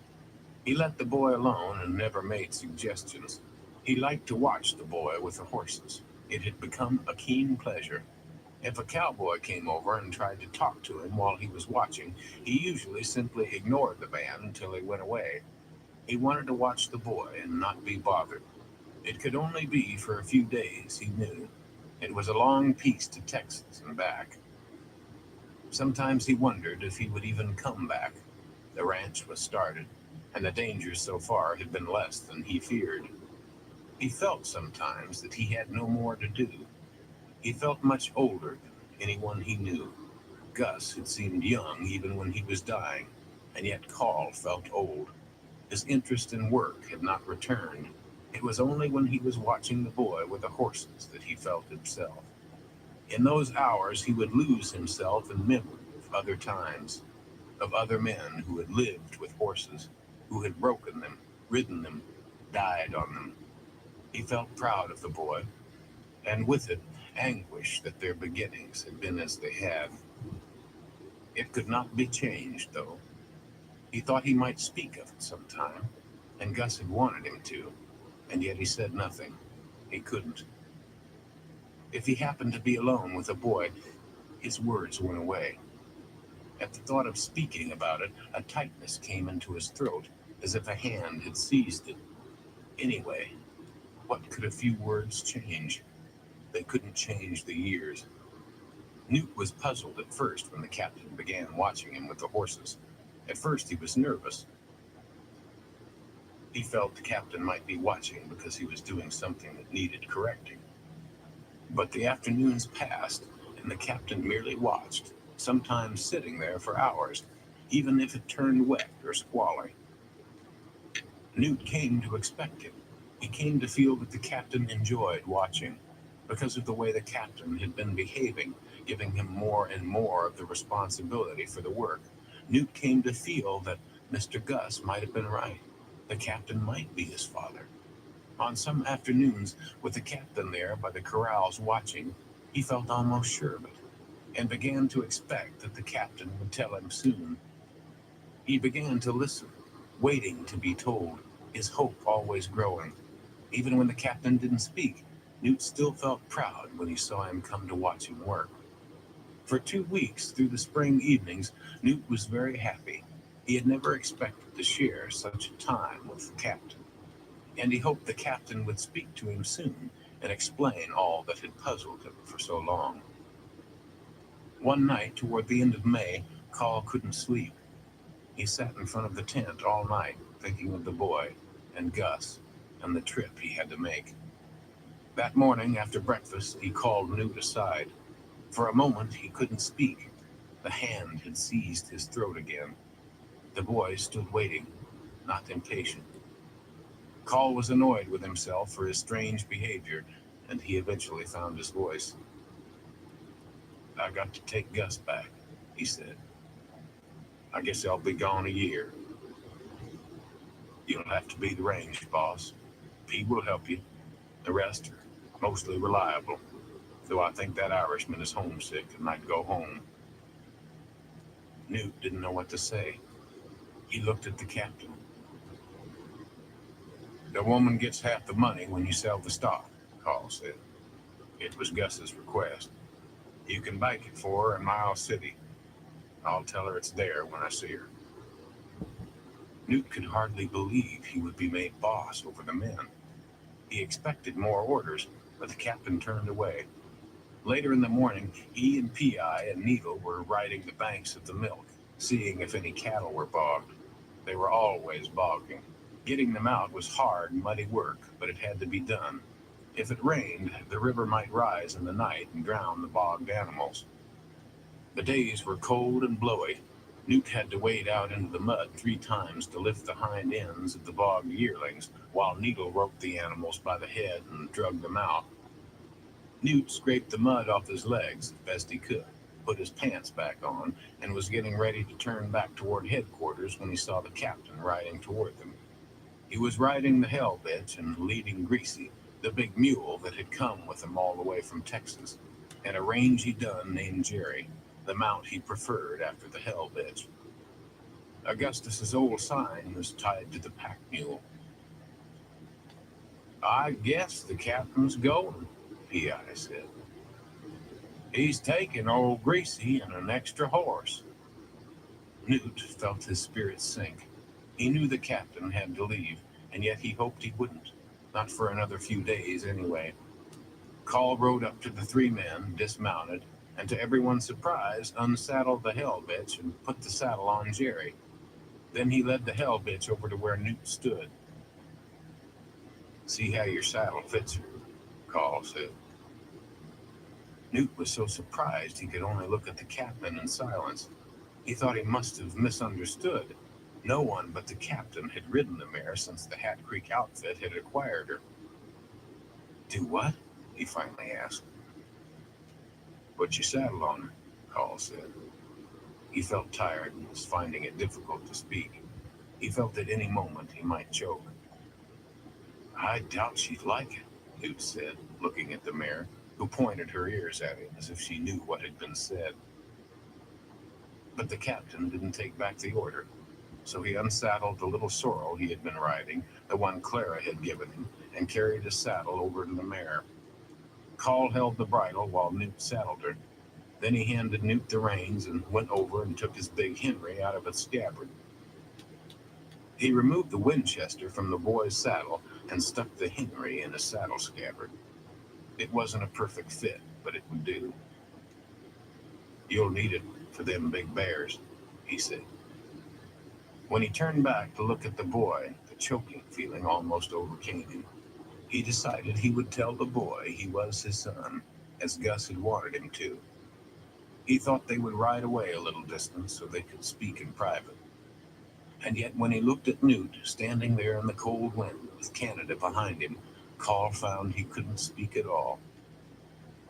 He let the boy alone and never made suggestions. He liked to watch the boy with the horses. It had become a keen pleasure. If a cowboy came over and tried to talk to him while he was watching, he usually simply ignored the man until he went away. He wanted to watch the boy and not be bothered. It could only be for a few days, he knew. It was a long piece to Texas and back. Sometimes he wondered if he would even come back. The ranch was started, and the dangers so far had been less than he feared. He felt sometimes that he had no more to do. He felt much older than anyone he knew. Gus had seemed young even when he was dying, and yet Call felt old. His interest in work had not returned. It was only when he was watching the boy with the horses that he felt himself. In those hours he would lose himself in memory of other times, of other men who had lived with horses, who had broken them, ridden them, died on them. He felt proud of the boy, and with it, anguish that their beginnings had been as they had. It could not be changed, though. He thought he might speak of it sometime, and Gus had wanted him to, and yet he said nothing. He couldn't. If he happened to be alone with a boy, his words went away. At the thought of speaking about it, a tightness came into his throat, as if a hand had seized it. Anyway, what could a few words change? They couldn't change the years. Newt was puzzled at first when the captain began watching him with the horses. At first he was nervous. He felt the captain might be watching because he was doing something that needed correcting. But the afternoons passed, and the captain merely watched, sometimes sitting there for hours, even if it turned wet or squally. Newt came to expect him. He came to feel that the captain enjoyed watching, because of the way the captain had been behaving, giving him more and more of the responsibility for the work. Newt came to feel that Mr. Gus might have been right. The captain might be his father. On some afternoons, with the captain there by the corrals watching, he felt almost sure of it, and began to expect that the captain would tell him soon. He began to listen, waiting to be told, his hope always growing. Even when the captain didn't speak, Newt still felt proud when he saw him come to watch him work. For 2 weeks through the spring evenings, Newt was very happy. He had never expected to share such a time with the captain, and he hoped the captain would speak to him soon and explain all that had puzzled him for so long. One night toward the end of May, Call couldn't sleep. He sat in front of the tent all night, thinking of the boy and Gus and the trip he had to make. That morning after breakfast, he called Newt aside. For a moment, he couldn't speak. The hand had seized his throat again. The boy stood waiting, not impatient. Call was annoyed with himself for his strange behavior, and he eventually found his voice. "I got to take Gus back," he said. "I guess I'll be gone a year. You'll have to be the range boss. Pete will help you. The rest are mostly reliable, though I think that Irishman is homesick and might go home." Newt didn't know what to say. He looked at the captain. "The woman gets half the money when you sell the stock," Call said. "It was Gus's request. You can bank it for her in Miles City. I'll tell her it's there when I see her." Newt could hardly believe he would be made boss over the men. He expected more orders, but the captain turned away. Later in the morning, he and P.I. and Needle were riding the banks of the Milk, seeing if any cattle were bogged. They were always bogging. Getting them out was hard, muddy work, but it had to be done. If it rained, the river might rise in the night and drown the bogged animals. The days were cold and blowy. Newt had to wade out into the mud 3 times to lift the hind ends of the bogged yearlings, while Needle roped the animals by the head and drug them out. Newt scraped the mud off his legs as best he could, put his pants back on, and was getting ready to turn back toward headquarters when he saw the captain riding toward them. He was riding the hell bitch and leading Greasy, the big mule that had come with him all the way from Texas, and a rangy dun named Jerry, the mount he preferred after the hell bitch. Augustus's old sign was tied to the pack mule. "I guess the captain's going," P.I. said. "He's taking old Greasy and an extra horse." Newt felt his spirits sink. He knew the captain had to leave, and yet he hoped he wouldn't. Not for another few days, anyway. Call rode up to the 3 men, dismounted, and to everyone's surprise, unsaddled the hell bitch and put the saddle on Jerry. Then he led the hell bitch over to where Newt stood. "See how your saddle fits her," Call said. Newt was so surprised he could only look at the captain in silence. He thought he must have misunderstood. No one but the captain had ridden the mare since the Hat Creek outfit had acquired her. "Do what?" he finally asked. "Put your saddle on her," Call said. He felt tired and was finding it difficult to speak. He felt at any moment he might choke. "I doubt she'd like it," Newt said, looking at the mare, who pointed her ears at him as if she knew what had been said. But the captain didn't take back the order, so he unsaddled the little sorrel he had been riding, the one Clara had given him, and carried his saddle over to the mare. Call held the bridle while Newt saddled her. Then he handed Newt the reins and went over and took his big Henry out of its scabbard. He removed the Winchester from the boy's saddle and stuck the Henry in a saddle scabbard. It wasn't a perfect fit, but it would do. "You'll need it for them big bears," he said. When he turned back to look at the boy, the choking feeling almost overcame him. He decided he would tell the boy he was his son, as Gus had wanted him to. He thought they would ride away a little distance so they could speak in private. And yet when he looked at Newt, standing there in the cold wind with Canada behind him, Call found he couldn't speak at all.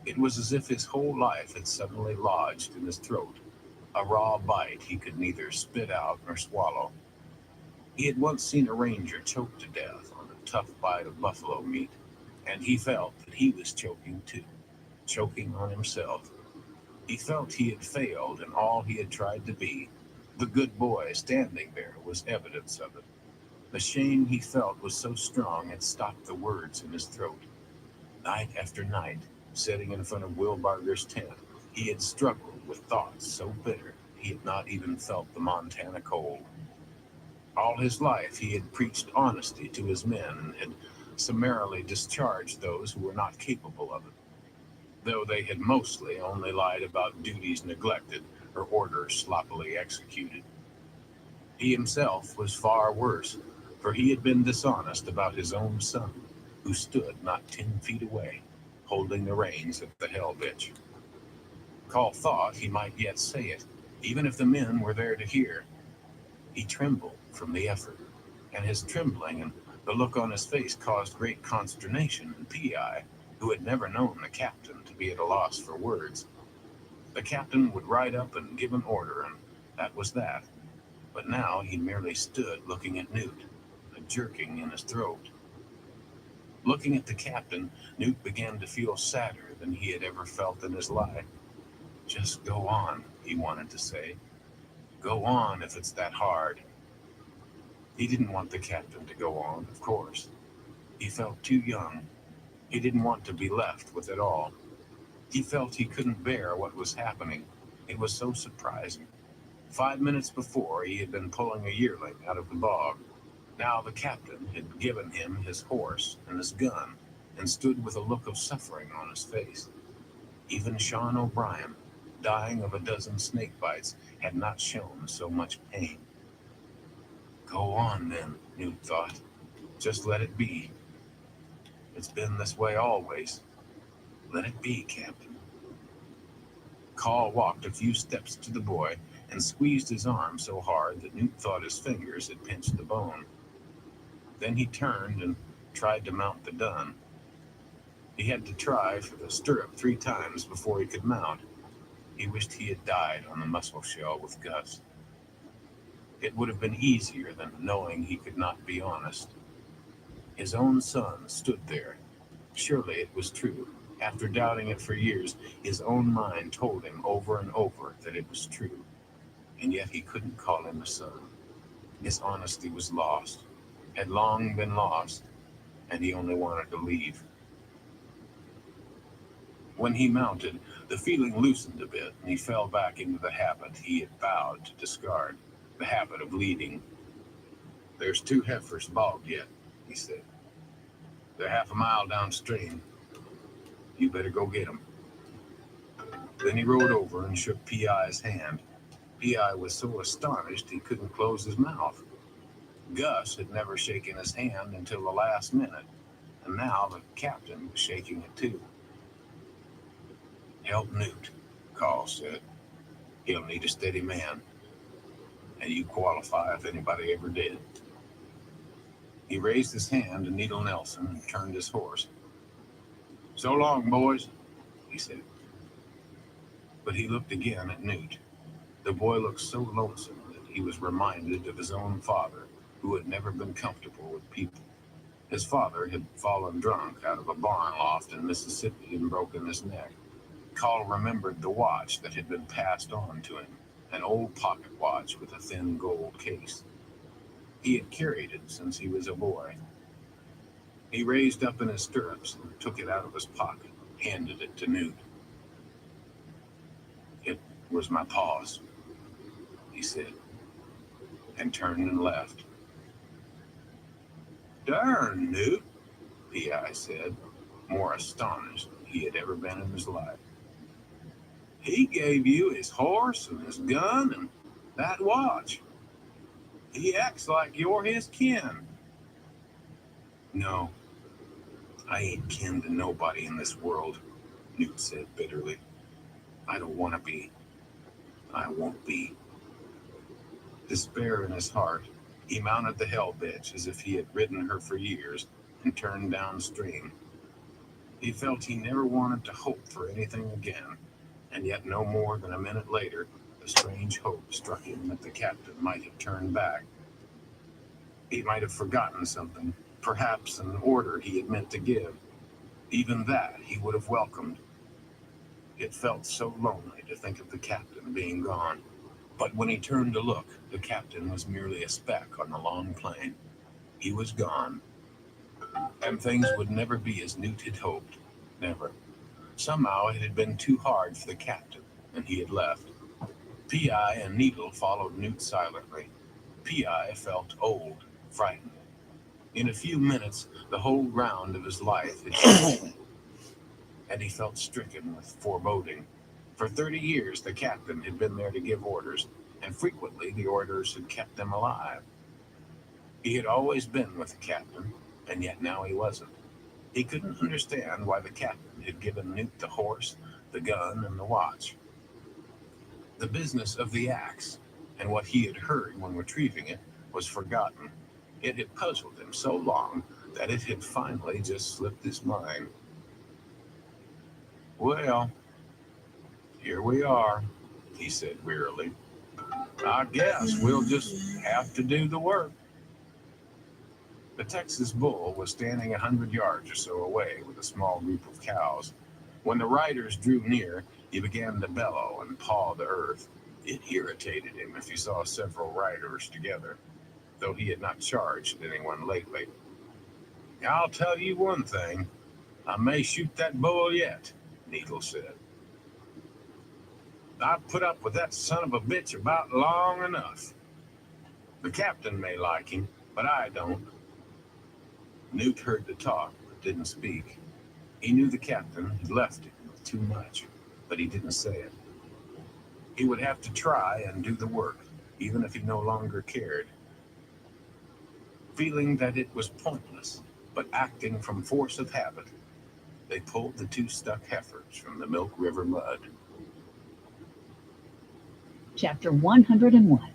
It was as if his whole life had suddenly lodged in his throat, a raw bite he could neither spit out nor swallow. He had once seen a ranger choke to death on a tough bite of buffalo meat, and he felt that he was choking too, choking on himself. He felt he had failed in all he had tried to be. The good boy standing there was evidence of it. The shame he felt was so strong it stopped the words in his throat. Night after night, sitting in front of Will Barger's tent, he had struggled with thoughts so bitter he had not even felt the Montana cold. All his life he had preached honesty to his men and had summarily discharged those who were not capable of it, though they had mostly only lied about duties neglected or orders sloppily executed. He himself was far worse, for he had been dishonest about his own son, who stood not 10 feet away, holding the reins of the hell bitch. Call thought he might yet say it, even if the men were there to hear. He trembled from the effort, and his trembling and the look on his face caused great consternation in P.I., who had never known the captain to be at a loss for words. The captain would ride up and give an order, and that was that. But now he merely stood looking at Newt, a jerking in his throat. Looking at the captain, Newt began to feel sadder than he had ever felt in his life. Just go on, he wanted to say. Go on if it's that hard. He didn't want the captain to go on, of course. He felt too young. He didn't want to be left with it all. He felt he couldn't bear what was happening. It was so surprising. 5 minutes before, he had been pulling a yearling out of the bog. Now the captain had given him his horse and his gun, and stood with a look of suffering on his face. Even Sean O'Brien, dying of a dozen snake bites, had not shown so much pain. Go on, then, Newt thought. Just let it be. It's been this way always. Let it be, Captain. Call walked a few steps to the boy and squeezed his arm so hard that Newt thought his fingers had pinched the bone. Then he turned and tried to mount the dun. He had to try for the stirrup 3 times before he could mount. He wished he had died on the mussel shell with Gus. It would have been easier than knowing he could not be honest. His own son stood there. Surely it was true. After doubting it for years, his own mind told him over and over that it was true. And yet he couldn't call him a son. His honesty was lost, had long been lost, and he only wanted to leave. When he mounted, the feeling loosened a bit, and he fell back into the habit he had vowed to discard, the habit of leading. There's 2 heifers bogged yet, he said. They're half a mile downstream. You better go get them. Then he rode over and shook P.I.'s hand. P.I. was so astonished he couldn't close his mouth. Gus had never shaken his hand until the last minute, and now the captain was shaking it too. Help Newt, Carl said. He'll need a steady man, and you qualify if anybody ever did. He raised his hand to Needle Nelson and turned his horse. So long, boys, he said. But he looked again at Newt. The boy looked so lonesome that he was reminded of his own father, who had never been comfortable with people. His father had fallen drunk out of a barn loft in Mississippi and broken his neck. Carl remembered the watch that had been passed on to him, an old pocket watch with a thin gold case. He had carried it since he was a boy. He raised up in his stirrups and took it out of his pocket, handed it to Newt. It was my pa's, he said, and turned and left. Darn, Newt, P.I. said, more astonished than he had ever been in his life. He gave you his horse and his gun and that watch. He acts like you're his kin. No, I ain't kin to nobody in this world, Newt said bitterly. I don't want to be. I won't be. Despair in his heart, he mounted the hell bitch as if he had ridden her for years and turned downstream. He felt he never wanted to hope for anything again, and yet no more than a minute later, a strange hope struck him that the captain might have turned back. He might have forgotten something, perhaps an order he had meant to give. Even that he would have welcomed. It felt so lonely to think of the captain being gone. But when he turned to look, the captain was merely a speck on the long plain. He was gone. And things would never be as Newt had hoped. Never. Somehow it had been too hard for the captain, and he had left. P.I. and Needle followed Newt silently. P.I. felt old, frightened. In a few minutes, the whole round of his life had changed, and he felt stricken with foreboding. For 30 years, the captain had been there to give orders, and frequently the orders had kept them alive. He had always been with the captain, and yet now he wasn't. He couldn't understand why the captain had given Newt the horse, the gun, and the watch. The business of the axe and what he had heard when retrieving it was forgotten. It had puzzled him so long that it had finally just slipped his mind. Well, here we are, he said wearily. I guess we'll just have to do the work. The Texas bull was standing 100 yards or so away with a small group of cows. When the riders drew near, he began to bellow and paw the earth. It irritated him if he saw several riders together, though he had not charged anyone lately. I'll tell you one thing, I may shoot that bull yet, Needle said. I've put up with that son of a bitch about long enough. The captain may like him, but I don't. Newt heard the talk, but didn't speak. He knew the captain had left him with too much, but he didn't say it. He would have to try and do the work, even if he no longer cared. Feeling that it was pointless, but acting from force of habit, they pulled the two stuck heifers from the Milk River mud. Chapter 101.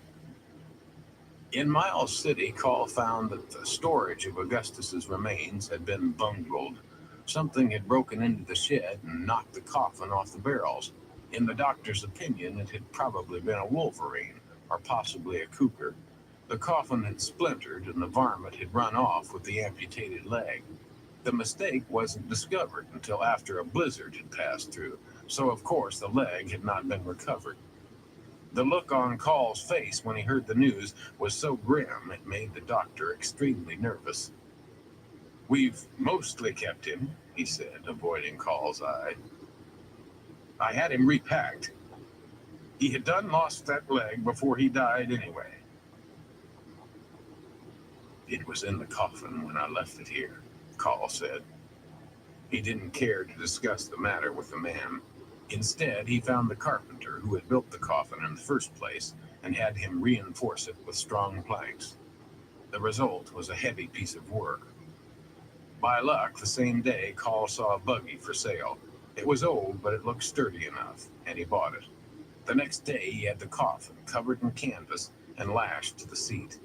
In Miles City, Call found that the storage of Augustus's remains had been bungled. Something had broken into the shed and knocked the coffin off the barrels. In the doctor's opinion, it had probably been a wolverine, or possibly a cougar. The coffin had splintered and the varmint had run off with the amputated leg. The mistake wasn't discovered until after a blizzard had passed through, so of course the leg had not been recovered. The look on Call's face when he heard the news was so grim it made the doctor extremely nervous. We've mostly kept him, he said, avoiding Call's eye. I had him repacked. He had done lost that leg before he died anyway. It was in the coffin when I left it here, Call said. He didn't care to discuss the matter with the man. Instead, he found the carpenter who had built the coffin in the first place and had him reinforce it with strong planks. The result was a heavy piece of work. By luck, the same day, Call saw a buggy for sale. It was old, but it looked sturdy enough, and he bought it. The next day, he had the coffin covered in canvas and lashed to the seat.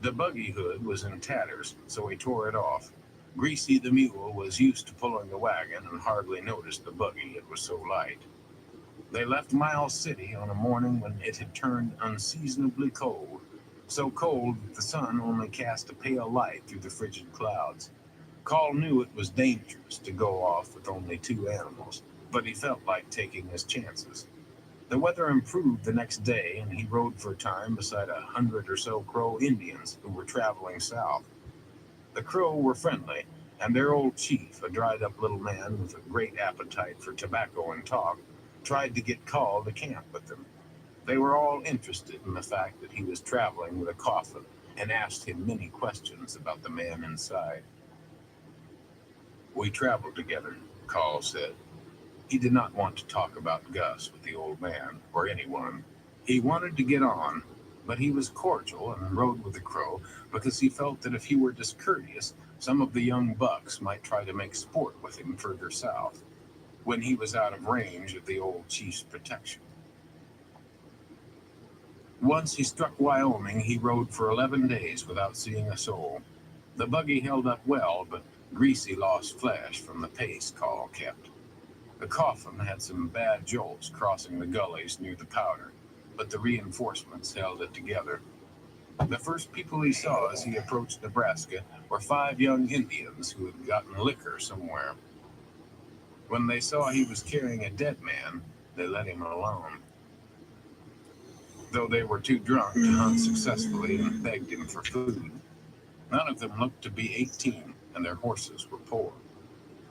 The buggy hood was in tatters, so he tore it off. Greasy the mule was used to pulling the wagon and hardly noticed the buggy, it was so light. They left Miles City on a morning when it had turned unseasonably cold, so cold that the sun only cast a pale light through the frigid clouds. Call knew it was dangerous to go off with only 2 animals, but he felt like taking his chances. The weather improved the next day, and he rode for a time beside 100 or so Crow Indians who were traveling south. The Crow were friendly, and their old chief, a dried-up little man with a great appetite for tobacco and talk, tried to get Call to camp with them. They were all interested in the fact that he was traveling with a coffin and asked him many questions about the man inside. We traveled together, Call said. He did not want to talk about Gus with the old man, or anyone. He wanted to get on, but he was cordial and rode with the Crow because he felt that if he were discourteous, some of the young bucks might try to make sport with him further south, when he was out of range of the old chief's protection. Once he struck Wyoming, he rode for 11 days without seeing a soul. The buggy held up well, but Greasy lost flesh from the pace Call kept. The coffin had some bad jolts crossing the gullies near the Powder, but the reinforcements held it together. The first people he saw as he approached Nebraska were 5 young Indians who had gotten liquor somewhere. When they saw he was carrying a dead man, they let him alone. Though they were too drunk to hunt successfully and begged him for food. None of them looked to be 18, and their horses were poor.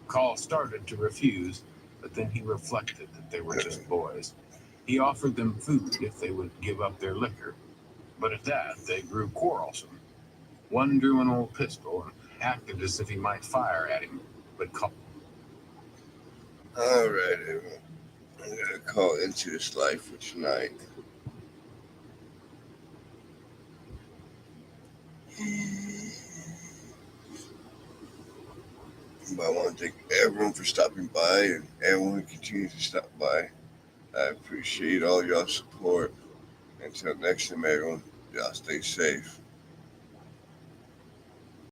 Call started to refuse, but then he reflected that they were just boys. He offered them food if they would give up their liquor, but at that they grew quarrelsome. One drew an old pistol and acted as if he might fire at him, but Call... All right, everyone. I'm going to call Into This Life for tonight. But I want to thank everyone for stopping by and everyone who continues to stop by. I appreciate all your support. Until next time, everyone, y'all stay safe.